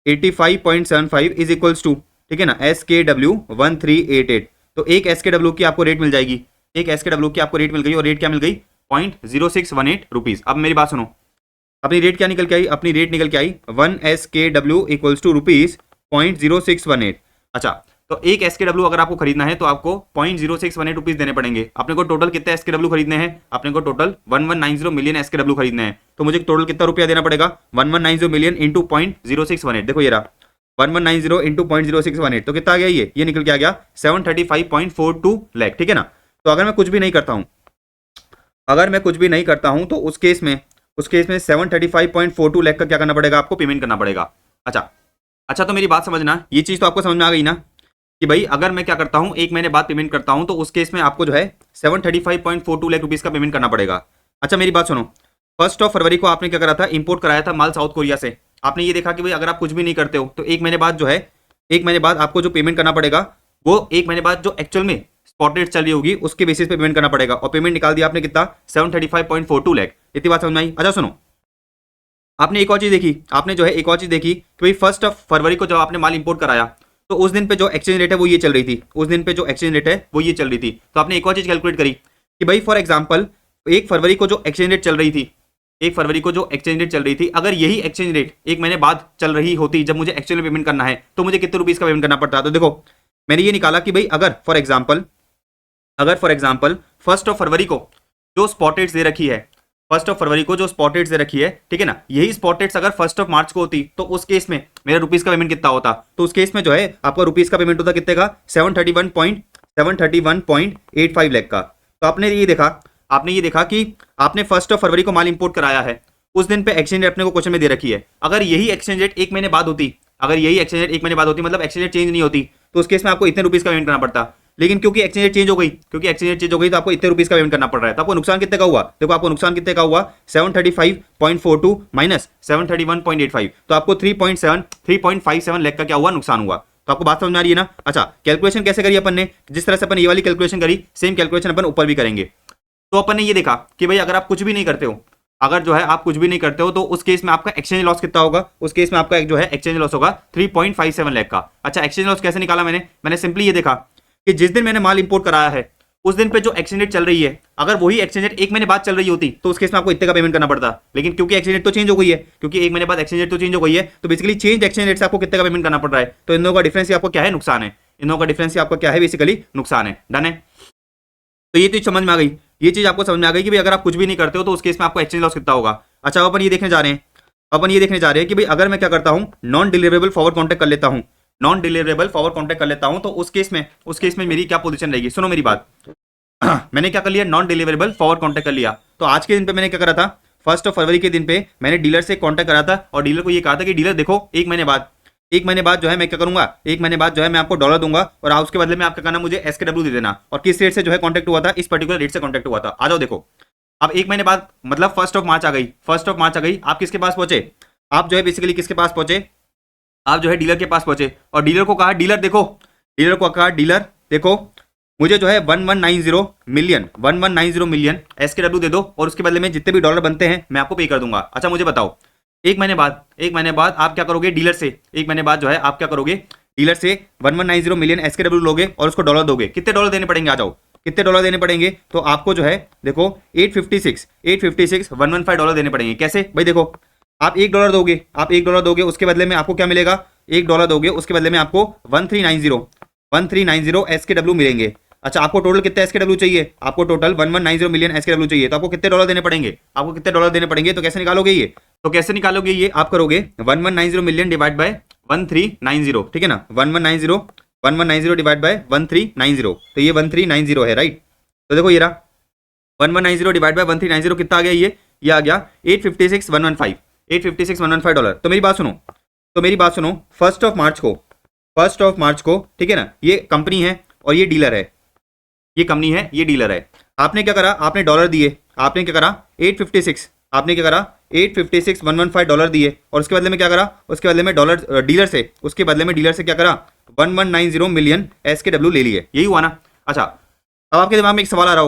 85.75 इज इक्वल्स टू, ठीक है ना, SKW 1388। तो एक SKW की आपको रेट मिल जाएगी, एक SKW की आपको रेट मिल गई, और रेट क्या मिल गई? 0.0618 रुपीज। अब मेरी बात सुनो, अपनी रेट क्या निकल के आई? अपनी रेट निकल के आई 1 SKW इक्वल्स टू रुपीज 0.0618। अच्छा तो एक SKW अगर आपको खरीदना है तो आपको 0.0618 रुपीज देने पड़ेंगे। अपने को टोटल कितने SKW खरीदने हैं? अपने को टोटल 1190 मिलियन SKW खरीदने हैं। तो मुझे टोटल कितना रुपया देना पड़ेगा? 1190 मिलियन इंटू 0.0618। देखो ये रहा 1190 इंटू 0.0618, तो कितना आ गया? ये निकल के आ गया 735.42 लाख, ठीक है ना। तो अगर मैं कुछ भी नहीं करता हूं, अगर मैं कुछ भी नहीं करता हूं तो उस केस में 735.42 लाख का क्या करना पड़ेगा? आपको पेमेंट करना पड़ेगा। अच्छा तो मेरी बात समझना, ये चीज तो आपको समझ में आ गई ना कि भाई अगर मैं क्या करता हूं, एक महीने बाद पेमेंट करता हूं तो उस केस में आपको जो है 735.42 लाख रुपीज का पेमेंट करना पड़ेगा। अच्छा मेरी बात सुनो, 1 फरवरी को आपने क्या करा था? इंपोर्ट कराया था माल साउथ कोरिया से। आपने ये देखा कि भाई अगर आप कुछ भी नहीं करते हो तो एक महीने बाद जो है, एक महीने बाद आपको जो पेमेंट करना पड़ेगा वो एक महीने बाद जो एक्चुअल में स्पॉट रेट चल रही होगी उसके बेसिस पे पेमेंट करना पड़ेगा। और पेमेंट निकाल दिया आपने कितना? 735.42 लाख। इतनी बात समझ में आई? अच्छा सुनो, आपने एक और चीज देखी, आपने जो है एक और चीज देखी कि भाई 1 फरवरी को जब आपने माल इंपोर्ट कराया तो उस दिन पे जो एक्सचेंज रेट है वो ये चल रही थी, उस दिन पे जो एक्सचेंज रेट है वो ये चल रही थी। तो आपने एक और चीज कैलकुलेट करी कि भाई फॉर एग्जांपल 1 फरवरी को जो एक्सचेंज रेट चल रही थी, 1 फरवरी को जो एक्सचेंज रेट चल रही थी, अगर यही एक्सचेंज रेट एक महीने बाद चल रही होती जब मुझे एक्चुअल में पेमेंट करना है तो मुझे कितने रुपीज का पेमेंट करना पड़ता? तो देखो मैंने ये निकाला कि भाई अगर फॉर एग्जाम्पल 1 फरवरी को जो स्पॉट रेट्स दे रखी है, 1 फरवरी को जो स्पॉट रेट्स दे रखी है, ठीक है ना, यही स्पॉट रेट्स अगर 1 मार्च को होती तो उस केस में मेरा रुपीज का पेमेंट कितना होता? तो उस केस में जो है आपका रुपीज का पेमेंट होता कितने का? 731.85 लाख का। तो आपने ये देखा कि आपने 1 फरवरी को माल इंपोर्ट कराया है, उस दिन पे एक्सचेंज रेट अपने को क्वेश्चन में दे रखी है। अगर यही एक्सचेंज रेट एक महीने बाद होती, अगर यही एक्सचेंज रेट एक महीने बाद होती, मतलब एक्सचेंज रेट चेंज नहीं होती, तो उस केस में आपको इतने रुपीज का पेमेंट करना पड़ता। लेकिन क्योंकि एक्सचेंज रेट चेंज हो गई, तो आपको इतने रुपीज का पेमेंट करना पड़ रहा है। तो आपको नुकसान कितने का हुआ? देखो आपको नुकसान कितने का हुआ? 735.42 माइनस 731.85, तो आपको 3.57 लाख का क्या हुआ? नुकसान हुआ। तो आपको बात समझ में आ रही है ना? अच्छा कैलकुलेशन कैसे करी अपन ने? जिस तरह से अपन ये वाली कैलकुलेशन करी सेम कैलकुलेशन अपन ऊपर भी करेंगे। तो अपन ने ये देखा कि भाई अगर आप कुछ भी नहीं करते हो, अगर जो है आप कुछ भी नहीं करते हो तो उस केस में आपका एक्सचेंज लॉस कितना होगा? उस केस में आपका जो है एक्सचेंज लॉस होगा 3.57 लाख का। अच्छा एक्सचेंज लॉस कैसे निकाला मैंने सिंपली ये देखा कि जिस दिन मैंने माल इंपोर्ट कराया है उस दिन पे जो एक्सचेंज रेट चल रही है, अगर वही एक्सचेंज रेट 1 महीने बाद चल रही होती तो उस केस में आपको इतने का पेमेंट करना पड़ता, लेकिन क्योंकि एक्सचेंज रेट तो चेंज हो गई है, क्योंकि 1 महीने बाद एक्सचेंज रेट तो चेंज हो गई है, तो बेसिकली चेंज एक्सचेंज रेट से आपको कितने का पेमेंट करना पड़ रहा है, तो इन दोनों का डिफरेंस ही आपको क्या है, नुकसान है। इन दोनों का डिफरेंस ही आपका क्या है, बेसिकली नुकसान है। डन है। तो ये चीज समझ में आ गई, ये चीज आपको समझ में आ गई कि भाई अगर आप कुछ भी नहीं करते हो तो उस केस में आपको एक्सचेंज लॉस कितना होगा। अच्छा, अपन ये देखने जा रहे हैं, अपन ये देखने जा रहे हैं कि भाई अगर मैं क्या करता हूं, नॉन डिलीवरेबल फॉरवर्ड कॉन्ट्रैक्ट कर लेता हूं, नॉन डिलीवरेबल फॉरवर्ड कॉन्ट्रैक्ट कर लेता हूं, तो उस केस में मेरी क्या पोजीशन रहेगी। सुनो मेरी बात। मैंने क्या कर लिया, नॉन डिलीवरेबल फॉरवर्ड कॉन्ट्रैक्ट कर लिया, तो आज के दिन पे मैंने क्या करा था, 1 फरवरी के दिन पे मैंने डीलर से कॉन्टैक्ट करा था और डीलर को ये कहा था कि डीलर देखो, 1 महीने बाद जो है मैं क्या करूंगा, 1 महीने बाद जो है मैं आपको डॉलर दूंगा और आप उसके बदले में आपका कहना मुझे SKW दे देना, और किस रेट से जो है कॉन्टैक्ट हुआ था, इस पर्टिकुलर रेट से कॉन्टैक्ट हुआ था। आ जाओ देखो, अब 1 महीने बाद मतलब 1 मार्च आ गई, 1 मार्च आ गई, आप किसके पास पहुंचे, आप जो है बेसिकली किसके पास पहुंचे, आप जो है डीलर के पास पहुंचे और डीलर को कहा, डीलर देखो, डीलर को कहा, डीलर देखो मुझे जो है 1190 मिलियन SKW दे दो और उसके बदले में जितने भी डॉलर बनते हैं मैं आपको पे कर दूंगा। अच्छा मुझे बताओ, 1 महीने बाद आप क्या करोगे, डीलर से 1 महीने बाद जो है आप क्या करोगे, डीलर से 1190 मिलियन SKW लोगे और उसको डॉलर दोगे। कितने डॉलर देने पड़ेंगे, आ जाओ, कितने डॉलर देने पड़ेंगे, तो आपको जो है देखो 856 115 डॉलर देने पड़ेंगे। कैसे भाई, देखो आप $1 दोगे, आप $1 दोगे, उसके बदले में आपको क्या मिलेगा, $1 दोगे, उसके बदले में आपको 1390 SKW मिलेंगे। अच्छा, आपको टोटल कितने SKW चाहिए, आपको टोटल 1190 मिलियन SKW चाहिए, तो आपको कितने डॉलर देने पड़ेंगे, आपको कितने डॉलर देने पड़ेंगे, तो कैसे निकालोगे ये, तो कैसे निकालोगे ये, आप करोगे 1190 मिलियन डिवाइड बाय 1390, ठीक है ना, 1190 डिवाइड बाय 1390, तो ये 1390 है, राइट। तो देखो ये रहा 1190 डिवाइड बाय 1390 कितना आ गया, ये आ गया 856,115 डॉलर। तो मेरी बात सुनो, फर्स्ट ऑफ मार्च को, ठीक है ना, ये कंपनी है और ये डीलर है, ये कंपनी है, ये डीलर है। आपने क्या करा, आपने डॉलर दिए, आपने क्या करा 856 डॉलर दिए और उसके बदले में क्या करा, उसके बदले में डॉलर डीलर से, उसके बदले में डीलर से क्या करा 1190 मिलियन SKW ले लिए, यही हुआ ना। अच्छा, अब आपके दिमाग में एक सवाल आ रहा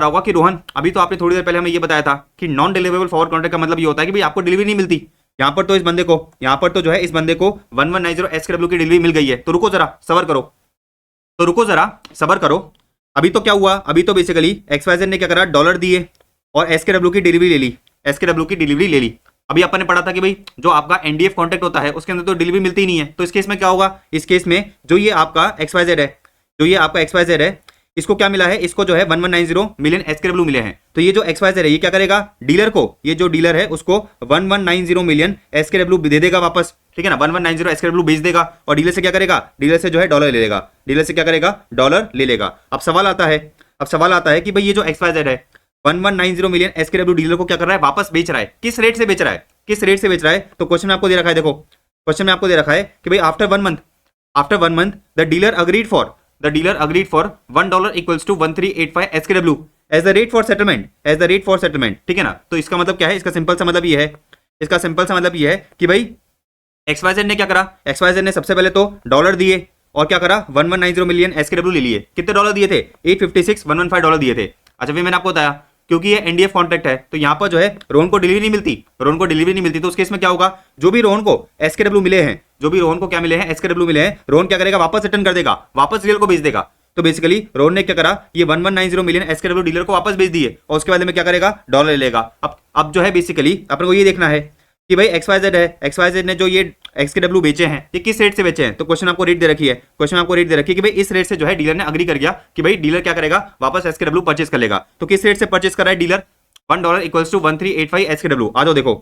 होगा, कि रोहन अभी तो आपने थोड़ी देर पहले हमें ये बताया था कि नॉन डिलीवरेबल फॉरवर्ड कॉन्ट्रैक्ट का मतलब ये होता है कि भाई आपको डिलीवरी नहीं मिलती। यहाँ पर तो इस बंदे को 1190 SKW की डिलीवरी मिल गई है, तो रुको जरा, सबर करो। अभी तो क्या हुआ, अभी तो बेसिकली XYZ ने क्या करा, डॉलर दिए और SKW की डिलीवरी ले ली। अभी अपन ने पढ़ा था कि भाई जो आपका NDF कॉन्ट्रैक्ट होता है उसके अंदर तो डिलीवरी मिलती ही नहीं है, तो इस केस में क्या होगा, इस केस में जो ये आपका XYZ है, इसको क्या मिला है, इसको जो है 1190 मिलियन SKW मिले हैं। तो ये जो XYZ है ये क्या करेगा, डीलर को, ये जो डीलर है उसको 1190 मिलियन SKW दे देगा वापस, ठीक है ना, 1190 SKW बेच देगा और डीलर से क्या करेगा, डीलर से जो है डॉलर ले लेगा, डॉलर ले लेगा। अब सवाल आता है कि भाई ये जो XYZ है 1190 मिलियन SKW डीलर को क्या कर रहा है, वापस बेच रहा है, किस रेट से बेच रहा है, तो क्वेश्चन में आपको दे रखा है, देखो क्वेश्चन में आपको दे रखा है कि भाई after one month the dealer agreed for $1 equals to 1385 SKW as the rate for settlement, ठीक है ना। तो इसका मतलब क्या है, इसका सिंपल सा मतलब ये है कि भाई XYZ ने क्या करा, XYZ ने सबसे पहले तो डॉलर दिए और क्या करा 1190 मिलियन SKW ले लिए। कितने डॉलर दिए थे, 856,115 डॉलर दिए थे। अच्छा, फिर मैंने आपको बताया क्योंकि ये NDF कॉन्ट्रैक्ट है तो यहाँ पर जो है रोहन को डिलीवरी नहीं मिलती, तो उस केस में क्या होगा, जो भी रोहन को SKW मिले हैं, SKW मिले हैं, रोहन क्या करेगा, वापस रिटर्न कर देगा, वापस डीलर को भेज देगा। तो बेसिकली रोहन ने क्या करा, ये 1190 मिलियन SKW डीलर को वापस भेज दिए और उसके बाद में क्या करेगा, डॉलर ले लेगा। अब जो है बेसिकली अपन को ये देखना है कि भाई XYZ ने जो ये SKW बेचे हैं ये किस रेट से बेचे हैं, तो क्वेश्चन आपको रेट दे रखी है, कि भाई इस रेट से जो है डीलर ने अग्री कर गया कि भाई डीलर क्या करेगा, वापस SKW परचेस कर लेगा। तो किस रेट से परचेस कर रहा है डीलर, $1 equals to 1385 SKW। आ जाओ देखो,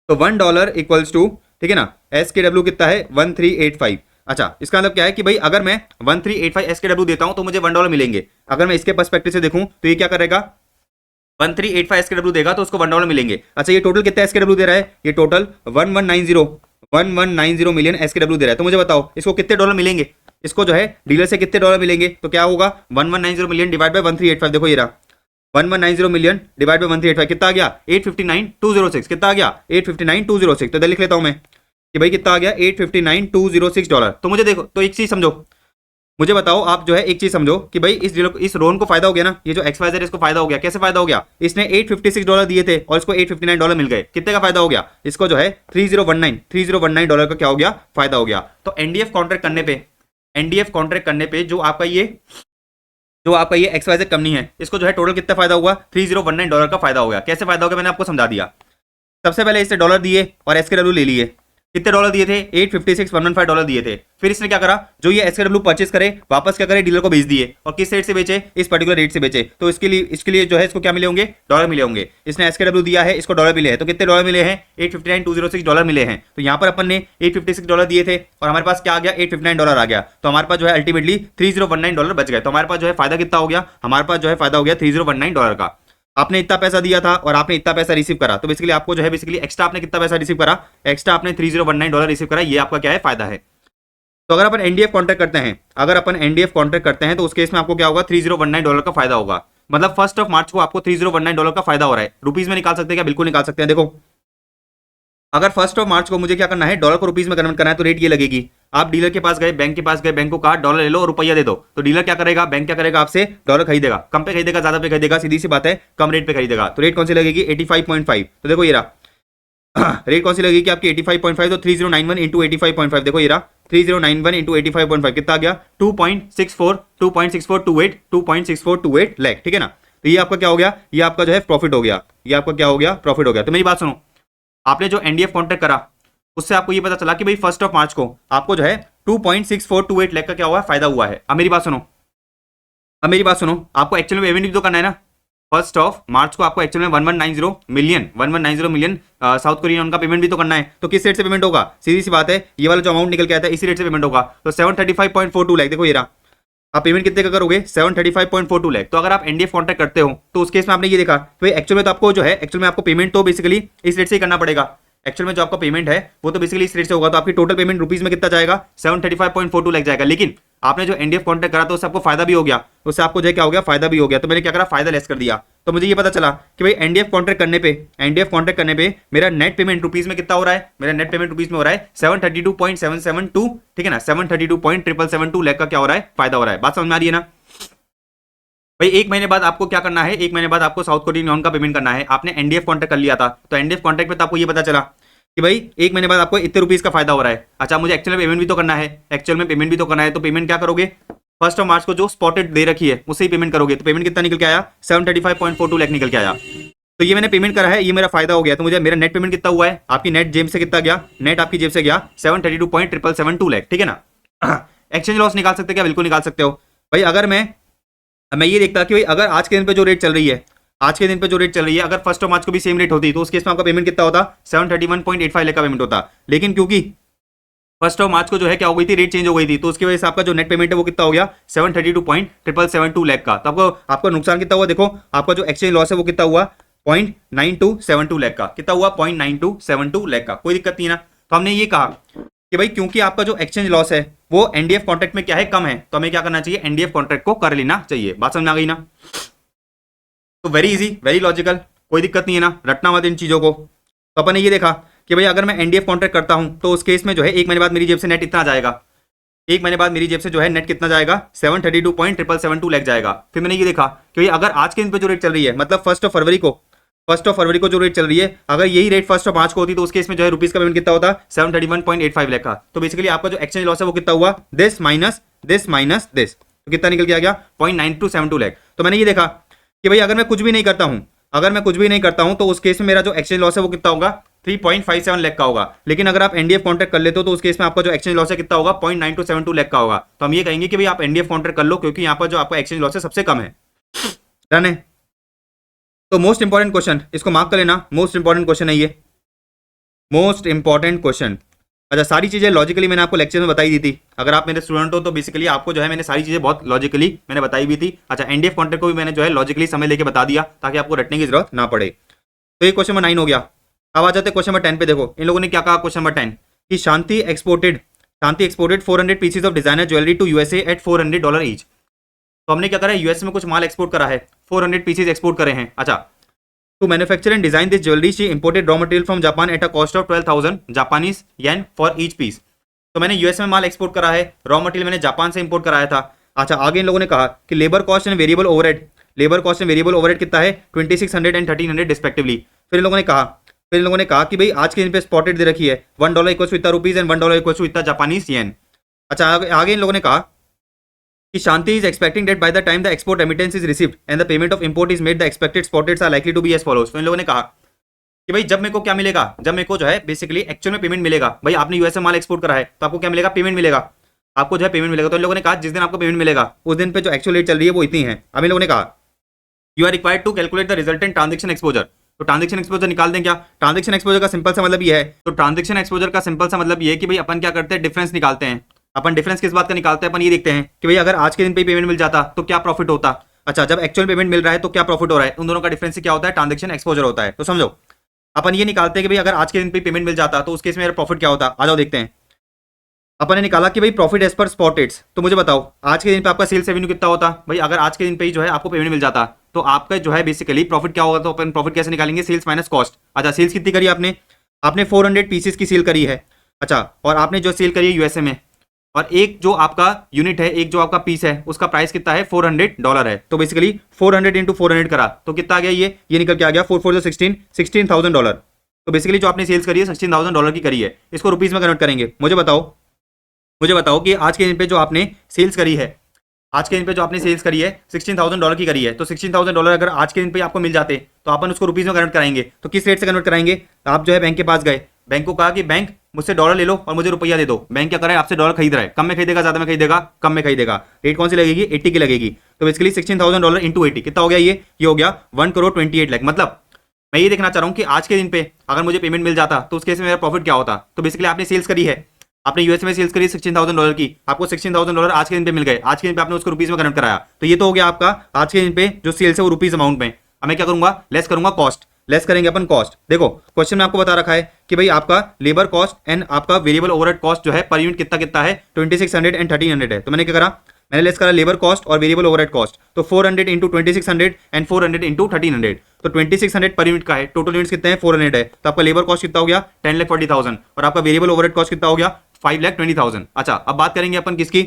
तो $1 equals to, ठीक है ना, SKW कितना है 1385। अच्छा, इसका मतलब क्या है कि भाई अगर मैं 1385 SKW देता हूं तो मुझे $1 मिलेंगे। अगर मैं इसके पर्सपेक्टिव से देखूं तो ये क्या करेगा, 1385 SKW देगा तो उसको $1 मिलेंगे। अच्छा, ये टोटल कितना SKW दे रहा है, ये टोटल 1190 मिलियन SKW दे रहा है। तो मुझे बताओ इसको कितने डॉलर मिलेंगे, इसको जो है डीलर से कितने डॉलर मिलेंगे, तो क्या होगा 1190 मिलियन डिवाइड बाय 1385, देखो ये रहा 1190 मिलियन डिवाइड बाय 1385 कितना आ गया 859,206, कितना आ गया 859,206। तो इधर लिख लेता हूं मैं कि भाई कितना आ गया $859,206। तो मुझे देखो, तो एक चीज समझो, मुझे बताओ आप जो है एक चीज समझो कि भाई इस रोहन को फायदा हो गया ना, ये जो XYZ है इसको फायदा हो गया। कैसे फायदा हो गया, इसने $856 दिए थे और इसको $859 मिल गए। कितने का फायदा हो गया, इसको जो है 3019 डॉलर का क्या हो गया, फायदा हो गया। तो NDF कॉन्ट्रैक्ट करने पे जो आपका ये जो आपका ये XYZ कंपनी है, इसको जो है टोटल कितना फायदा हुआ, $3019 का फायदा हो गया। कैसे फायदा हो गया मैंने आपको समझा दिया। सबसे पहले इससे डॉलर दिए और SKW ले लिए। कितने डॉलर दिए थे, $856,115 दिए थे। फिर इसने क्या करा, जो ये SKW परचेस करे वापस क्या करे, डीलर को भेज दिए, और किस रेट से बेचे, इस पर्टिकुलर रेट से बेचे। तो इसके लिए जो है इसको क्या मिले होंगे, डॉलर मिले होंगे। इसने SKW दिया है, इसको डॉलर मिले हैं, तो कितने डॉलर मिले हैं, $859,206 मिले हैं। तो यहाँ पर अपन ने $856 दिए थे और हमारे पास क्या आ गया, $859 आ गया। तो हमारे पास जो है अल्टीमेटली $3019 बच गए। तो हमारे पास जो है फायदा कितना हो गया, हमारे पास जो है फायदा हो गया $3019 का। आपने इतना पैसा दिया था और आपने इतना पैसा रिसीव करा, तो बेसिकली आपको जो है बेसिकली एक्स्ट्रा आपने कितना पैसा रिसीव करा, एक्स्ट्रा आपने $3019 रिसीव करा। ये आपका क्या है, फायदा है। तो अगर अपन एनडीएफ कॉन्ट्रैक्ट करते हैं, अगर अपन एनडीएफ कॉन्ट्रैक्ट करते हैं तो उस केस में आपको क्या होगा, $3019 का फायदा होगा। मतलब 1 मार्च को आपको $3019 का फायदा हो रहा है। रुपीज में निकाल सकते हैं क्या, बिल्कुल निकाल सकते हैं। देखो अगर 1 मार्च को मुझे क्या करना है, डॉलर को रुपीज में कन्वर्ट करना है, तो रेट ये लगेगी। आप डीलर के पास गए, बैंक के पास गए, बैंक को कहा डॉलर ले लो और रुपया दे दो, तो डीलर क्या करेगा, बैंक क्या करेगा, आपसे डॉलर खरीदेगा। कम पे खरीदेगा, ज्यादा पे खरीदेगा, सीधी सी बात है, कम रेट पे खरीदेगा। तो रेट कौन सी लगेगी, 85.5। तो देखो ये रहा रेट कौन सी लगेगी आपकी, 85.5। तो 3091 इंटू 85.5, देखो ये रहा 3091 इंटू 85.5 कितना आ गया, 2.6428 लाख, ठीक है ना। तो ये आपका क्या हो गया, ये आपका जो है प्रॉफिट हो गया, ये आपका क्या हो गया, प्रॉफिट हो गया। तो मेरी बात सुनो, आपने जो एनडीएफ कॉन्ट्रैक्ट करा उससे आपको ये पता चला कि भाई 1 मार्च को आपको जो है 2.6428 लाख का क्या हुआ है, फायदा हुआ है। अब मेरी बात सुनो, अब मेरी बात सुनो, आपको एक्चुअल में पेमेंट भी तो करना है ना। 1 मार्च को आपको एक्चुअल में 1190 मिलियन साउथ कोरियन का पेमेंट भी तो करना है। तो किस रेट से पेमेंट होगा, सीधी सी बात है, ये वाला जो अमाउंट निकल के आता है इसी रेट से पेमेंट होगा। तो 735.42 लाख, देखो ये रहा। आप पेमेंट कितने का करोगे, 735.42 लाख। तो अगर आप एनडीएफ कॉन्ट्रैक्ट करते हो तो उस केस में आपने ये देखा तो एक्चुअल में तो आपको जो है, एक्चुअल में आपको पेमेंट तो बेसिकली इस रेट से ही करना पड़ेगा। एक्चुअल में जो आपका पेमेंट है वो तो बेसिकली इस रेट से होगा। तो आपकी टोटल पेमेंट रुपीज में कितना जाएगा, 735.42 लाख जाएगा। लेकिन आपने जो एनडीएफ कॉन्ट्रैक्ट करा तो उससे आपको फायदा भी हो गया, उससे आपको जो है क्या हो गया, फायदा भी हो गया। तो मैंने क्या करा, फायदा लेस कर दिया। तो मुझे ये पता चला कि भाई एनडीएफ कॉन्ट्रैक्ट करने पे मेरा नेट पेमेंट रुपीज में कितना हो रहा है, मेरा नेट पेमेंट रुपीज में हो रहा है 732.772, ठीक है ना, 732.772 लाख का क्या हो रहा है, फायदा हो रहा है। बात समझ में आ रही है ना भाई। एक महीने बाद आपको क्या करना है, एक महीने बाद आपको साउथ कोरियन यॉन का पेमेंट करना है। आपने एनडीएफ कॉन्ट्रैक्ट कर लिया था, तो एनडीएफ कॉन्ट्रैक्ट पे तो आपको ये पता चला कि भाई एक महीने बाद आपको इतने रुपीज का फायदा हो रहा है। अच्छा मुझे एक्चुअल में पेमेंट भी तो करना है, एक्चुअल में पेमेंट भी तो करना है। तो पेमेंट क्या करोगे, 1 मार्च को जो स्पॉटेड दे रखी है उससे ही पेमेंट करोगे। तो पेमेंट कितना निकल के आया, 735.42 लाख निकल के आया। तो ये मैंने पेमेंट करा है, ये मेरा फायदा हो गया। तो मुझे मेरा नेट पेमेंट कितना हुआ है, आपकी नेट जेब से कितना गया, नेट आपकी जेब से गया 732.772 लाख, ठीक है ना। एक्सचेंज लॉस निकाल सकते क्या, बिल्कुल निकाल सकते हो भाई। अगर मैं ये देखता कि भाई अगर आज के दिन पे जो रेट चल रही है, आज के दिन पे जो रेट चल रही है, अगर 1 मार्च को भी सेम रेट होती तो उस केस में आपका पेमेंट कितना होता, 731.85 लाख का पेमेंट होता। लेकिन क्योंकि 1 मार्च को जो है क्या हो गई थी, रेट चेंज हो गई थी, तो उसकी वजह से आपका जो नेट पेमेंट है वो कितना हो गया, 732.772 लाख का। तो आपका नुकसान कितना हुआ, देखो आपका जो एक्सचेंज लॉस है वो कितना हुआ, 0.9272 लाख का। कितना हुआ, 0.9272 लाख का। कोई दिक्कत नहीं है ना। तो हमने ये कहा कि भाई क्योंकि आपका जो एक्सचेंज लॉस है वो एनडीएफ कॉन्ट्रैक्ट में क्या है, कम है, तो हमें क्या करना चाहिए, एनडीएफ कॉन्ट्रैक्ट को कर लेना चाहिए। बात समझ में आ गई ना। तो वेरी इजी, वेरी लॉजिकल, कोई दिक्कत नहीं है ना, रटना मत इन चीजों को। तो अपन ने ये देखा कि भाई अगर मैं एनडीएफ कॉन्ट्रैक्ट करता हूं तो उस केस में जो है एक महीने बाद मेरी जेब से नेट इतना आ जाएगा, एक महीने बाद मेरी जेब से जो है नेट कितना जाएगा, 732.772 लाख जाएगा। फिर मैंने ये देखा कि भाई अगर आज के दिन पे जो रेट चल रही है, मतलब 1 फरवरी को जो रेट चल रही है, अगर यही रेट 1 मार्च को होती तो उस केस में जो है रुपीज का पेमेंट कितना होता, 731.85 लाख का। तो बेसिकली आपका जो एक्सचेंज लॉस है वो कितना हुआ, दिस माइनस दिस, तो कितना निकल के आ गया, 0.9272 लाख। तो मैंने ये देखा कि भाई अगर मैं कुछ भी नहीं करता हूं, अगर मैं कुछ भी नहीं करता हूं तो उस केस में मेरा जो एक्सचेंज लॉस है वो कितना होगा, 3.57 लाख का होगा। लेकिन अगर आप एनडीएफ कॉन्ट्रैक्ट कर लेते हो तो उस केस में आपका जो एक्सचेंज लॉस है कितना होगा, 0.9272 लाख का होगा। तो हम ये कहेंगे कि भाई आप एनडीएफ कॉन्ट्रैक्ट कर लो, क्योंकि यहाँ पर जो आपका एक्सचेंज लॉस है सबसे कम है। डन है। तो मोस्ट इंपॉर्टेंट क्वेश्चन, इसको मार्क कर लेना, मोस्ट इंपॉर्टेंट क्वेश्चन है ये, मोस्ट इंपॉर्टेंट क्वेश्चन। अच्छा सारी चीजें लॉजिकली मैंने आपको लेक्चर में बताई दी थी। अगर आप मेरे स्टूडेंट हो तो बेसिकली आपको जो है मैंने सारी चीजें बहुत लॉजिकली मैंने बताई भी थी। अच्छा एनडीएफ कॉन्ट्रैक्ट को भी मैंने जो है लॉजिकली समय लेके बता दिया ताकि आपको रटने की जरूरत ना पड़े। तो ये क्वेश्चन नंबर 9 हो गया। अब आ जाते हैं क्वेश्चन नंबर 10 पे। देखो इन लोगों ने क्या कहा क्वेश्चन नंबर 10 कि Shanti exported 400 pieces of designer jewellery to USA at $400 each. तो हमने क्या करा है, यूएस में कुछ माल एक्सपोर्ट करा है, 400 पीसेज एक्सपोर्ट करे हैं। अच्छा to manufacture and design this jewellery she imported raw material from Japan at a cost of 12,000 Japanese yen for each piece. तो मैंने यूएस में माल एक्सपोर्ट करा है, रॉ मटेरियल मैंने जापान से इंपोर्ट कराया था। अच्छा आगे इन लोगों ने कहा कि labour cost and variable overhead, labour cost and variable overhead कितना है, 2600 एंड 1300 रिस्पेक्टिवली। फिर इन लोगों ने कहा कि भाई आज के दिन पे स्पॉटेड दे रखी है $1 इक्वल टू इतना रुपीज एंड $1 इक्वल टू इतना जापानीज येन। अच्छा आगे इन लोगों ने कहा कि Shanti is expecting that by the time the export remittance is received and the payment of import is made the expected spot rates are likely to be as follows. तो इन लोगों ने कहा कि भाई जब मेरे को क्या मिलेगा, जब मेरे को जो है बेसिकली एक्चुअल में पेमेंट मिलेगा, भाई आपने यूएस में माल एक्सपोर्ट करा है तो आपको क्या मिलेगा, पेमेंट मिलेगा, आपको जो है पेमेंट मिलेगा। तो इन लोगों ने कहा जिस दिन आपको पेमेंट मिलेगा उस दिन पे जो एक्चुअल रेट चल रही है वो इतनी है। अब इन लोगों ने कहा you are required to calculate the resultant transaction exposure. तो ट्रांजैक्शन एक्सपोजर निकाल दें क्या। ट्रांजैक्शन एक्सपोजर का सिंपल सा मतलब ये है, तो ट्रांजैक्शन एक्सपोजर का सिंपल सा मतलब ये है कि भाई अपन क्या करते हैं, डिफरेंस निकालते हैं। अपन डिफरेंस किस बात का निकालते हैं, अपन ये देखते हैं कि भाई अगर आज के दिन पे पेमेंट मिल जाता तो क्या प्रॉफिट होता, अच्छा जब एक्चुअल पेमेंट मिल रहा है तो क्या प्रॉफिट हो रहा है, उन दोनों का डिफरेंस क्या होता है, ट्रांजैक्शन एक्सपोजर होता है। तो समझो अपन ये निकालते हैं कि भाई अगर आज के दिन पे पेमेंट मिल जाता तो उस केस में मेरा प्रॉफिट क्या होता। आ जाओ देखते हैं। अपन ने निकाला कि भाई profit as per spot rates. तो मुझे बताओ आज के दिन पे आपका सेल्स रेवेन्यू कितना होता, भाई अगर आज के दिन पे ही जो है आपको पेमेंट मिल जाता तो आपका जो है बेसिकली प्रॉफिट क्या होगा। तो अपन प्रॉफिट कैसे निकालेंगे, सेल्स माइनस कॉस्ट। अच्छा सेल्स कितनी करी आपने, आपने 400 पीसेस की सेल करी है। अच्छा और आपने जो सेल करी है यूएसए में, और एक जो आपका यूनिट है, एक जो आपका पीस है उसका प्राइस कितना है, $400 है। तो बेसिकली 400 इंटू 400 करा तो कितना आ गया, ये निकल के आ गया 4 4 $16,000। तो बेसिकली जो आपने सेल्स करी है $16,000 की करी है, इसको रुपीज में कन्वर्ट करेंगे। मुझे बताओ कि आज के दिन पे जो आपने सेल्स करी है, आज के दिन पे जो आपने सेल्स करी है $16,000 की करी है, तो $16,000 अगर आज के दिन पे आपको मिल जाते तो अपन उसको रुपीज में कन्वर्ट कराएंगे। तो किस रेट से कन्वर्ट कराएंगे, आप जो है बैंक के पास गए, बैंक को कहा कि बैंक मुझसे डॉलर ले लो और मुझे रुपया दे दो। बैंक क्या कर रहा है, आपसे डॉलर खरीद रहा है, कम में खरीदेगा ज्यादा में खरीदेगा, कम में खरीदेगा। रेट कौन सी लगेगी, 80 की लगेगी। तो बेसिकली $16,000 इंटू 80 कितना हो गया, ये हो गया 1,28,00,000। मतलब मैं ये देखना चाह रहा हूँ कि आज के दिन पे अगर मुझे पेमेंट मिल जाता तो उस केस में मेरा प्रॉफिट क्या होता। तो बेसिकली आपने सेल्स करी है, आपने यूएस में सेल्स करी $16,000 की, आपको $16,000 आज के दिन पे मिल गए, आज के दिन पे आपने उसको रुपीज में कन्वर्ट कराया। तो ये तो हो गया आपका आज के दिन पे जो सेल्स है वो रुपीज अमाउंट में। अब मैं क्या करूंगा, लेस करूंगा कॉस्ट, लेस करेंगे अपन कॉस्ट। देखो क्वेश्चन में आपको बता रखा है कि भाई आपका लेबर कॉस्ट एंड आपका वेरिएबल ओवरहेड कॉस्ट जो है पर यूनिट कितना कितना है, 2600 एंड 1300 है। तो मैंने क्या करा, मैंने लेस करा लेबर कॉस्ट और वेरिएबल ओवरहेड कॉस्ट। तो 400 इंटू 2600 एंड 400 इंटू 1300। तो 2600 पर यूनिट का है, टोटल यूनिट्स कितने हैं 400 है। तो आपका लेबर कॉस्ट कितना हो गया 10,40,000 और आपका वेरिएबल ओवरहेड कॉस्ट कितना हो गया 5,20,000। अच्छा अब बात करेंगे अपन किसकी,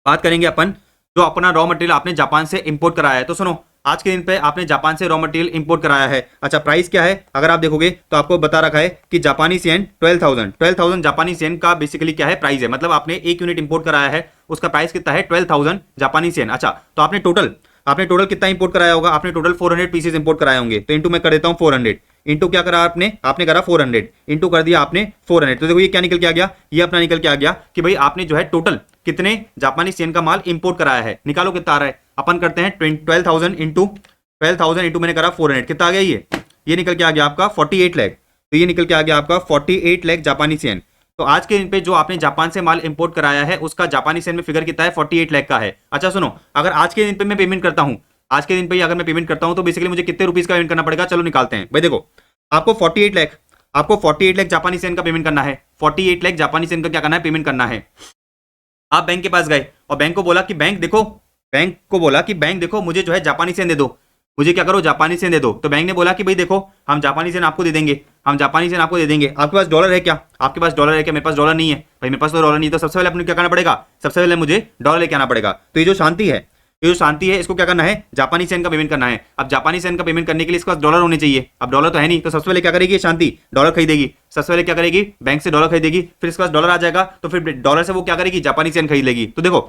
बात करेंगे अपन जो अपना रॉ मटेरियल आपने जापान से इंपोर्ट कराया है। तो सुनो आज के दिन पे आपने जापान से रॉ मटेरियल इंपोर्ट कराया है। अच्छा प्राइस क्या है, अगर आप देखोगे तो आपको बता रखा है कि जापानी येन 12,000 जापानी येन का बेसिकली क्या है प्राइस है। मतलब आपने एक यूनिट इंपोर्ट कराया है, उसका प्राइस कितना है 12,000 जापानी येन। अच्छा तो आपने टोटल कितना इंपोर्ट कराया होगा, आपने टोटल 400 पीसेस इंपोर्ट कराए होंगे। तो इंटू मैं कर देता हूँ 400 इंटू क्या करा आपने करा 400 इंटू कर दिया आपने 400। तो देखो ये क्या निकल के आ गया, ये अपना निकल के आ गया कि भाई आपने जो है टोटल कितने जापानी येन का माल इंपोर्ट कराया है। निकालो कितना आ रहा है, अपन करते हैं 12,000 इंटू मैंने करा 400 कितना आ गया, ये निकल के आ गया आपका 48 लाख। तो ये निकल के आ गया आपका 48 लाख जापानी येन। तो आज के दिन पे जो आपने जापान से माल इंपोर्ट कराया है उसका जापानी येन में फिगर कितना है 48 लाख का है। अच्छा सुनो अगर आज के दिन पे मैं पेमेंट करता हूं, आज के दिन पे अगर मैं पेमेंट करता हूं तो बेसिकली मुझे कितने रुपीस का पेमेंट करना पड़ेगा, चलो निकालते हैं। भाई देखो आपको 48 लाख जापानी येन का पेमेंट करना है, 48 लाख जापानी येन का क्या करना है, पेमेंट करना है। आप बैंक के पास गए और बैंक को बोला कि बैंक देखो मुझे जो है जापानी येन दे दो, मुझे क्या करो जापानी येन दे दो। तो बैंक ने बोला कि भाई देखो हम जापानी येन आपको दे देंगे, आपके पास डॉलर है क्या, आपके पास डॉलर है क्या, मेरे पास डॉलर नहीं है। भाई मेरे पास तो डॉलर नहीं है, तो सबसे पहले अपने क्या करना पड़ेगा, सबसे पहले मुझे डॉलर लेके आना पड़ेगा। तो ये जो शांति है इसको क्या करना है, जापानी येन का पेमेंट करना है। अब जापानी येन का पेमेंट करने के लिए इसके पास डॉलर होने चाहिए, अब डॉलर तो है नहीं, तो सबसे पहले क्या करेगी शांति, डॉलर खरीदेगी। सबसे पहले क्या करेगी, बैंक से डॉलर खरीदेगी, फिर इसके पास डॉलर आ जाएगा तो फिर डॉलर से वो क्या करेगी, जापानी येन खरीद लेगी। तो देखो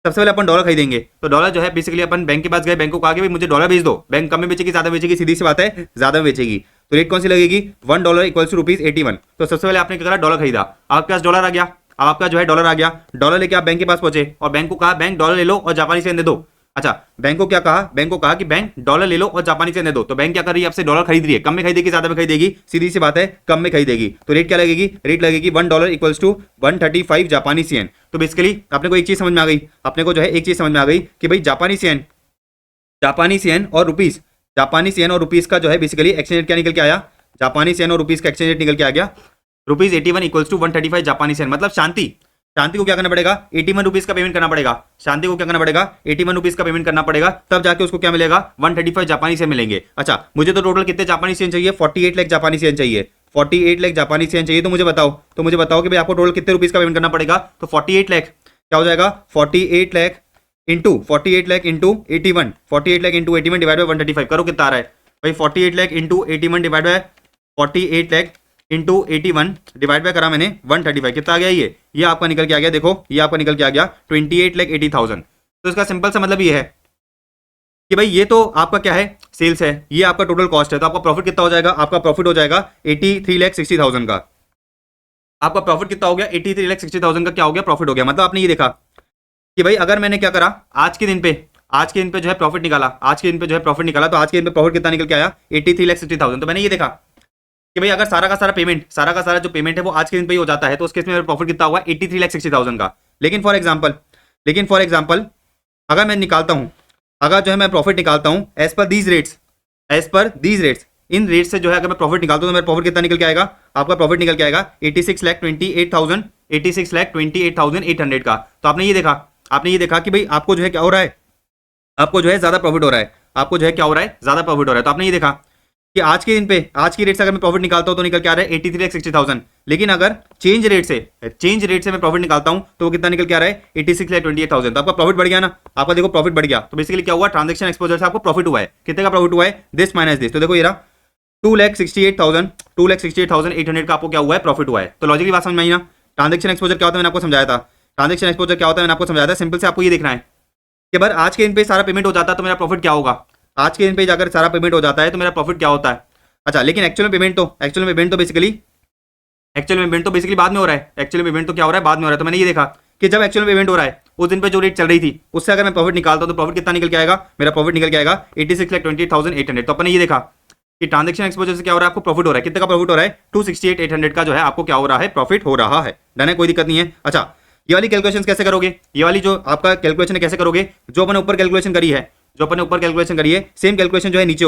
सबसे पहले अपन डॉलर खरीदेंगे, तो डॉलर जो है बेसिकली अपन बैंक के पास गए, बैंक को कहा कि भाई मुझे डॉलर भेज दो। बैंक कम में बेचेगी ज्यादा बेचेगी, सीधी सी बात है ज्यादा बेचेगी। तो रेट कौन सी लगेगी, $1 इक्वल्स टू ₹81। तो सबसे पहले आपने क्या करा, डॉलर खरीदा, आपके पास डॉलर आ गया। अब आपका जो है डॉलर आ गया, डॉलर लेके आप बैंक के पास पहुंचे और बैंक को कहा बैंक डॉलर ले लो और जापानी येन दे दो। अच्छा बैंक को क्या कहा, बैंक को कहा कि बैंक डॉलर ले लो और जापानी येन दे दो। तो बैंक क्या कर रही है, आपसे डॉलर खरीद रही है, कम में खरीदेगी ज्यादा में खरीदेगी, सीधी सी बात है कम में खरीदेगी। तो रेट क्या लगेगी, रेट लगेगी $1 इक्वल्स टू 135 जापानी येन। तो बेसिकली अपने को एक चीज समझ में आ गई, अपने को जो है एक चीज समझ में आ गई कि भाई जापानी येन और रुपीस का जो है बेसिकली एक्सचेंज रेट क्या निकल के आया, जापानी येन और रुपीस का एक्सचेंज रेट निकल के आ गया ₹81 इक्वल्स टू 135 जापानी येन। मतलब शांति को क्या करना पड़ेगा, 81 रुपीस का पेमेंट करना पड़ेगा। शांति को क्या करना पड़ेगा, 81 रुपीस का पेमेंट करना पड़ेगा, तब जाके उसको क्या मिलेगा, 135 जापानी येन मिलेंगे। अच्छा मुझे तो टोटल कितने जापानी येन चाहिए, 48 लाख जापानी येन चाहिए, 48 लाख जापानी येन चाहिए। तो मुझे बताओ कि भाई आपको टोटल कितने रुपीस का पेमेंट करना पड़ेगा। तो 48 लाख क्या हो जाएगा, 48 lakh into 81, 48 lakh into 81 divide by 135 करो कितना आ रहा है भाई, 48 lakh into 81 divide by 48 lakh into 81 divide by करा मैंने 135 कितना आ गया, ये आपका निकल के आ गया। देखो ये आपका निकल के आ गया 28,80,000। तो इसका सिंपल सा मतलब ये है कि भाई ये तो आपका क्या है, सेल्स है, ये आपका टोटल कॉस्ट है, तो आपका प्रॉफिट कितना हो जाएगा, आपका प्रॉफिट हो जाएगा 83,60,000 का। आपका प्रॉफिट कितना हो गया, 83,60,000 का क्या हो गया, प्रॉफिट हो गया। मतलब आपने ये देखा कि भाई अगर मैंने क्या करा आज के दिन पे जो है प्रॉफिट निकाला, आज के दिन पे जो है प्रॉफिट निकाला, तो आज के दिन पे प्रॉफिट कितना निकल के आया, 83,60,000। तो मैंने ये देखा कि भाई अगर सारा का सारा जो पेमेंट है वो आज के दिन पे ही हो जाता है, तो उस केस में मेरा प्रॉफिट कितना होगा, 83,60,000 का। लेकिन फॉर एग्जाम्पल अगर मैं निकालता हूं, अगर जो है मैं प्रॉफिट निकालता हूं as per these rates, in rate से जो है अगर मैं प्रॉफिट निकालता हूं तो मेरा प्रॉफिट कितना निकल के आएगा, आपका प्रॉफिट निकल के आएगा 86,28,800 का। तो आपने ये देखा कि भाई आपको जो है क्या हो रहा है, आपको जो है ज्यादा प्रॉफिट हो रहा है, आपको जो है क्या हो रहा है, ज्यादा प्रॉफिट हो रहा है। तो आपने ये देखा कि आज के दिन पे आज की रेट से अगर मैं प्रॉफिट निकालता हूं तो निकल के आ रहा है 83,60,000। लेकिन अगर चेंज रेट से मैं प्रॉफिट निकालता हूं तो वो कितना निकल के आ रहा है, 86,28,000। तो आपका प्रॉफिट बढ़ गया ना, आपका देखो प्रॉफिट बढ़ गया। तो बेसिकली क्या हुआ, ट्रांजेक्शन एक्सपोजर से आपको प्रॉफिट हुआ है, कितने का प्रॉफिट हुआ है, दिस माइनस दिस। तो देखो ये रहा 2,68,800 का आपको क्या हुआ है, प्रॉफिट हुआ है। तो लॉजिकली बात समझ में आई ना। ट्रांजेक्शन एक्सपोजर क्या होता है, मैंने आपको समझाया था। ट्रांजेक्शन एक्सपोजर क्या होता है, मैंने आपको समझाया था। सिंपल से आपको ये देखना है कि अगर आज के दिन पे सारा पेमेंट हो जाता है तो मेरा प्रॉफिट क्या होगा, आज के दिन पे जाकर सारा पेमेंट हो जाता है तो मेरा प्रॉफिट क्या होता है। अच्छा, लेकिन एक्चुअल में पेमेंट तो बेसिकली बाद में हो रहा है, एक्चुअल में पेमेंट तो क्या हो रहा है, बाद में हो रहा है। तो मैंने ये देखा कि जब एक्चुअल में पेमेंट हो रहा है उस दिन पे जो रेट चल रही थी उससे अगर मैं प्रॉफिट निकालता हूं तो प्रॉफिट कितना निकल के आएगा, मेरा प्रॉफिट निकल के आएगा 86,28,800। तो अपने ये देखा कि ट्रांजेक्शन एक्सपोजर से क्या हो रहा है, आपको प्रॉफिट हो रहा है, कितने का प्रॉफिट हो रहा है, 268,800 का जो है आपको क्या हो रहा है, प्रॉफिट हो रहा है। डन है, कोई दिक्कत नहीं है। अच्छा, ये वाली कैलकुलेशन कैसे करोगे, ये वाली जो आपका कैलकुलेशन है कैसे करोगे, जो अपने ऊपर कैलकुलेशन करी है, सेम कैलकुलेशन जो है नीचे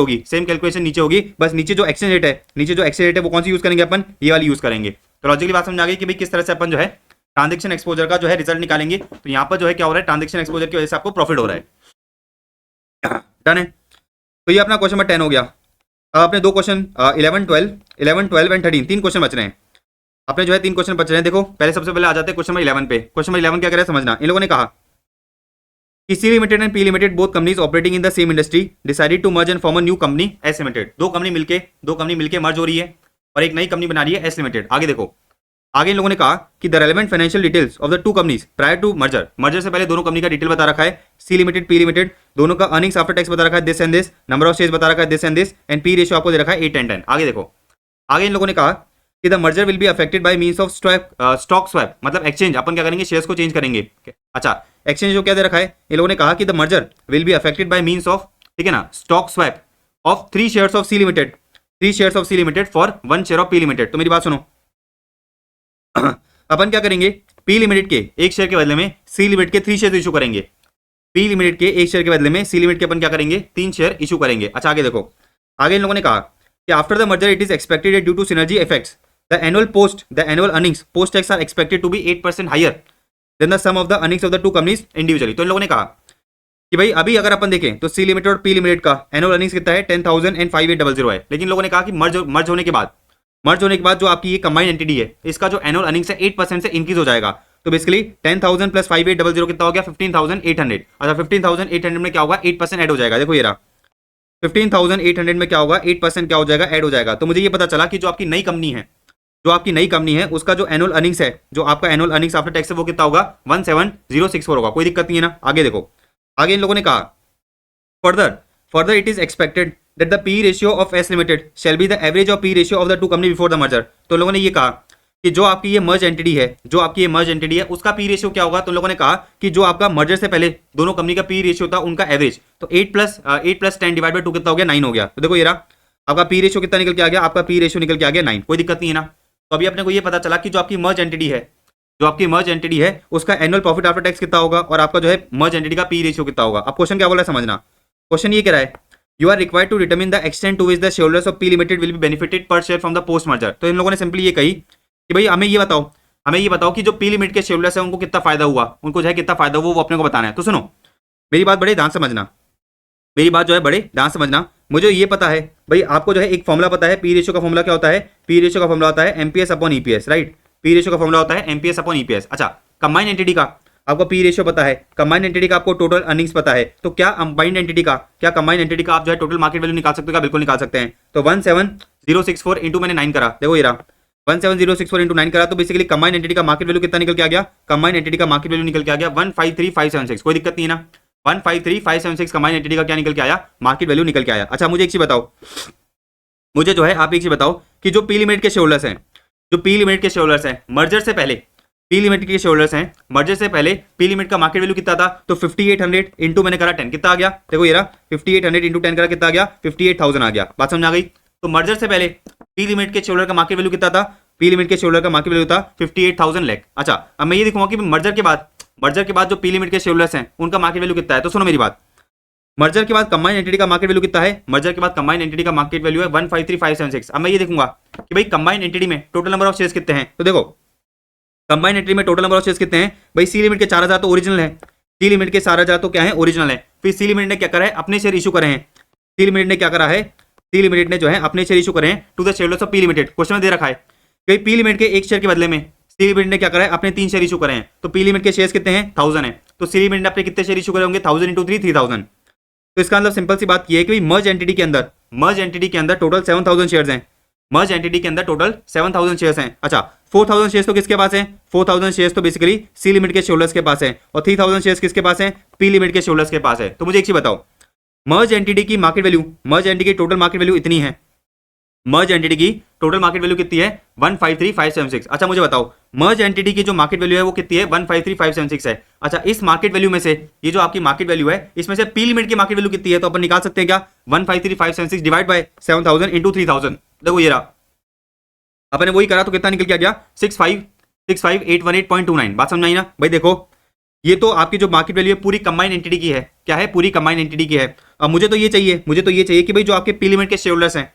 होगी, बस नीचे जो एक्सचेंज रेट है वो कौन सी यूज करेंगे अपन, ये वाली यूज करेंगे। तो लॉजिकली बात समझ आ गई कि भाई किस तरह से अपन जो है ट्रांजेक्शन एक्सपोजर का जो है रिजल्ट निकालेंगे। तो यहाँ पर जो है क्या हो रहा है, ट्रांजेक्शन एक्सपोजर की वजह से आपको प्रॉफिट हो रहा है। डन है। तो ये अपना क्वेश्चन नंबर 10 हो गया। अब अपने दो क्वेश्चन 11, 12 एंड 13 तीन क्वेश्चन बच रहे हैं अपने, जो है 3 क्वेश्चन बच रहे हैं। देखो पहले सबसे पहले आ जाते हैं क्वेश्चन नंबर 11 पे। क्वेश्चन नंबर 11 क्या करे समझना। इन लोगों ने कहा कि C limited and P limited both companies operating in the same industry decided to merge and form a new company S limited. दो कंपनी मिलके मर्ज हो रही है और एक नई कंपनी बना रही है एस लिमिटेड। आगे देखो, आगे इन लोगों ने कहा कि the relevant financial details of the two companies prior to merger से पहले दोनों कंपनी का डिटेल बता रखा है, सी लिमिटेड पी लिमिटेड, दोनों का अर्निंग्स आफ्टर टैक्स बता रखा है this and this, number of shares बता रखा है this and this, and P ratio आपको दे रखा है 8:10। आगे देखो, आगे इन लोगों ने कहा कि the merger will be affected by means of stock swap, मतलब एक्सचेंज, अपन क्या करेंगे, शेयर्स को चेंज करेंगे। अच्छा, एक्सचेंज जो क्या दे रखा है, इन लोगों ने कहा कि the merger will be affected by means of, ठीक है ना, stock swap of 3 shares of C limited, 3 shares of C limited for 1 share of P limited. तो मेरी बात सुनो, अपन क्या करेंगे, पी लिमिटेड के एक शेयर के बदले में सी लिमिटेड के 3 शेयर इशू करेंगे। पी लिमिटेड के एक शेयर के बदले में सी लिमिटेड के अपन क्या करेंगे, 3 शेयर इशू करेंगे। अच्छा, आगे देखो, आगे इन लोगों ने कहा कि after the merger it is expected due to synergy effects the annual earnings post tax are expected to be 8% higher than the sum of the earnings of the two companies individually. तो इन लोगों ने कहा कि भाई अभी अगर अपन देखें तो सी लिमिटेड और पी लिमिटेड का एनुअल अर्निंग्स कितना है, 10,005,800 है। लेकिन लोगों ने कहा कि मर्ज होने के बाद जो आपकी ये कंबाइंड एंटिटी है इसका जो एनुअल अर्निंग्स है 8% से इंक्रीज हो जाएगा। तो बेसिकली 10,000 प्लस 5,800 कितना हो गया, 15,800। अच्छा, 15,800 में क्या होगा, 8% ऐड हो जाएगा। देखो ये रहा 15,800 में क्या होगा, 8% क्या हो जाएगा, ऐड हो जाएगा। तो मुझे ये पता चला कि जो आपकी नई कंपनी है उसका जो एनुअल अर्निंग्स है, जो आपका एनुअल अर्निंग्स आफ्टर टैक्स है वो कितना होगा, 17,064 होगा। कोई दिक्कत नहीं है ना। आगे देखो, आगे इन लोगों ने कहा further it is expected that the P ratio of S Limited shall be the average of P ratio of the two company before the merger। तो लोगों ने ये कहा कि जो आपकी ये मर्ज एंटिटी है, उसका P रेशियो क्या होगा। तो लोगों ने कहा कि जो आपका मर्जर से पहले दोनों कंपनी का P रेशियो था उनका एवरेज, तो 8 प्लस 10 डिवाइड बाय 2 कितना हो गया, 9 हो गया। तो देखो ये रहा आपका P रेशियो कितना निकल के आ गया, आपका P रेशियो निकल के आ गया 9। कोई दिक्कत नहीं है ना। तो अभी अपने को ये पता चला कि जो आपकी मर्ज एंटिटी है उसका एनुअल प्रॉफिट आफ्टर टैक्स कितना होगा और आपका जो है मर्ज एंटिटी का P रेशियो कितना होगा। अब क्वेश्चन क्या बोला है समझना। क्वेश्चन ये कह रहा है You are required to determine the extent to which the shareholders of P Limited will be benefited per share from the post merger। तो इन लोगों ने सिंपली ये कही कि भाई हमें ये बताओ कि जो P Limited के शेयरहोल्डर्स हैं उनको कितना फायदा हुआ, उनको जो है कितना फायदा हुआ वो अपने को बताना है। तो सुनो मेरी बात बड़े ध्यान समझना, मुझे ये पता है भाई, आपको जो है एक फॉर्मुला पता है, पी रेशियो का फॉर्मुला क्या होता है, पी रेशियो का फॉर्मुला होता है MPS upon EPS, right. P ratio का फॉर्मुला होता है एमपीएस अपॉन ईपीएस। अच्छा, कंबाइंड एंटिटी का आपको पी रेशियो पता है, कंबाइंड एंटिटी का आपको टोटल अर्निंग्स पता है, तो क्या कंबाइंड एंटिटी का आप जो है टोटल मार्केट वैल्यू निकाल सकते हो क्या, बिल्कुल निकाल सकते हैं। तो 17,064 इंटू मैंने 9 करा, देखो ये रहा 17,064 इंटू 9 करा, तो बेसिकली कंबाइंड एंटिटी का मार्केट वैल्यू कितना निकल के आ गया, 153,576। कोई दिक्कत नहीं है ना। 153576 कंबाइंड एंटिटी का क्या निकल के आया, मार्केट वैल्यू निकल के आया। अच्छा मुझे एक चीज बताओ, मुझे जो है आप एक चीज बताओ कि जो पी लिमिटेड के शेयरहोल्डर्स हैं, जो पी लिमिटेड के शेयरहोल्डर्स हैं मर्जर से पहले, पी लिमिटेड के शेयरहोल्डर्स हैं मर्जर से पहले पी लिमिटेड का मार्केट वैल्यू कितना था, तो 5800 इंटू मैंने करा 10 कितना आ गया, देखो ये रहा 5800 इंटू 10 करा कितना आ गया, 58,000 आ गया। बात समझ आ गई। तो मर्जर से पहले पी लिमिटेड के शेयरहोल्डर का मार्केट वैल्यू कितना था, पी लिमिटेड के शेयरहोल्डर का मार्केट वैल्यू था 58,000 लाख। अच्छा अब मैं ये दिखाऊंगा कि मर्जर के बाद जो पी लिमिटेड के शेयरहोल्डर्स हैं उनका मार्केट वैल्यू कितना है। तो सुनो मेरी बात, मर्जर के बाद कंबाइंड एंटिटी का मार्केट वैल्यू कितना है, मर्जर के बाद कंबाइंड एंटिटी का मार्केट वैल्यू है 153576। अब मैं ये देखूंगा कि भाई कंबाइंड एंटिटी में टोटल नंबर ऑफ शेयर्स कितने हैं। तो देखो कंबाइंड एंटिटी में टोटल नंबर ऑफ शेयर्स कितने हैं भाई, सी लिमिट के 4000 तो ओरिजिनल है, सी लिमिट के 4000 तो क्या है ओरिजिनल है। फिर सी लिमिट ने क्या करा है, अपने शेयर इशू करे हैं, सी लिमिट ने क्या करा है, सी लिमिटेड ने जो है अपने शेयर इशू करे हैं to the shareholders of P limited. Question में दे रखा है कि पी लिमिटेड के एक शेयर के बदले में सी लिमिटेड ने क्या करा है, अपने 3 शेयर इशू करे हैं। तो पी लिमिटेड के शेयर्स कितने हैं 1000 है, तो सी लिमिटेड ने अपने कितने शेयर इशू करे होंगे 1000 इंटू 3 3000। तो इसका मतलब सिंपल सी बात ये है कि मर्ज एंटिटी के अंदर टोटल 7000 शेयर्स हैं, मर्ज एंटिटी के अंदर टोटल 7000 शेयर्स हैं। अच्छा 4000 शेयर्स तो किसके पास है, 4000 शेयर्स तो बेसिकली सी लिमिट के शेयरहोल्डर्स के पास है, और 3000 शेयर्स किसके पास है, पी लिमिट के शेयरहोल्डर्स के पास है। तो मुझे एक चीज बताओ, मर्ज एंटिटी की मार्केट वैल्यू, मर्ज एंटिटी की टोटल मार्केट वैल्यू इतनी है, मर्ज एंटिटी की टोटल मार्केट वैल्यू कितनी है 153576। अच्छा मुझे बताओ मर्ज एंटिटी की जो मार्केट वैल्यू है वो कितनी है 153576 है। अच्छा इस मार्केट वैल्यू में से ये जो आपकी मार्केट वैल्यू है इसमें से पी लिमिट की मार्केट वैल्यू कितनी है, तो अपन निकाल सकते हैं क्या, 153576 डिवाइड बाय 7000 इंटू 3000। देखो ये रहा, अपने वही करा तो कितना निकल के आ गया 65818.29। बात समझ आई ना भाई। देखो ये तो आपकी जो मार्केट वैल्यू है पूरी कंबाइंड एंटिटी की है, क्या है पूरी कंबाइंड एंटिटी की है। अब मुझे तो ये चाहिए कि भाई जो आपके पी लिमिट के शेयरहोल्डर्स हैं,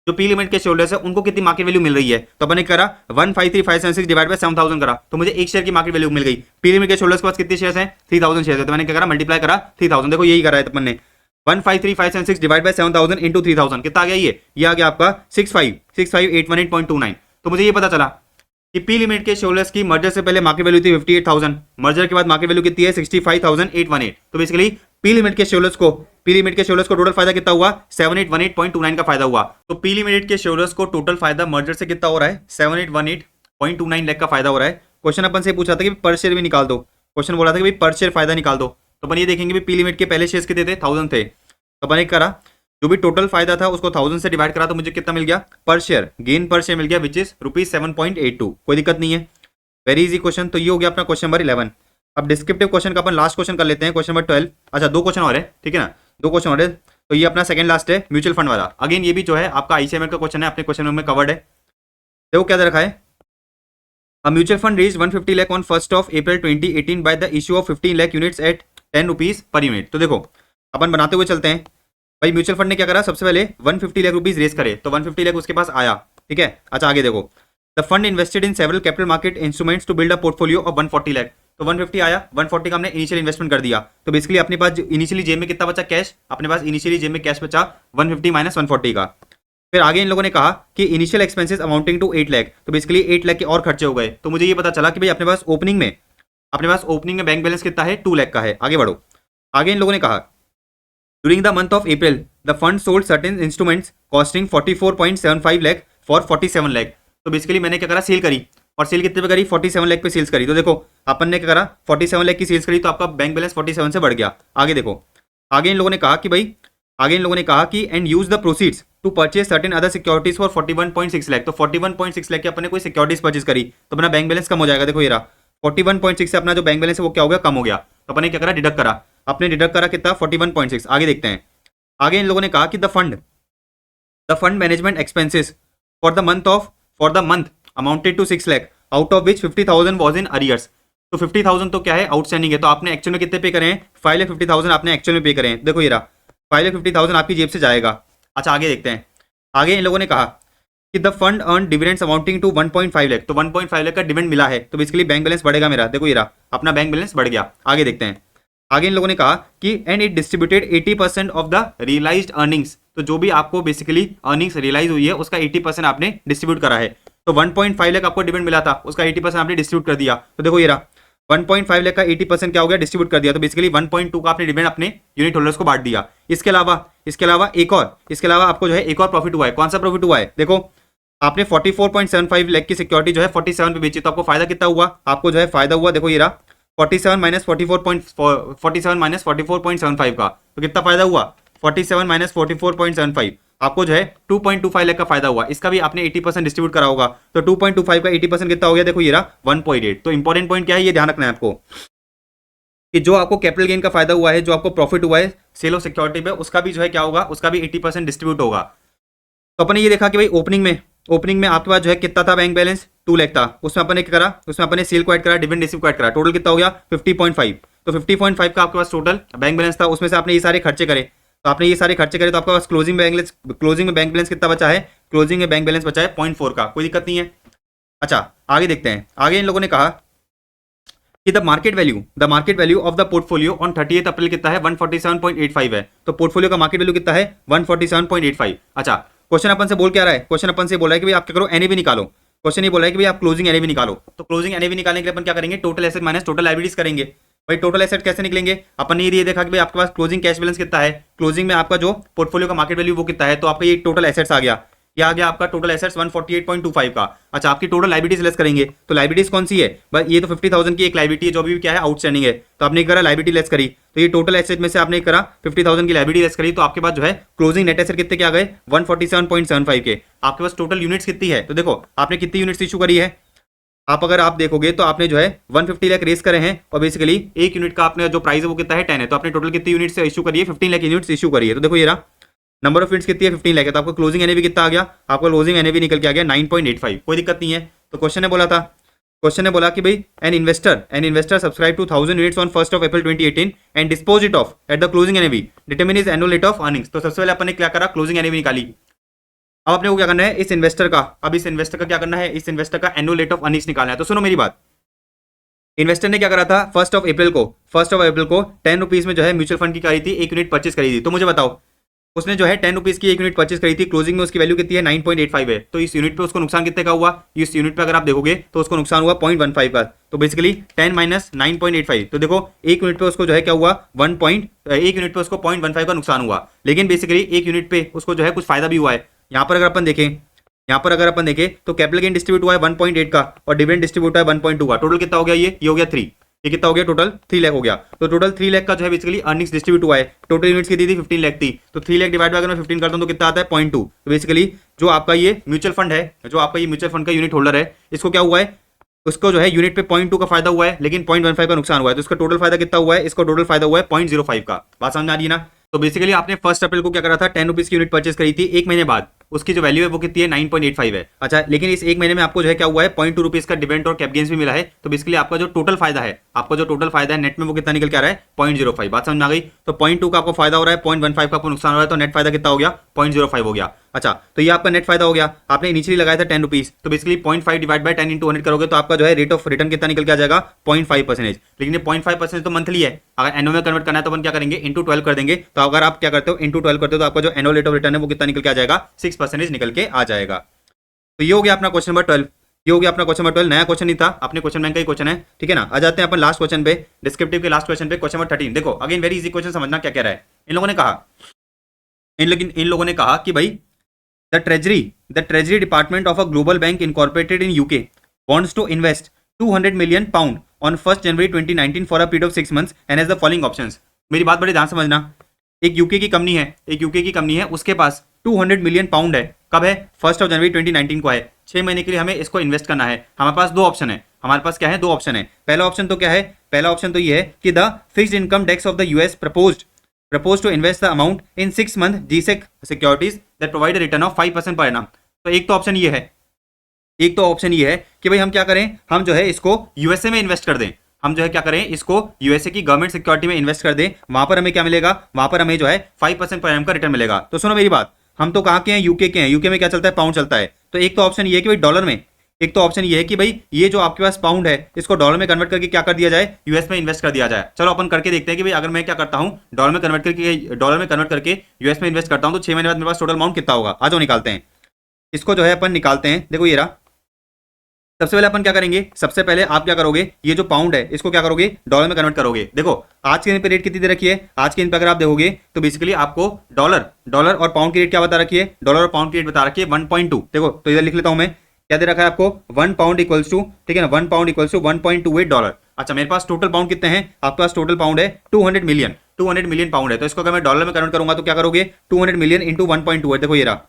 जो पी लिमिट के शेयरहोल्डर्स हैं उनको कितनी मार्केट वैल्यू मिल रही है। तो अपन ने करा 153576 डिवाइड बाय 7000 करा, तो मुझे एक शेयर की मार्केट वैल्यू मिल गई। पी लिमिट के शेयरहोल्डर्स के पास कितने शेयर्स हैं 3000 शेयर्स है, तो मैंने क्या करा मल्टीप्लाई करा 3000। देखो यही करा है अपन ने 153576 डिवाइड बाय 7000 इंटू 3000 कितना आ गया, ये आ गया आपका 65818.29। तो मुझे ये पता चला कि पी लिमिट के शेयरहोल्डर्स की मर्जर से पहले मार्केट वैल्यू थी 58,000, मर्जर के बाद मार्केट वैल्यू कितनी है 65,818। तो बेसिकली पी लिमिट के शेयरहोल्डर्स को टोटल फायदा कितना हुआ 7818.29 का फायदा हुआ। तो पी लिमिटेड के शेयरहोल्डर्स को टोटल फायदा मर्जर से कितना हो रहा है 7818.29 लाख का फायदा हो रहा है। क्वेश्चन अपन से पूछा था कि पर शेयर भी निकाल दो, क्वेश्चन बोला था कि भाई पर शेयर फायदा निकाल दो। तो अपन ये देखेंगे पी लिमिट के पहले शेयर्स कितने थे 1000 थे, तो अपन एक करा जो भी टोटल फायदा था उसको 1000 से डिवाइड करा तो मुझे कितना मिल गया पर शेयर, गेन पर शेयर मिल गया विच इज ₹7.82। कोई दिक्कत नहीं है, वेरी इजी क्वेश्चन। तो ये हो गया अपना क्वेश्चन नंबर 11। अब डिस्क्रिप्टिव क्वेश्चन का अपन लास्ट क्वेश्चन कर लेते हैं, क्वेश्चन नंबर 12। अच्छा 2 क्वेश्चन और है, ठीक है ना, 2 क्वेश्चन और है। तो ये अपना सेकंड लास्ट है म्यूचुअल फंड वाला। अगेन ये भी जो है आपका ICMR का क्वेश्चन है, अपने क्वेश्चन में कवर्ड है। देखो क्या दे रखा है, a mutual fund raise 150 lakh on 1st of April 2018 by the issue of 15 lakh units at 10 rupees per unit. तो देखो अपन बनाते हुए चलते हैं भाई। म्यूचुअल फंड ने क्या करा, सबसे पहले 150 लाख रुपीज रेज करे, तो 150 लाख उसके पास आया, ठीक है। अच्छा आगे देखो, the fund invested in several capital market instruments to build a portfolio of 140 lakh. तो 150 आया, 140 का हमने इनिशियल इन्वेस्टमेंट कर दिया। तो बेसिकली अपने पास इनिशियली जेब में कितना बचा कैश, अपने पास इनिशियली जेब में कैश बचा 150 माइनस 140 का। फिर आगे इन लोगों ने कहा कि initial expenses amounting to 8 lakh, तो बेसिकली 8 लाख के और खर्चे हो गए। तो मुझे ये पता चला कि भाई अपने पास ओपनिंग में बैंक बैलेंस कितना है 2 लाख का है। आगे बढ़ो, आगे इन लोगों ने कहा during the month of April the fund sold certain instruments costing 44.75 lakh for 47 lakh. तो बेसिकली मैंने क्या करा, सेल करी, और सेल कितने पे करी 47 लाख पे सेल्स करी। तो देखो अपन ने क्या करा 47 लाख की सेल्स करी, तो आपका बैंक बैलेंस 47 से बढ़ गया। आगे देखो, आगे इन लोगों ने कहा कि and use the proceeds to purchase certain other securities for 41.6 lakh. तो 41.6 लाख के अपन ने कोई सिक्योरिटीज परचेज करी, तो अपना बैंक बैलेंस कम हो जाएगा। देखो ये रहा 41.6 से अपना जो बैंक बैलेंस है वो क्या हो गया, कम हो गया। तो अपन ने क्या करा, डिडक्ट करा, अपने डिडक्ट करा कितना 41.6। आगे देखते हैं, आगे इन लोगों ने कहा कि the fund management expenses for the month amounted to 6 lakh out of which 50,000 was in arrears. तो 50,000 तो क्या है आउटस्टैंडिंग है, तो आपने एक्चुअल में कितने पे करें 5,50,000 आपने एक्चुअल में पे करें। देखो ये रहा 5,50,000 आपकी जेब से जाएगा। अच्छा आगे देखते हैं, आगे इन लोगों ने कहा कि the fund earn dividends amounting to 1.5 lakh. तो 1.5 लाख का डिविडेंड मिला है, तो बेसिकली बैंक बैलेंस बढ़ेगा मेरा। देखो ये रहा अपना बैंक बैलेंस बढ़ गया। आगे देखते हैं, आगे इन लोगों ने कहा कि and it distributed 80% of the realised earnings. तो जो भी आपको बेसिकली अर्निंग्स रियलाइज हुई है उसका 80% आपने डिस्ट्रीब्यूट करा है। तो 1.5 लाख आपको डिविडेंड मिला था, उसका 80% आपने डिस्ट्रीब्यूट कर दिया। तो देखो ये रहा 1.5 लाख का 80% क्या हो गया, डिस्ट्रीब्यूट कर दिया। तो बेसिकली 1.2 का आपने डिविडेंड अपने यूनिट होल्डर्स को बांट दिया। इसके अलावा आपको जो है एक और प्रॉफिट हुआ है। कौन सा प्रॉफिट हुआ है, देखो आपने 44.75 लाख की सिक्योरिटी जो है 47 पे बेची, तो आपको फायदा कितना हुआ, आपको जो है फायदा हुआ देखो ये रहा 47 माइनस 44.75 का, तो कितना फायदा हुआ 47 माइनस 44.75, आपको जो है 2.25 लाख का फायदा हुआ। इसका भी आपने 80% डिस्ट्रीब्यूट करा होगा, तो 2.25 का 80% कितना हो गया, देखो ये रहा 1.8। तो इंपॉर्टेंट पॉइंट क्या है, ये ध्यान रखना है आपको कि जो आपको कैपिटल गेन का फायदा हुआ है, जो आपको प्रॉफिट हुआ है सेल ऑफ सिक्योरिटी पे, उसका भी जो है क्या होगा, उसका भी 80% डिस्ट्रीब्यूट होगा। तो अपन ने ये देखा कि भाई ओपनिंग में आपके पास जो है कितना था बैंक बैलेंस, 2 लाख था, उसमें अपन ने क्या करा, उसमें अपन ने सेल को ऐड करा, डिविडेंड रिसीव को ऐड करा, टोटल कितना हो गया 50.5। तो 50.5 का आपके पास टोटल बैंक बैलेंस था, उसमें से आपने ये सारे खर्चे करे, तो आपने ये सारे खर्चे करे तो आपके पास क्लोजिंग में बैंक बैलेंस कितना बचा है, क्लोजिंग में बैंक बैलेंस बचा है 0.4 का, कोई दिक्कत नहीं है। अच्छा आगे देखते हैं, आगे इन लोगों ने कहा कि the market value of the portfolio on 30 अप्रैल कितना है, 147.85 है। तो पोर्टफोलियो का मार्केट वैल्यू कितना है 147.85। अच्छा क्वेश्चन अपन से बोल क्या रहा है, क्वेश्चन अपन से बोल रहा है कि भाई आप क्या करो, एनएवी निकालो। क्वेश्चन ये बोल रहा है कि भाई आप क्लोजिंग एनएवी निकालो। तो क्लोजिंग एनएवी निकालने के लिए अपन क्या करेंगे, total asset minus total liabilities करेंगे। भाई टोटल एसेट कैसे निकलेंगे, अपन ने ये देखा कि भाई आपके पास क्लोजिंग कैश बैलेंस कितना है, क्लोजिंग में आपका जो पोर्टफोलियो का मार्केट वैल्यू वो कितना है, तो आपका ये टोटल एसेट्स आ गया, ये आ गया आपका टोटल एसेट्स 148.25 का। अच्छा आपकी टोटल लायबिलिटीज लेस करेंगे, तो लायबिलिटीज कौन सी है भाई, ये तो 50,000 की एक लायबिलिटी है जो भी क्या है आउटस्टैंडिंग है, तो आपने करा लायबिलिटी लेस करी, तो ये टोटल एसेट में से आपने करा 50,000 की लायबिलिटी लेस करी, तो आपके पास जो है क्लोजिंग नेट एसेट कितने के आ गए 147.75 के। आपके पास टोटल यूनिट्स कितनी है, तो देखो आपने कितनी यूनिट्स इशू करी है, अगर आप देखोगे तो आपने जो है 150 लाख रेस करे हैं, और बेसिकली एक यूनिट का आपने जो प्राइस है वो कितना है 10 है, तो आपने टोटल कितनी यूनिट्स इशू करी है 15 लाख यूनिट्स इशू करी है। तो देखो ये रहा नंबर ऑफ यूनिट्स कितनी है 15 लाख है, तो आपको क्लोजिंग एनएवी कितना आ गया, आपको क्लोजिंग एनएवी निकल के आ गया 9.85, कोई दिक्कत नहीं है। तो क्वेश्चन ने बोला कि भाई an investor subscribe to 1000 units on 1 April 2018 and dispose it of at the closing NAV, determine his annual rate of earnings. तो सबसे पहले अपन ने क्या करा, क्लोजिंग एनएवी निकाली। अब अपने को क्या करना है, इस इन्वेस्टर का क्या करना है, इस इन्वेस्टर का एनुअल रेट ऑफ अर्निंग्स निकालना है। तो सुनो मेरी बात, इन्वेस्टर ने क्या करा था 1 अप्रैल को 10 रुपीज में जो है म्यूचुअल फंड की करी थी, एक यूनिट परचेज करी थी। तो मुझे बताओ उसने जो है 10 रुपीज की एक यूनिट परचेज करी थी, क्लोजिंग में उसकी वैल्यू कितनी है 9.85 है, तो इस यूनिट पे उसको नुकसान कितने का हुआ, इस यूनिट पे अगर आप देखोगे तो उसको नुकसान हुआ 0.15 का। तो बेसिकली 10 माइनस 9.85, तो देखो एक यूनिट पे उसको जो है क्या हुआ 1 यूनिट पे उसको 0.15 का नुकसान हुआ, लेकिन बेसिकली एक यूनिट पे उसको जो है कुछ फायदा भी हुआ है। यहाँ पर अगर अपन देखें तो कैपिटल गेन डिस्ट्रीब्यूट हुआ है 1.8 का, और डिविडेंड डिस्ट्रीब्यूट है 1.2 का, टोटल कितना हो गया, ये हो गया 3, ये कितना हो गया टोटल 3 लाख हो गया। तो टोटल 3 लाख का जो है बेसिकली अर्निंग्स डिस्ट्रीब्यूट हुआ है, टोटल यूनिट्स कितनी थी 15 लाख थी, तो 3 लाख डिवाइड अगर मैं 15 करता हूं तो कितना आता है 0.2। तो बेसिकली जो आपका ये म्यूचुअल फंड का यूनिट होल्डर है, इसको क्या हुआ है, उसको जो है यूनिट पे 0.2 का फायदा हुआ है, लेकिन 0.15 का नुकसान हुआ है, तो इसका टोटल फायदा कितना हुआ है, इसका टोटल फायदा हुआ है 0.05 का। बात समझ आ रही है ना। तो बेसिकली आपने 1 अप्रैल को क्या करा था 10 रुपीज की यूनिट परचेज करी थी, एक महीने बाद उसकी जो वैल्यू है वो कितनी है 9.85 है। अच्छा लेकिन इस एक महीने में आपको जो है क्या हुआ है 0.2 रुपीज का डिविडेंड और कैप गेन्स भी मिला है, तो बेसिकली आपका जो टोटल फायदा है नेट में वो कितना निकल के आ रहा है 0.05। बात समझ में आ गई। तो 0.2 का आपको फायदा हो रहा है, 0.15 का आपको नुकसान हो रहा है, तो नेट फायदा कितना हो गया 0.05 हो गया। अच्छा तो ये आपका नेट फायदा हो गया, आपने इनिशियली लगाया था 10 रुपीज, तो बेसिकली 0.5 डिवाइड बाय 10 इंटू 100 करोगे तो आपका जो है रेट ऑफ रिटर्न कितना निकल के आ जाएगा 0.5%। लेकिन ये 0.5% तो मंथली है, अगर एनुअल में कन्वर्ट करना है तो अपन क्या करेंगे इंटू 12 कर देंगे। तो अगर आप क्या करते हो इंटू 12 करते हो तो आपका जो एनुअल रेट ऑफ रिटर्न है वो कितना निकल के आ जाएगा 6% निकल के आ जाएगा। तो ये हो गया अपना क्वेश्चन नंबर 12, नया क्वेश्चन नहीं था, अपने क्वेश्चन बैंक का ही क्वेश्चन है, ठीक है ना। आ जाते हैं अपन लास्ट क्वेश्चन पे, डिस्क्रिप्टिव के लास्ट क्वेश्चन पे, क्वेश्चन नंबर 13। देखो अगेन वेरी इजी क्वेश्चन, समझना क्या कह रहा है। इन लोगों ने कहा कि भाई The Treasury Department of a global bank incorporated in UK wants to invest 200 million pound on 1st January 2019 for a period of 6 months and has the following options। मेरी बात बड़ी ध्यान समझना, एक यूके की कंपनी है, उसके पास 200 मिलियन पाउंड है, कब है 1 जनवरी 2019 को है, 6 महीने के लिए हमें इसको इन्वेस्ट करना है। हमारे पास दो ऑप्शन है, दो ऑप्शन है। पहला ऑप्शन तो क्या है, पहला ऑप्शन तो ये है कि the fixed income tax of the US proposed to invest the amount in 6 month GSEC securities that provide a return of 5% per annum। तो एक तो ऑप्शन ये है कि भाई हम क्या करें, हम जो है इसको यूएसए में इन्वेस्ट कर दें, इसको यूएसए की गवर्नमेंट सिक्योरिटी में इन्वेस्ट कर दें, वहां पर हमें क्या मिलेगा, वहां पर हमें जो है 5% पर एनम का रिटर्न मिलेगा। तो सुनो मेरी बात, हम तो कहाँ के हैं, यूके के हैं, यूके में क्या चलता है पाउंड चलता है। तो एक तो ऑप्शन ये है कि भाई डॉलर में, एक तो ऑप्शन ये है कि भाई ये जो आपके पास पाउंड है इसको डॉलर में कन्वर्ट करके क्या कर दिया जाए, यूएस में इन्वेस्ट कर दिया जाए। चलो अपन करके देखते हैं कि भाई अगर मैं क्या करता हूं डॉलर में कन्वर्ट करके यूएस में इन्वेस्ट करता हूं तो 6 महीने बाद मेरे पास टोटल अमाउंट कितना होगा। आ जाओ निकालते हैं, इसको जो है अपन निकालते हैं। देखो ये रहा, सबसे पहले अपन क्या करेंगे, सबसे पहले आप क्या करोगे, ये जो पाउंड है इसको क्या करोगे डॉलर में कन्वर्ट करोगे। देखो आज के दिन पे रेट कितनी दे रखी है, आज के दिन पे अगर आप देखोगे तो बेसिकली आपको डॉलर और पाउंड की रेट क्या बता रखी है, डॉलर और पाउंड की रेट बता रखी है 1.2। देखो तो इधर लिख लेता हूं मैं, क्या दे रखा है आपको 1 पाउंड इक्वल्स टू, ठीक है ना, 1 पाउंड इक्वल्स टू 1.28 डॉलर। अच्छा मेरे पास टोटल पाउंड कितने हैं, आपके पास टोटल पाउंड है 200 मिलियन पाउंड है। तो इसको अगर मैं डॉलर में कन्वर्ट करूंगा तो क्या करोगे, 200 मिलियन इंटू 1.28, देखो ये रहा,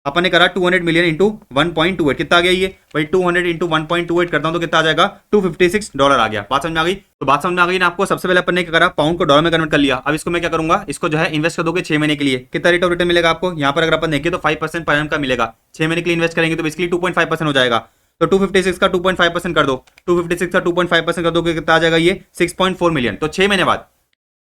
अपन ने करा 200 मिलियन इंटू 1.28, कितना आ गया ये भाई, 200 इंटू 1.28 करता हूं तो कितना आ जाएगा, $256 आ गया। बात समझ में आ गई, तो बात समझ में आ गई ना आपको। सबसे पहले अपन ने क्या करा, पाउंड को डॉलर में कन्वर्ट कर लिया। अब इसको मैं क्या करूंगा, इसको जो है इन्वेस्ट कर दोगे 6 महीने के लिए, कितना रेट ऑफ रिटर्न मिलेगा आपको, यहाँ पर अगर अपन देखें तो 5% पर एनम का मिलेगा। 6 महीने के लिए इन्वेस्ट करेंगे तो बेसिकली 2.5% हो जाएगा। तो 256 का 2.5% कर दो, 256 का 2.5% कर दो, कितना आ जाएगा ये 6.4 मिलियन। तो 6 महीने बाद,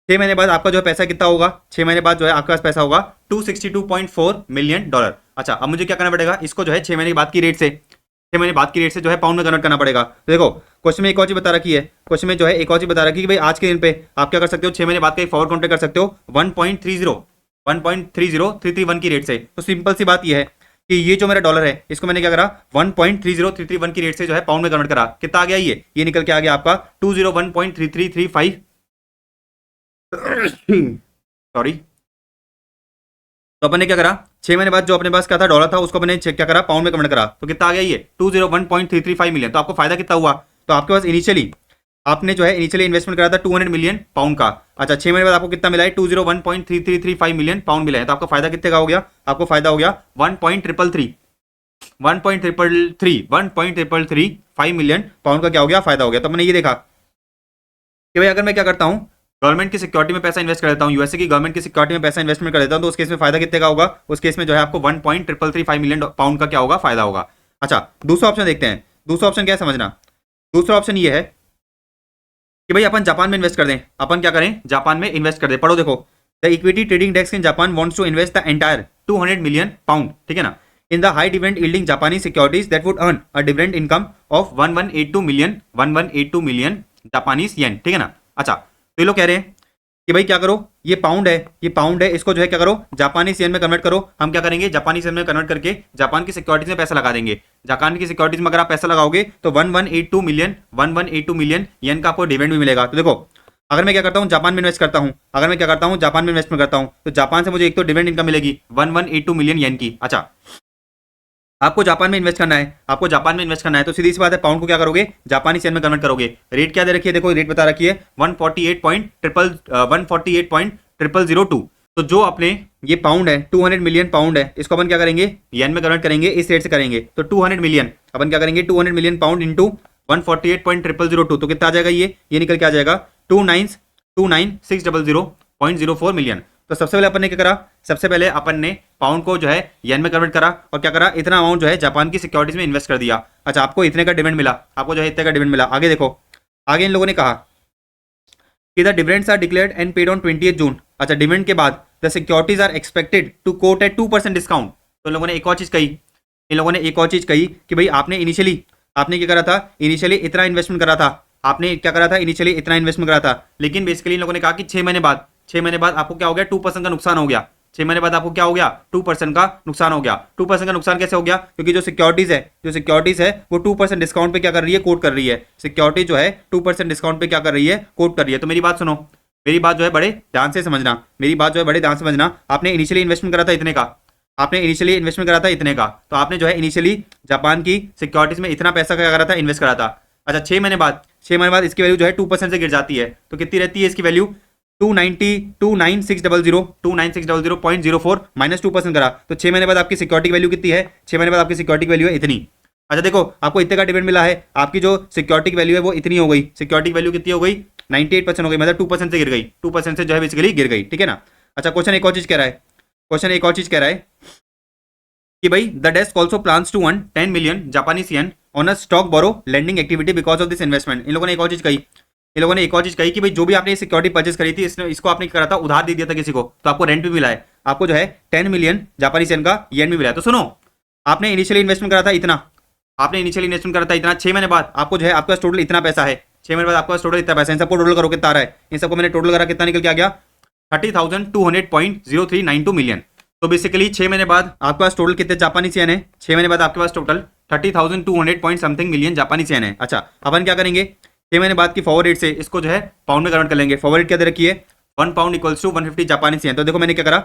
6 महीने बाद आपका जो है पैसा कितना होगा, 6 महीने बाद जो है आपके पास पैसा होगा $262.4 मिलियन। अच्छा अब मुझे क्या करना पड़ेगा, इसको जो है 6 महीने बाद की रेट से, 6 महीने बाद की रेट से जो है पाउंड में कन्वर्ट करना पड़ेगा। तो देखो क्वेश्चन में एक और चीज बता रखी है, क्वेश्चन में जो है एक और चीज बता रखी है कि भाई आज के दिन पे आप क्या कर सकते हो, 6 महीने बाद का एक फॉरवर्ड कॉन्ट्रैक्ट कर सकते हो 1.30331 की रेट से। तो सिंपल सी बात ये है कि ये जो मेरा डॉलर है इसको मैंने क्या करा, 1.30331 की रेट से जो है पाउंड में कन्वर्ट करा, कितना आ गया ये निकल के आ गया आपका 201.3335 सॉरी। तो अपन ने क्या करा, 6 महीने बाद जो अपने पास क्या था डॉलर था उसको मैंने क्या करा, पाउंड में कन्वर्ट करा, तो कितना आ गया ये 201.335 मिलियन। तो आपको फायदा कितना हुआ, तो आपके पास इनिशियली आपने जो है इनिशियली इन्वेस्टमेंट करा था 200 मिलियन पाउंड का। अच्छा 6 महीने बाद आपको कितना मिला है, 201.3335 मिलियन पाउंड मिला है। तो आपका फायदा कितने का हो गया, आपको फायदा हो गया 1.333 मिलियन पाउंड का क्या हो गया, फायदा हो गया। तो मैंने ये देखा कि भाई अगर मैं क्या करता हूँ, गवर्नमेंट की सिक्योरिटी में पैसा इन्वेस्ट कर देता हूँ, यूएसए की गवर्नमेंट की सिक्योरिटी में पैसा इन्वेस्टमेंट कर देता हूँ, तो उस केस में फायदा कितने का होगा, उस केस में जो है आपको 1.335 मिलियन पाउंड का क्या होगा, फायदा होगा। अच्छा दूसरा ऑप्शन देखते हैं, दूसरा ऑप्शन क्या है समझना, दूसरा ऑप्शन ये है कि भाई अपन जापान में इन्वेस्ट कर दें, अपन क्या करें, जापान में इन्वेस्ट कर दें। पढ़ो देखो, the equity trading desk in Japan wants to invest the entire 200 million pound, ठीक है ना, in the high dividend yielding जापानी securities that would earn a dividend income of 1182 million Japanese yen, ठीक है ना। अच्छा तो ये लोग कह रहे हैं कि भाई क्या करो, ये पाउंड है, ये पाउंड है, इसको जो है क्या करो जापानी येन में कन्वर्ट करो। हम क्या करेंगे, जापानी येन में कन्वर्ट करके जापान की सिक्योरिटीज में पैसा लगा देंगे। जापान की सिक्योरिटीज में अगर आप पैसा लगाओगे तो 1182 मिलियन येन का आपको डिविडेंड भी मिलेगा। तो देखो अगर मैं क्या करता हूँ, जापान में इन्वेस्ट करता हूँ, अगर मैं क्या करता हूँ जापान में इन्वेस्टमेंट करता हूँ, तो जापान से मुझे एक तो डिविडेंड इनकम मिलेगी 1182 मिलियन येन की। अच्छा आपको जापान में इन्वेस्ट करना है, आपको जापान में इन्वेस्ट करना है, तो सीधी सी बात है पाउंड को क्या करोगे, जापानी येन में कन्वर्ट करोगे। रेट क्या दे रखी है, देखो रेट बता रखी है 148.0002। तो जो अपने ये पाउंड है 200 मिलियन पाउंड है, इसको अपन क्या करेंगे, येन में कन्वर्ट करेंगे, इस रेट से करेंगे। तो 200 मिलियन अपन क्या करेंगे, 200 मिलियन पाउंड इंटू 148.0002, तो कितना आ जाएगा ये निकल के आ जाएगा 29600.04 मिलियन। तो सबसे पहले अपन ने क्या करा, सबसे पहले अपन ने पाउंड को जो है येन में कन्वर्ट करा और क्या करा, इतना अमाउंट जो है जापान की सिक्योरिटीज में इन्वेस्ट कर दिया। अच्छा आपको इतने का डिविडेंड मिला, आपको जो है इतने का डिविडेंड मिला। आगे देखो, आगे इन लोगों ने कहा कि the dividends are declared and paid on 20 June. अच्छा डिविडेंड के बाद the securities are expected to quote at 2% discount. तो इन लोगों ने एक और चीज कही, इन लोगों ने एक और चीज कही कि भाई आपने इनिशियली आपने क्या करा था, इनिशियली इतना इन्वेस्टमेंट करा था, आपने क्या करा था, इनिशियली इतना इन्वेस्टमेंट करा था, लेकिन बेसिकली इन लोगों ने कहा कि 6 महीने बाद, 6 महीने बाद आपको क्या हो गया, 2% का नुकसान हो गया। 6 महीने बाद आपको क्या हो गया, 2% का नुकसान हो गया। 2% का नुकसान कैसे हो गया, क्योंकि जो सिक्योरिटीज है वो 2% डिस्काउंट पे क्या कर रही है, कोट कर रही है। सिक्योरिटी जो है 2% डिस्काउंट पे क्या कर रही है, कोट कर रही है। तो मेरी बात सुनो, मेरी बात जो है बड़े ध्यान से समझना, मेरी बात जो है बड़े ध्यान से समझना। आपने इनिशियली इन्वेस्टमेंट करा था इतने का, आपने इनिशियली इन्वेस्टमेंट करा था इतने का, तो आपने जो है इनिशियली जापान की सिक्योरिटीज में इतना पैसा क्या करा था, इन्वेस्ट करा था। अच्छा 6 महीने बाद इसकी वैल्यू जो है 2% से गिर जाती है, तो कितनी रहती है इसकी वैल्यू, 29600.04 माइनस 2% करा, तो 6 महीने बाद आपकी सिक्योरिटी वैल्यू कितनी है, 6 महीने बाद आपकी सिक्योरिटी वैल्यू है इतनी। अच्छा देखो आपको इतने का डिविडेंड मिला है, आपकी जो सिक्योरिटी की वैल्यू है वो इतनी हो गई, सिक्योरिटी वैल्यू कितनी हो गई, 98% हो गई, मतलब 2% से गिर गई, 2% से जो है बेसिकली गिर गई, ठीक है ना। अच्छा क्वेश्चन एक और चीज कह रहा है, क्वेश्चन एक और चीज कह रहा है कि भाई the desk also plans to earn 10 million Japanese yen on a stock borrow lending activity because of this investment. इन लोगों ने एक और चीज कही, इन लोगों ने एक और चीज कही कि भाई जो भी आपने सिक्योरिटी परचेस करी थी, इसको आपने करा था उधार दे दिया था किसी को, तो आपको रेंट भी मिला है, आपको जो है 10 मिलियन जापानी येन का येन भी मिला है। तो सुनो, आपने इनिशियली इन्वेस्टमेंट करा था इतना, आपने इनिशियली इन्वेस्टमेंट करा था इतना, 6 महीने बाद आपको जो है आपका टोटल इतना पैसा है, 6 महीने बाद आपका टोटल इतना पैसा है, इन सबको टोटल करो कितना आ रहा है, इन सबको मैंने टोटल करा कितना निकल के आ गया 30,200.0392 मिलियन। तो बेसिकली 6 महीने बाद आपके पास टोटल कितने जापानी येन है, 6 महीने बाद आपके पास टोटल 30,200 पॉइंट समथिंग मिलियन जापानी येन है। अच्छा अपन क्या करेंगे, 6 महीने बाद की फॉरवर्ड रेट से इसको जो है पाउंड में कन्वर्ट कर लेंगे। फॉरवर्ड रेट क्या दे रखी है, 1 पाउंड इक्वल्स टू 150 जापानी येन। तो देखो मैंने क्या करा,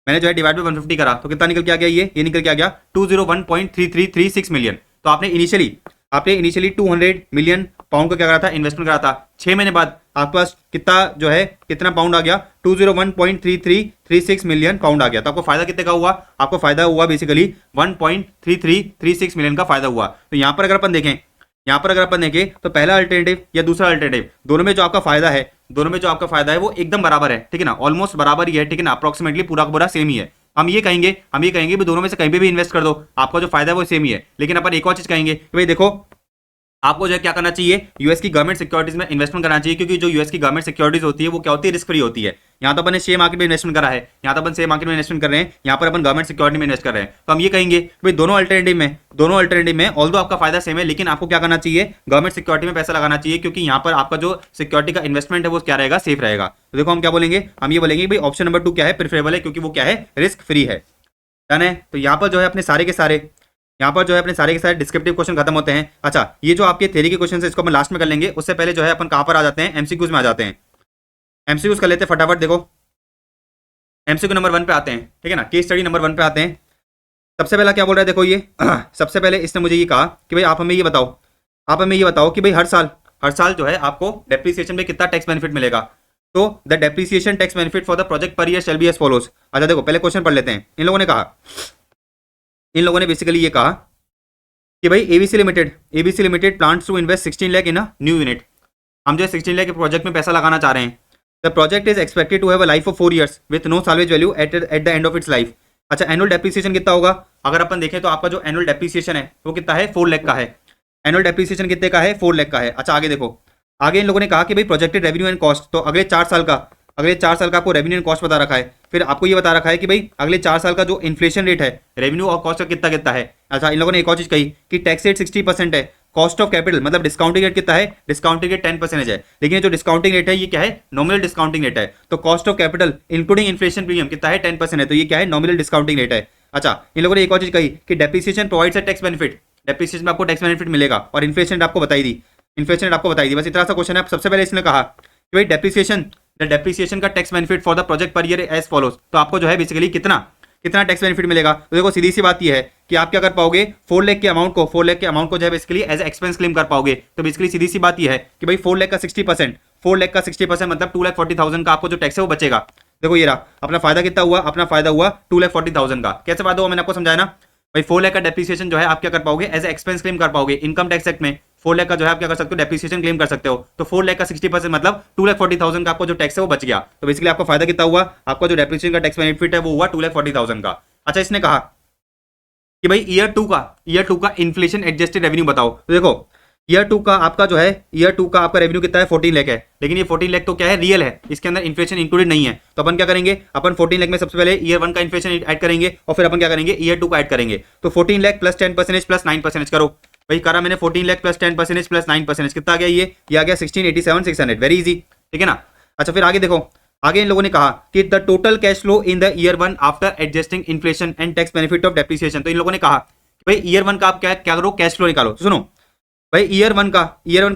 मैंने जो है डिवाइड बाय 150 करा, तो कितना निकल के आ गया, ये निकल के आ गया 201.3336 मिलियन। तो आपने इनिशियली आपने इनिशियली 200 मिलियन पाउंड का क्या करा था, इन्वेस्टमेंट करा था। 6 महीने बाद आपके पास कितना जो है, कितना पाउंड आ गया, 201.3336 मिलियन पाउंड आ गया। तो आपको फायदा कितने का हुआ, आपको फायदा हुआ बेसिकली 1.3336 मिलियन का फायदा हुआ। तो यहाँ पर अगर अपन देखें, यहाँ पर अगर अपन देखें तो पहला अल्टरनेटिव या दूसरा अल्टरनेटिव, दोनों में जो आपका फायदा है, दोनों में जो आपका फायदा है वो एकदम बराबर है, ठीक है ना, ऑलमोस्ट बराबर ही है, ठीक है ना, अप्रोक्सीमेटली पूरा का पूरा सेम ही है। हम ये कहेंगे भी दोनों में से कहीं पे भी इन्वेस्ट कर दो, आपका जो फायदा है वो सेम ही है। लेकिन अपन एक और चीज कहेंगे कि भाई देखो, आपको जो है क्या करना चाहिए, यूएस की गवर्नमेंट सिक्योरिटीज में इन्वेस्टमेंट करना चाहिए, क्योंकि जो यूएस की गवर्नमेंट सिक्योरिटीज होती है वो क्या होती है, रिस्क फ्री होती है। यहाँ तो अपन ने शेयर मार्केट में इन्वेस्टमेंट करा है, यहाँ तो अपन शेयर मार्केट में इन्वेस्टमेंट कर रहे हैं, यहाँ पर अपन गवर्नमेंट सिक्योरिटी में इन्वेस्ट कर रहे हैं। तो हम ये कहेंगे भाई दोनों अल्टरनेटिव में ऑल्दो आपका फायदा सेम है, लेकिन आपको क्या करना चाहिए, गवर्नमेंट सिक्योरिटी में पैसा लगाना चाहिए, क्योंकि यहाँ पर आपका जो सिक्योरिटी का इन्वेस्टमेंट है वो क्या रहेगा, सेफ रहेगा। तो देखो हम क्या बोलेंगे, हम ये बोलेंगे भाई ऑप्शन नंबर 2 क्या है, प्रेफरेबल है, क्योंकि वो क्या है, रिस्क फ्री है। डन है। तो यहाँ पर जो है अपने सारे के सारे, यहाँ पर जो है अपने सारे के सारे डिस्क्रिप्टिव क्वेश्चन खत्म होते हैं। अच्छा, ये जो आपके थ्योरी के क्वेश्चन है इसको अपन लास्ट में कर लेंगे, उससे पहले जो है अपन कहाँ पर आ जाते हैं, एमसीक्यूज में आ जाते हैं। एमसीक्यूज कर लेते हैं फटाफट। देखो एमसीक्यू नंबर 1 पे आते हैं, ठीक है ना, केस स्टडी नंबर 1 पे आते हैं। सबसे पहला क्या बोल रहा है, देखो ये सबसे पहले इसने मुझे ये कहा कि भाई आप हमें ये बताओ कि भाई हर साल जो है आपको डेप्रिसिएशन में कितना टैक्स बेनिफिट मिलेगा। तो the depreciation tax benefit for the project per year shall be as follows. अच्छा देखो पहले क्वेश्चन पढ़ लेते हैं। इन लोगों ने बेसिकली ये कहा कि भाई ABC limited plans to invest 16 lakh in a new unit. हम जो है 16 लाख के प्रोजेक्ट में पैसा लगाना चाह रहे हैं। The project is expected to have a life of 4 years with no salvage value at the end of its life. अच्छा, एनुअल डेप्रिसिएशन कितना होगा, अगर अपन देखें तो आपका जो एनुअल डेप्रिसिएशन है वो कितना है, 4 लाख का है। एनुअल डेप्रिसिएशन कितने का है, 4 लाख का है। अच्छा आगे देखो, आगे इन लोगों ने कहा कि भाई प्रोजेक्टेड रेवेन्यू एंड कॉस्ट, तो अगले 4 साल का आपको रेवेन्यू एंड कॉस्ट बता रखा है। फिर आपको ये बता रखा है कि भाई अगले 4 साल का जो इन्फ्लेशन रेट है रेवेन्यू और कॉस्ट का कितना है। अच्छा, इन लोगों ने एक और चीज कही कि टैक्स रेट 60% है, कॉस्ट ऑफ कैपिटल मतलब डिस्काउंटिंग रेट कितना है, डिस्काउंटिंग रेट 10% है। लेकिन जो डिस्काउंटिंग रेट है ये क्या है, नॉमिनल डिस्काउंटिंग रेट है। तो cost of capital including inflation premium कितना है, 10% है। तो ये क्या है, नॉमिनल डिस्काउंटिंग रेट है। अच्छा, इन लोगों ने एक और चीज कही कि depreciation provides a tax benefit, depreciation में आपको टैक्स बेनिफिट मिलेगा, और इन्फ्लेशन रेट आपको बताई दी, बस इतना सा क्वेश्चन है। सबसे पहले इसने कहा कि भाई डेप्रिसिएशन का tax benefit for the project per year as follows. तो आपको जो है बेसिकली कितना टैक्स बेनिफिट मिलेगा। तो देखो सीधी सी बात ये है कि आप क्या कर पाओगे, 4 लाख के अमाउंट को जो है बेसिकली एज एक्सपेंस क्लेम कर पाओगे। तो बेसिकली सीधी सी बात ये है कि भाई 4 लाख का 60% मतलब 2,40,000 का आपको जो टैक्स है वो बचेगा। देखो ये रहा अपना फायदा कितना हुआ, अपना फायदा हुआ 2,40,000 का। कैसे फायदा हुआ मैंने आपको समझाया ना भाई, 4 लाख का डेप्रिसिएशन जो है आप क्या कर पाओगे, एज एक्सपेंस क्लेम कर पाओगे। इनकम टैक्स एक्ट में 4 लाख का जो है आप क्या कर सकते हो, डेप्रिसिएशन क्लेम कर सकते हो। तो 4 लाख का 60% मतलब 2,40,000 का आपको जो टैक्स है वो बच गया। तो बेसिकली आपको फायदा कितना हुआ, आपका जो डेप्रिसिएशन का टैक्स बेनिफिट है वो हुआ 2,40,000 का। अच्छा, इसने कहा कि भाई ईयर टू का इन्फ्लेशन एडजस्टेड रेवेन्यू बताओ। तो देखो ईयर टू का आपका रेवेन्यू कितना है, 14 लाख है। लेकिन ये 14 लाख तो क्या है, रियल है, इसके अंदर इन्फ्लेशन इंक्लूडेड नहीं है। तो अपन क्या करेंगे, अपन 14 लाख में सबसे पहले ईयर 1 का इन्फ्लेशन ऐड करेंगे और फिर अपन क्या करेंगे, ईयर 2 का ऐड करेंगे। तो 14 लाख प्लस 10% प्लस 9% करो। भाई करा मैंने 14 लाख प्लस 10% प्लस 9%, कितना आ गया, ये आ गया 1687,600, वेरी इजी, ठीक है ना। अच्छा फिर आगे देखो, आगे इन लोगों ने कहा कि the total cash flow in the year 1 after adjusting inflation and tax benefit of depreciation. तो इन लोगों ने कहा कि भाई ईयर 1 का आप क्या करो, कैश फ्लो निकालो। सुनो भाई ईयर वन का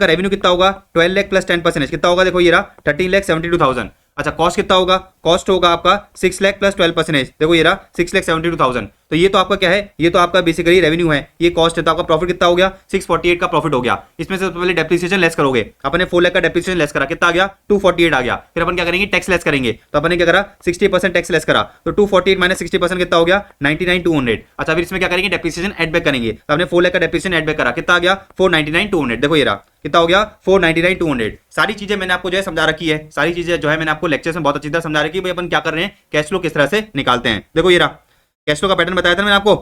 रेवेन्यू कितना होगा, 12 लाख प्लस 10% कितना होगा, देखो ये रहा 13,72,000। अच्छा कॉस्ट कितना होगा, कॉस्ट होगा आपका 6 लाख प्लस 12%, देखो ये रहा 6,72,000। तो ये तो आपका क्या है, ये तो आपका बेसिकली रेवेन्यू है, ये कॉस्ट है। तो आपका प्रॉफिट कितना हो गया, 648 का प्रॉफिट हो गया। इसमें से पहले डेप्रिसिएशन लेस करोगे, अपने 4 लाख का डेप्रिसिएशन लेस करा, कितना आ गया, 248 आ गया। फिर अपन क्या करेंगे, टैक्स लेस करेंगे। तो अपन ने क्या करा, 60% टैक्स लेस करा, तो 248 माइनस 60% कितना हो गया, 99,200। अच्छा फिर इसमें क्या करेंगे, डेप्रिसिएशन एड बैक करेंगे। तो आपने 4 लाख का डेप्रिसिएशन एड बैक करा, कितना आ गया, 499,200। देखो ये रहा कितना हो गया, 499,200। सारी चीजें मैंने आपको जो है समझा रखी है, सारी चीजें जो है मैंने आपको लेक्चर में बहुत अच्छी तरह समझा रखी है। भाई अपन क्या कर रहे हैं, कैश फ्लो किस तरह से निकालते हैं। देखो ये रहा कैश फ्लो का पैटर्न बताया था मैंने आपको,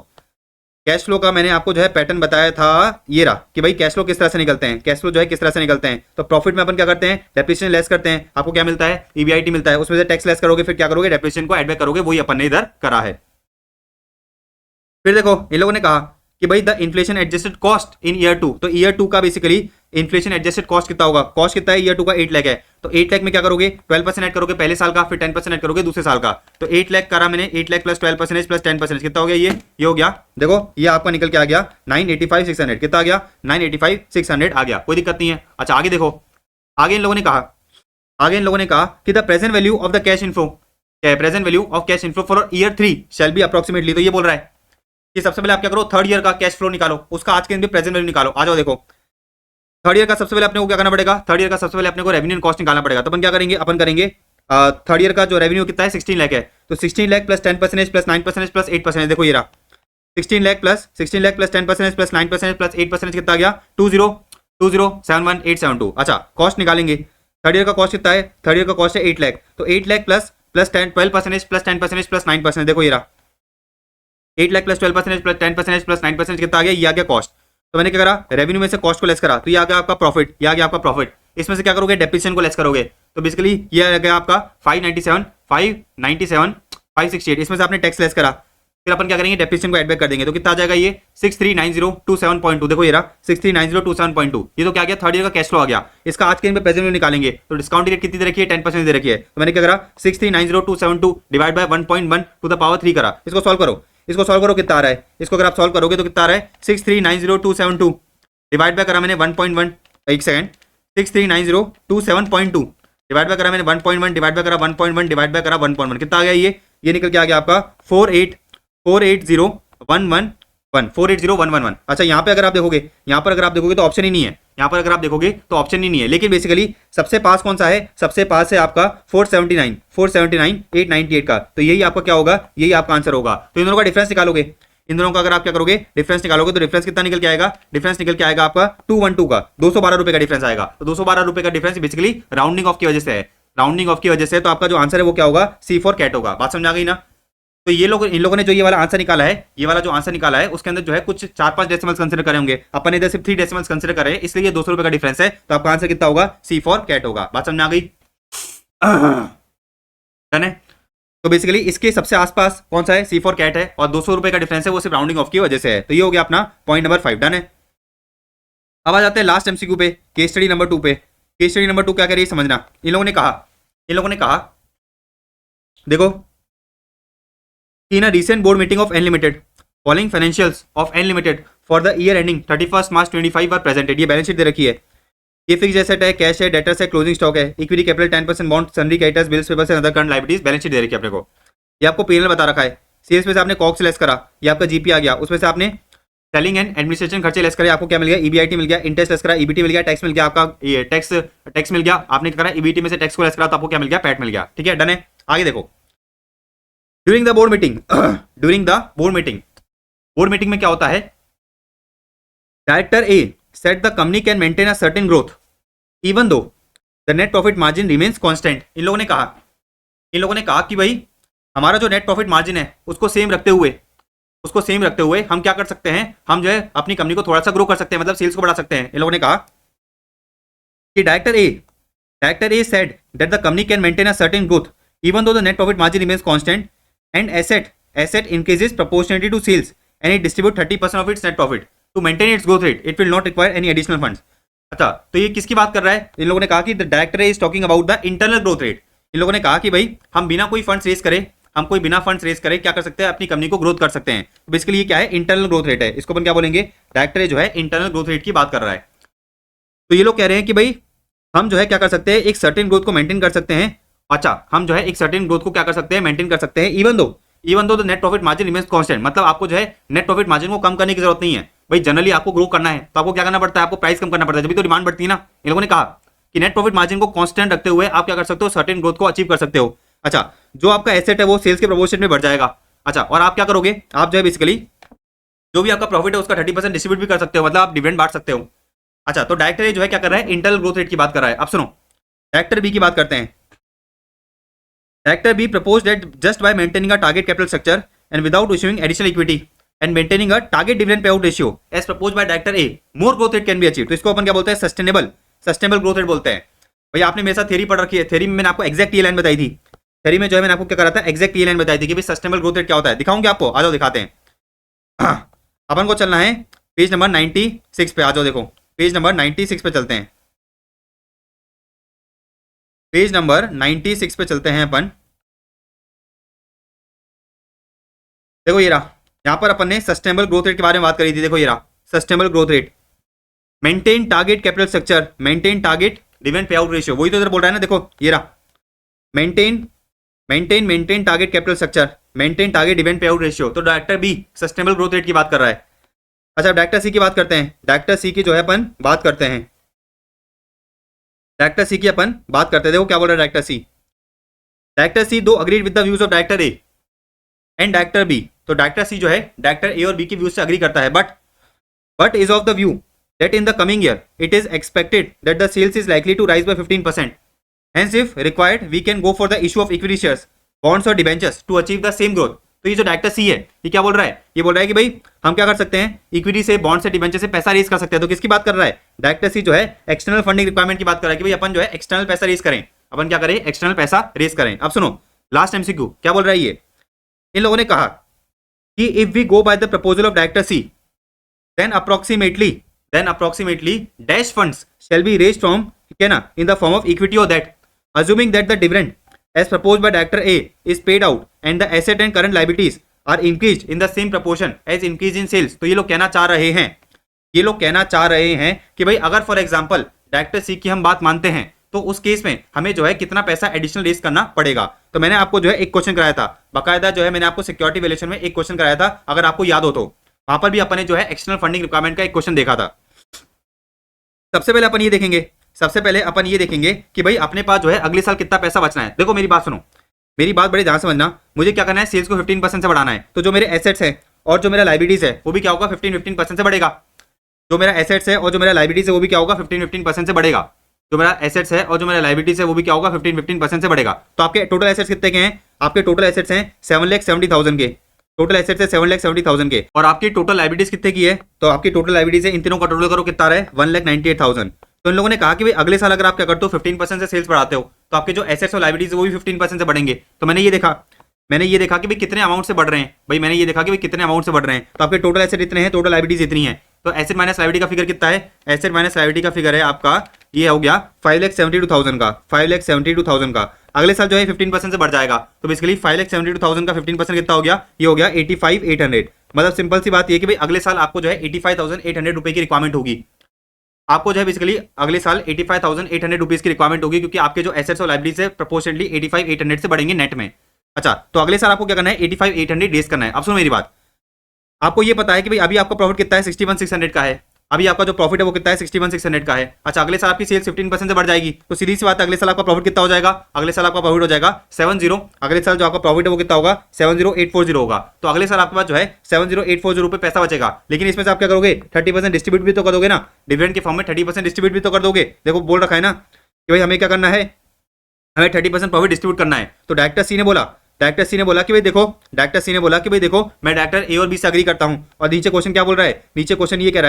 कैश फ्लो का मैंने आपको जो है पैटर्न बताया था, ये रहा कि भाई कैश फ्लो किस तरह से निकलते हैं, कैश फ्लो जो है किस तरह से निकलते हैं। तो प्रॉफिट में अपन क्या करते हैं, डेप्रिसिएशन लेस करते हैं, आपको क्या मिलता है, ईबीआईटी मिलता है, उसमें से टैक्स लेस करोगे, फिर क्या करोगे, डेप्रिसिएशन को एड बैक करोगे, वही अपन ने इधर करा है। फिर देखो इन लोगों ने कहा कि भाई the inflation adjusted cost in year 2, तो ईयर 2 का बेसिकली इन्फ्लेशन एडजस्टेड कॉस्ट कितना होगा, कॉस्ट कितना है ईयर 2 का 8 लाख है। तो 8 लाख में क्या करोगे, 12% ऐड करोगे पहले साल का, फिर 10% ऐड करोगे दूसरे साल का। तो 8 लाख करा मैंने, 8 लाख प्लस 12% प्लस 10% कितना हो गया, ये हो गया। देखो ये आपका निकल के आ गया 985,600, कितना आ गया, 985,600 आ गया, कोई दिक्कत नहीं है। अच्छा आगे देखो, आगे इन लोगों ने कहा कि the present value of the cash inflow, present value of cash inflow for year 3 shall be approximately. तो ये बोल रहा है कि सबसे पहले आप क्या करो, थर्ड ईयर का कैश फ्लो निकालो, उसका आज के दिन प्रेजेंट वैल्यू निकालो। आ जाओ देखो, थर्ड ईयर का सबसे पहले अपने को क्या करना पड़ेगा, थर्ड ईयर का सबसे पहले अपने को रेवेन्यू एंड कॉस्ट निकालना पड़ेगा। तो अपन क्या करेंगे, अपन करेंगे थर्ड ईयर का जो रेवेन्यू कितना है 16 लाख है, तो 16 लाख प्लस 10% प्लस 9% प्लस 8%, देखो ये रहा 16 लाख प्लस 10% प्लस 9% प्लस 8% कितना आ गया, 20,20,71,872। अच्छा कॉस्ट निकालेंगे, थर्ड ईयर का कॉस्ट कितना है, थर्ड ईयर का कॉस्ट है 8 लाख, तो 8 lakh plus plus 12% plus 10% plus 9%, देखो ये रहा 8 लाख प्लस 12% प्लस 10% प्लस 9% कितना आ गया, ये आ गया कॉस्ट। तो मैंने क्या करा, रेवेन्यू में से कॉस्ट को लेस करा, तो ये आ गया आपका प्रॉफिट, ये आ गया आपका प्रॉफिट। इसमें से क्या करोगे, डेप्रिसिएशन को लेस करोगे, तो बेसिकली ये आ गया आपका 597, 568, इसमें से आपने टैक्स लेस करा, फिर अपन क्या करेंगे, डेप्रिसिएशन को ऐड बैक कर देंगे, तो कितना आ जाएगा ये 639027.2, देखो ये रहा 639027.2, ये तो क्या गया, थर्ड ईयर का कैश फ्लो आ गया। इसका आज के दिन पे प्रेजेंट वैल्यू निकालेंगे, तो डिस्काउंट रेट कितनी दे रखी है, 10% दे रखी है। तो मैंने क्या करा, 639027.2 divide by 1.1 to the power 3 करा। इसको सॉल्व करो, इसको सॉल्व करो, कितना आ रहा है, इसको अगर आप सॉल्व करोगे तो कितना आ रहा है, 6390,272 डिवाइड बाय करा मैंने 1.1, एक सेकंड, 639027.2 डिवाइड बाय करा मैंने 1.1 डिवाइड बाय करा 1.1 डिवाइड बाय करा 1.1, कितना आ गया, ये निकल के आ गया आपका 480,111। अच्छा यहाँ पे अगर आप देखोगे, यहाँ पर अगर आप देखोगे तो ऑप्शन ही नहीं है, यहाँ पर अगर आप देखोगे तो ऑप्शन ही नहीं है, लेकिन बेसिकली सबसे पास कौन सा है, सबसे पास है आपका 479,898 का, तो यही आपका क्या होगा, यही आपका आंसर होगा। तो इन दोनों का डिफरेंस निकालोगे, इन दोनों का अगर आप क्या करोगे, डिफरेंस निकालोगे, तो डिफरेंस कितना निकल के आएगा, डिफरेंस निकल के आएगा आपका 212 का, 212 रुपए का डिफरेंस आएगा। तो 212 रुपए का डिफरेंस बेसिकली राउंडिंग ऑफ की वजह से है, राउंडिंग ऑफ की वजह से, तो आपका जो आंसर है वो क्या होगा, C फॉर कैट होगा। बात समझ आ गई ना। तो ये लोग, इन लोगों ने जो ये वाला आंसर निकाला है, ये वाला जो आंसर निकाला है उसके अंदर जो है कुछ 4-5 डेसिमल्स कंसीडर करे होंगे, अपन इधर सिर्फ 3 डेसिमल्स कंसीडर करे, इसलिए ये 200 रुपए का डिफरेंस है। तो आपका आंसर कितना होगा, C फॉर कैट होगा। बात समझ आ गई, डन है। तो बेसिकली इसके सबसे आसपास कौन सा है, C फॉर कैट है, और 200 रुपए का डिफरेंस है वो सिर्फ राउंडिंग ऑफ की वजह से है। तो ये हो गया अपना पॉइंट नंबर 5, डन है। अब आ जाते हैं लास्ट MCQ पे, केस स्टडी नंबर 2 पे। केस स्टडी नंबर 2 क्या कह रही है समझना। इन लोगों ने कहा देखो, in a recent board meeting of N Limited, following financials of N Limited for the year ending 31st March 25 are presented। ये बैलेंस शीट दे रखी है, ये फिक्स एसेट है, कैश है, डेटर्स है, क्लोजिंग स्टॉक है, equity capital 10% bond, sundry creditors, bills papers and other current liabilities, balance sheet दे रखी है अपने को। ये आपको P&L बता रखा है, सेल्स में से आपने कॉस्ट लेस करा, ये आपका GP आ गया, उसमें से आपने सेलिंग एंड एडमिनिस्ट्रेशन खर्चे लेस करे, आपको क्या मिल गया, EBIT मिल गया, इंटरेस्ट लेस करा, EBT मिल गया, टैक्स मिल गया, आपका ये टैक्स मिल गया, आपने क्या करा, EBT में से टैक्स को लेस करा, तो आपको क्या मिल गया, पैट मिल गया। ठीक है, डन है। आगे देखो, ड्यूरिंग द बोर्ड मीटिंग में क्या होता है, director A set the company can maintain a certain growth even though the net profit margin remains constant. इन लोगों ने कहा कि भाई हमारा जो नेट प्रॉफिट मार्जिन है उसको सेम रखते हुए हम क्या कर सकते हैं, हम जो है अपनी कंपनी को थोड़ा सा ग्रो कर सकते हैं, मतलब सेल्स को बढ़ा सकते हैं। इन लोगों ने कहा कि director A said that the company can maintain a certain growth even though the net profit margin remains constant and asset increases proportionally to sales and it distribute 30% of its net profit to maintain its growth rate, it will not require any additional funds। अच्छा, तो ये किसकी बात कर रहा है, इन लोगों ने कहा कि the director is talking about the internal growth rate. इन लोगों ने कहा कि भाई हम बिना फंड्स रेज करे क्या कर सकते हैं, अपनी कंपनी को ग्रोथ कर सकते हैं। तो बेसिकली ये क्या है, इंटरनल ग्रोथ रेट है, इसको अपन क्या बोलेंगे, डायरेक्टर जो है इंटरनल ग्रोथ रेट की बात कर रहा है। तो ये लोग कह रहे हैं कि भाई हम जो है क्या कर सकते हैं, एक सर्टेन ग्रोथ को मेंटेन कर सकते हैं। अच्छा, हम जो है एक सर्टेन ग्रोथ को क्या कर सकते हैं, मेंटेन कर सकते हैं, even though the net profit margin remains constant, मतलब आपको जो है नेट प्रॉफिट मार्जिन को कम करने की जरूरत नहीं है। भाई जनरली आपको ग्रो करना है तो आपको क्या करना पड़ता है, आपको प्राइस कम करना पड़ता है, जब भी तो डिमांड बढ़ती है ना। इन लोगों ने कहा कि नेट प्रॉफिट मार्जिन को कांस्टेंट रखते हुए आप क्या कर सकते हो, सर्टेन ग्रोथ को अचीव कर सकते हो। अच्छा, जो आपका एसेट है वो सेल्स के प्रोपोर्शन में बढ़ जाएगा। अच्छा, और आप क्या करोगे, आप जो है बेसिकली जो भी आपका प्रॉफिट है उसका 30% डिस्ट्रीब्यूट भी कर सकते हो, मतलब आप डिविडेंड बांट सकते हो। अच्छा, तो डायरेक्टर ये जो है क्या कर रहा है, इंटरनल ग्रोथ रेट की बात कर रहा है। अब सुनो, डायरेक्टर बी की बात करते हैं। Director B proposed that just by maintaining a target capital structure and without issuing additional equity and maintaining a target dividend payout ratio as proposed by Director A, more growth rate can be achieved। तो इसको अपन क्या बोलते हैं, sustainable growth rate बोलते हैं। भाई आपने मेरे साथ थ्योरी पढ़ रखी है, थ्योरी में मैंने आपको एग्जैक्ट ये लाइन बताई थी, थ्योरी में जो है मैंने आपको क्या करा था, एग्जैक्ट ये लाइन बताई थी कि भाई सस्टेनेबल ग्रोथ रेट क्या होता है। दिखाऊंगे आपको, आ जाओ दिखाते हैं। अपन को चलना है पेज नंबर 96 पे, आ जाओ देखो, पेज नंबर 96 पे चलते हैं, पेज नंबर 96 पे चलते हैं अपन। देखो ये रहा, यहां पर अपन ने सस्टेनेबल ग्रोथ रेट के बारे में बात करी थी। देखो ये रहा sustainable growth rate, maintain target capital structure, maintain target dividend pay out ratio, वही तो इधर बोल रहा है ना। देखो ये रहा maintain target capital structure maintain target dividend pay out ratio, तो director be sustainable growth rate की बात कर रहा है। अच्छा डायरेक्टर सी की बात करते हैं, डायरेक्टर सी की जो है अपन बात करते हैं, डायरेक्टर सी की अपन बात करते हैं। देखो क्या बोल रहा है director C, director C too agreed with the views of director A and director B. तो डायरेक्टर सी जो है डायरेक्टर ए और बी के व्यूज से अग्री करता है, but is of the view that in the coming year it is expected that the sales is likely to rise by 15%. Hence if required we can go for the issue of equity shares, bonds or debentures to achieve the same growth. तो ये जो director सी है ये क्या बोल रहा है, ये बोल रहा है कि भाई हम क्या कर सकते हैं, इक्विटी से, बॉन्ड से, डिबेंचर से पैसा रेज कर सकते हैं। तो किसकी बात कर रहा है, डायरेक्टर सी जो है एक्सटर्नल फंडिंग रिक्वायरमेंट की बात कर रहा है कि भाई अपन जो है एक्सटर्नल पैसा रेज करें, अपन क्या करें, एक्सटर्नल पैसा रेज करें। अब सुनो लास्ट एमसीक्यू क्या बोल रहा है, ये इन लोगों ने कहा कि if we go by the proposal of director C then approximately dash funds shall be raised from in the form of equity or debt, assuming that the dividend as proposed by director A is paid out and the asset and current liabilities are increased in the same proportion as increase in sales। तो ये लोग कहना चाह रहे हैं, ये लोग कहना चाह रहे हैं कि भाई अगर फॉर एग्जांपल डायरेक्टर सी की हम बात मानते हैं तो उस केस में हमें जो है कितना पैसा एडिशनल रेज करना पड़ेगा। तो मैंने आपको जो है एक क्वेश्चन कराया था, बाकायदा जो है मैंने आपको सिक्योरिटी वैल्यूएशन में एक क्वेश्चन कराया था, अगर आपको याद हो तो वहां पर भी अपन ने जो है एक्सटर्नल फंडिंग रिक्वायरमेंट का एक क्वेश्चन देखा था। सबसे पहले अपन ये देखेंगे, सबसे पहले अपन ये देखेंगे कि भाई अपने पास जो है अगले साल कितना पैसा बचना है। देखो मेरी बात सुनो, मेरी बात बड़े ध्यान समझना, मुझे क्या करना है, सेल्स को 15% से बढ़ाना है। तो जो मेरे एसेट्स है और जो मेरा लाइबिलिटीज है वो भी क्या होगा, 15% से बढ़ेगा। जो मेरा एसेट्स है और जो मेरा लाइबिलिटीज है वो भी क्या होगा, 15% से बढ़ेगा। जो मेरा एसेट्स है और जो मेरा लाइबिलिटीज है वो भी क्या होगा, 15% से बढ़ेगा। तो आपके टोटल एसेट्स कितने के हैं, आपके टोटल एसेट्स हैं 7,70,000 के, टोटल एसेट्स है 7,70,000 के, और आपकी टोटल लाइबिलिटीज कितने की है, तो आपकी टोटल लाइबिलिटीज है, इन तीनों का टोटल करो कितना रहा है, 1,98,000। तो इन लोगों ने कहा कि भाई अगले साल अगर आप क्या करते हो 15% से सेल्स बढ़ाते हो तो आपके जो एसेट्स और लाइबिलिटीज वो भी 15% से बढ़ेंगे। तो मैंने ये देखा कि भाई कितने अमाउंट से बढ़ रहे हैं, भाई मैंने ये देखा कि भाई कितने अमाउंट से बढ़ रहे हैं। तो आपके टोटल एसेट इतने हैं, टोटल लाइबिलिटीज इतनी है, तो एसेट माइनस लाइबिलिटी का फिगर कितना है, एसेट माइनस लाइबिलिटी का फिगर है आपका ये हो गया 5,72,000 का, 5,72,000 का। अगले साल जो है 15% से बढ़ जाएगा, तो बेसिकली 5,72,000 का 15% कितना हो गया, ये हो गया 85,800। मतलब सिंपल सी बात ये कि भाई अगले साल आपको जो है 85,800 रुपए की रिक्वायरमेंट होगी, आपको जो है बेसिकली अगले साल 85,800 रुपीज की रिक्वायरमेंट होगी, क्योंकि आपके जो एसेट्स और लाइबिलिटीज है प्रोपोर्शनली 85,800 से बढ़ेंगे नेट में। अच्छा तो अगले साल आपको क्या करना है, 85,800 रेज करना है। अब सुनो मेरी बात, आपको ये पता है कि भाई अभी आपका प्रॉफिट कितना है, 61,600 का है, अभी आपका जो प्रॉफिट है वो कितना है, 61,600 का है। अच्छा अगले साल आपकी सेल्स 15% से बढ़ जाएगी, तो सीधी सी बात है अगले साल आपका प्रॉफिट कितना हो जाएगा, अगले साल आपका प्रॉफिट हो जाएगा 70, अगले साल जो आपका प्रॉफिट है वो कितना होगा, 70,840 होगा। तो अगले साल आपके पास जो है 70,840 रुपए पैसा बचेगा, लेकिन इसमें से आप क्या करोगे, 30% डिस्ट्रीब्यूट भी तो कर दोगे ना, डिविडेंड के फॉर्म में 30% डिस्ट्रीब्यूट भी तो कर दोगे। देखो बोल रखा है ना कि भाई हमें क्या करना है, हमें 30% प्रॉफिट डिस्ट्रीब्यूट करना है। तो डायरेक्टर सी ने बोला कि भाई देखो, डायरेक्टर सी ने बोला कि भाई देखो मैं डायरेक्टर ए और बी से अग्री करता हूं। और नीचे क्वेश्चन क्या बोल रहा है, नीचे क्वेश्चन ये कह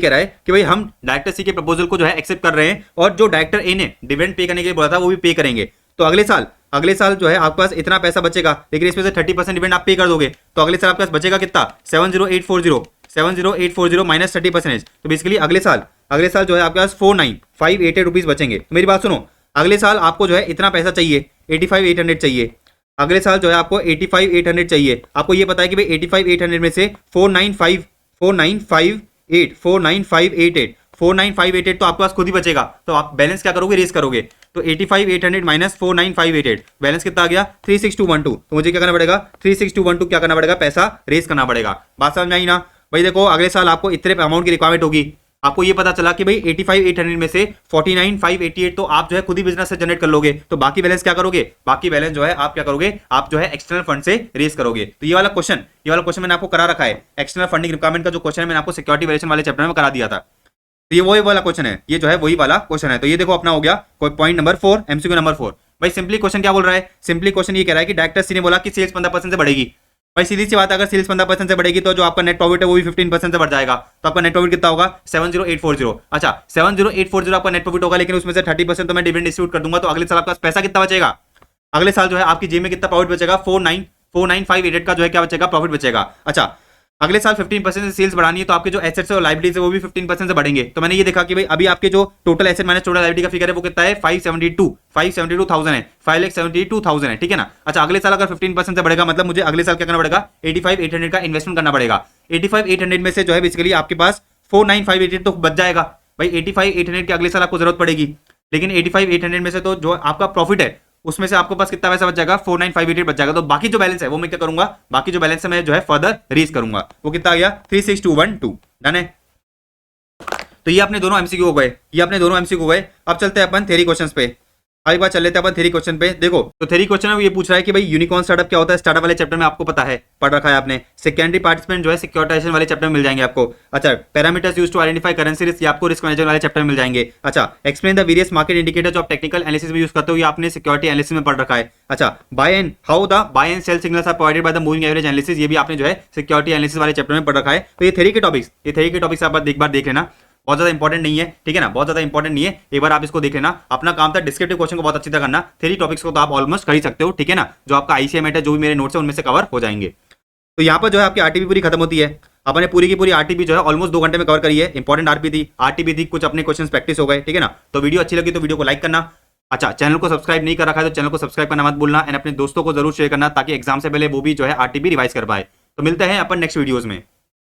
रहा है कि भाई हम डायरेक्टर सी के प्रपोजल को जो है एक्सेप्ट कर रहे हैं, और जो डायरेक्टर ए ने डिविडेंड पे करने के लिए बोला था वो भी पे करेंगे। तो अगले साल जो है आपके पास इतना पैसा बचेगा, लेकिन इसमें से 30% डिविडेंड आप पे कर दोगे, तो अगले साल आपके पास बचेगा कितना, 70,840 माइनस 30%। तो बेसिकली अगले साल जो है आपके पास 49,588 रुपीज बचेंगे। तो मेरी बात सुनो, अगले साल आपको जो है इतना पैसा चाहिए, 85,800 चाहिए, अगले साल जो है आपको 85,800 चाहिए। आपको ये पता है कि भाई 85,800 में से 49588 तो आपके पास खुद ही बचेगा, तो आप बैलेंस क्या करोगे, रेस करोगे। तो 85,800 माइनस 49588 बैलेंस कितना आ गया, 36,212। तो मुझे क्या करना पड़ेगा, 36,212 क्या करना पड़ेगा, पैसा रेस करना पड़ेगा। बात समझ में आई ना भाई। देखो अगले साल आपको इतने अमाउंट की रिक्वायरमेंट होगी, आपको ये पता चला कि भाई 85,800 में से 49,588 तो आप जो है खुद ही बिजनेस से जनरेट कर लोगे। तो बाकी बैलेंस क्या करोगे, बाकी बैलेंस जो है आप क्या करोगे, आप जो है एक्सटर्नल फंड से रेस करोगे। तो ये वाला क्वेश्चन मैंने आपको करा रखा है, एक्सटर्नल फंडिंग रिक्वायरमेंट का जो क्वेश्चन है मैंने आपको सिक्योरिटी वैल्यूएशन वाले चैप्टर में करा दिया था। तो ये वही वाला क्वेश्चन है, ये जो है वही वाला क्वेश्चन है। तो ये देखो अपना हो गया कोई पॉइंट नंबर 4, एमसीक्यू नंबर 4। भाई सिंपली क्वेश्चन क्या बोल रहा है, सिंपली क्वेश्चन ये कह रहा है कि डायरेक्टर सी ने बोला कि सेल्स 15% से बढ़ेगी। भाई सीधी सी बात है, अगर सेल्स 15% से बढ़ेगी तो जो आपका नेट प्रॉफिट है वो भी 15% से बढ़ जाएगा। तो आपका नेट प्रॉफिट कितना होगा, 70,840। अच्छा 70,840 आपका नेट प्रॉफिट होगा, लेकिन उसमें से 30% तो मैं डिविडेंड डिस्ट्रीब्यूट कर दूंगा। तो अगले साल आपका पैसा कितना बचेगा, अगले साल जो है आपकी जेब में कितना प्रॉफिट बचेगा, 49,588 का जो है क्या बचेगा, प्रॉफिट बचेगा। अच्छा अगले साल 15% से सेल्स बढ़ानी है, तो आपके जो एसेट्स और लाइबिलिटीज है वो भी 15% से बढ़ेंगे। तो मैंने ये देखा कि भाई अभी आपके जो total asset minus total liability का फिगर है वो कितना है, 572,000 है, 5,72,000 है, ठीक है ना। अच्छा अगले साल अगर 15% से बढ़ेगा, मतलब मुझे अगले साल क्या करना पड़ेगा, 85,800 का इन्वेस्टमेंट करना पड़ेगा। 85,800 में से जो है बेसिकली आपके पास 4,958 तो बच जाएगा। भाई 85,800 की अगले साल आपको जरूरत पड़ेगी, लेकिन 85,800 में से तो जो आपका प्रॉफिट है उसमें से आपको पास कितना पैसा बच जाएगा 4958 बच जाएगा। तो बाकी जो बैलेंस है वो मैं क्या करूंगा, बाकी जो बैलेंस है मैं जो है फर्दर रीज करूंगा। वो कितना आ गया 36212। डन है। तो ये अपने दोनों एमसीक्यू हो गए, ये अपने दोनों एमसीक्यू हो गए। अब चलते हैं अपन थ्योरी क्वेश्चंस पे। एक बार चल लेते हैं अपन थ्योरी क्वेश्चन पे। देखो तो थ्योरी क्वेश्चन में ये पूछ रहा है कि भाई यूनिकॉर्न स्टार्टअप क्या होता है। स्टार्टअप वाले चैप्टर में आपको पता है, पढ़ रखा है आपने। सेकेंडरी पार्टिसिपेंट जो है सिक्योरिटाइजेशन वाले चैप्टर में मिल जाएंगे आपको। अच्छा, parameters used to identify currency risk, ये आपको रिस्क मैनेजमेंट वाले चैप्टर में मिल जाएंगे। अच्छा, explain the various market indicator जो आप टेक्निकल एनालिसिस में यूज करते हो, ये आपने सिक्योरिटी एनालिसिस में पढ़ रखा है। अच्छा, buy and how the buy and sell signals are provided by the moving average analysis, ये भी आपने जो है सिक्योरिटी एनालिसिस वाले चैप्टर में पढ़ रखा है। तो ये थ्योरी के टॉपिक्स आप एक बार देख लेना, बहुत ज्यादा इंपॉर्टेंट नहीं है, ठीक है ना, बहुत ज्यादा इंपॉर्टेंट नहीं है। एक बार आप इसको देख लेना। अपना काम था डिस्क्रिप्टिव क्वेश्चन को बहुत अच्छी तरह करना, थ्योरी टॉपिक्स को तो आप ऑलमोस्ट कर ही सकते हो, ठीक है ना। जो आपका आईसीएमएट है, जो भी मेरे नोट्स है उनमें से कवर हो जाएंगे। तो यहाँ पर जो है आपकी आरटीपी पूरी खत्म होती है। अपने पूरी की पूरी आरटीपी जो है ऑलमोस्ट 2 घंटे में कवर करी है। इंपॉर्टेंट आरटीपी थी, कुछ अपने क्वेश्चन प्रैक्टिस हो गए, ठीक है ना। तो वीडियो अच्छी लगी तो वीडियो को लाइक करना। अच्छा, चैनल को सब्सक्राइब नहीं कर रखा है तो चैनल को सब्सक्राइब करना मत भूलना, एंड अपने दोस्तों को जरूर शेयर करना ताकि एग्जाम से पहले वो भी जो है आरटीपी रिवाइज कर पाए। तो मिलते हैं अपन नेक्स्ट वीडियोज में।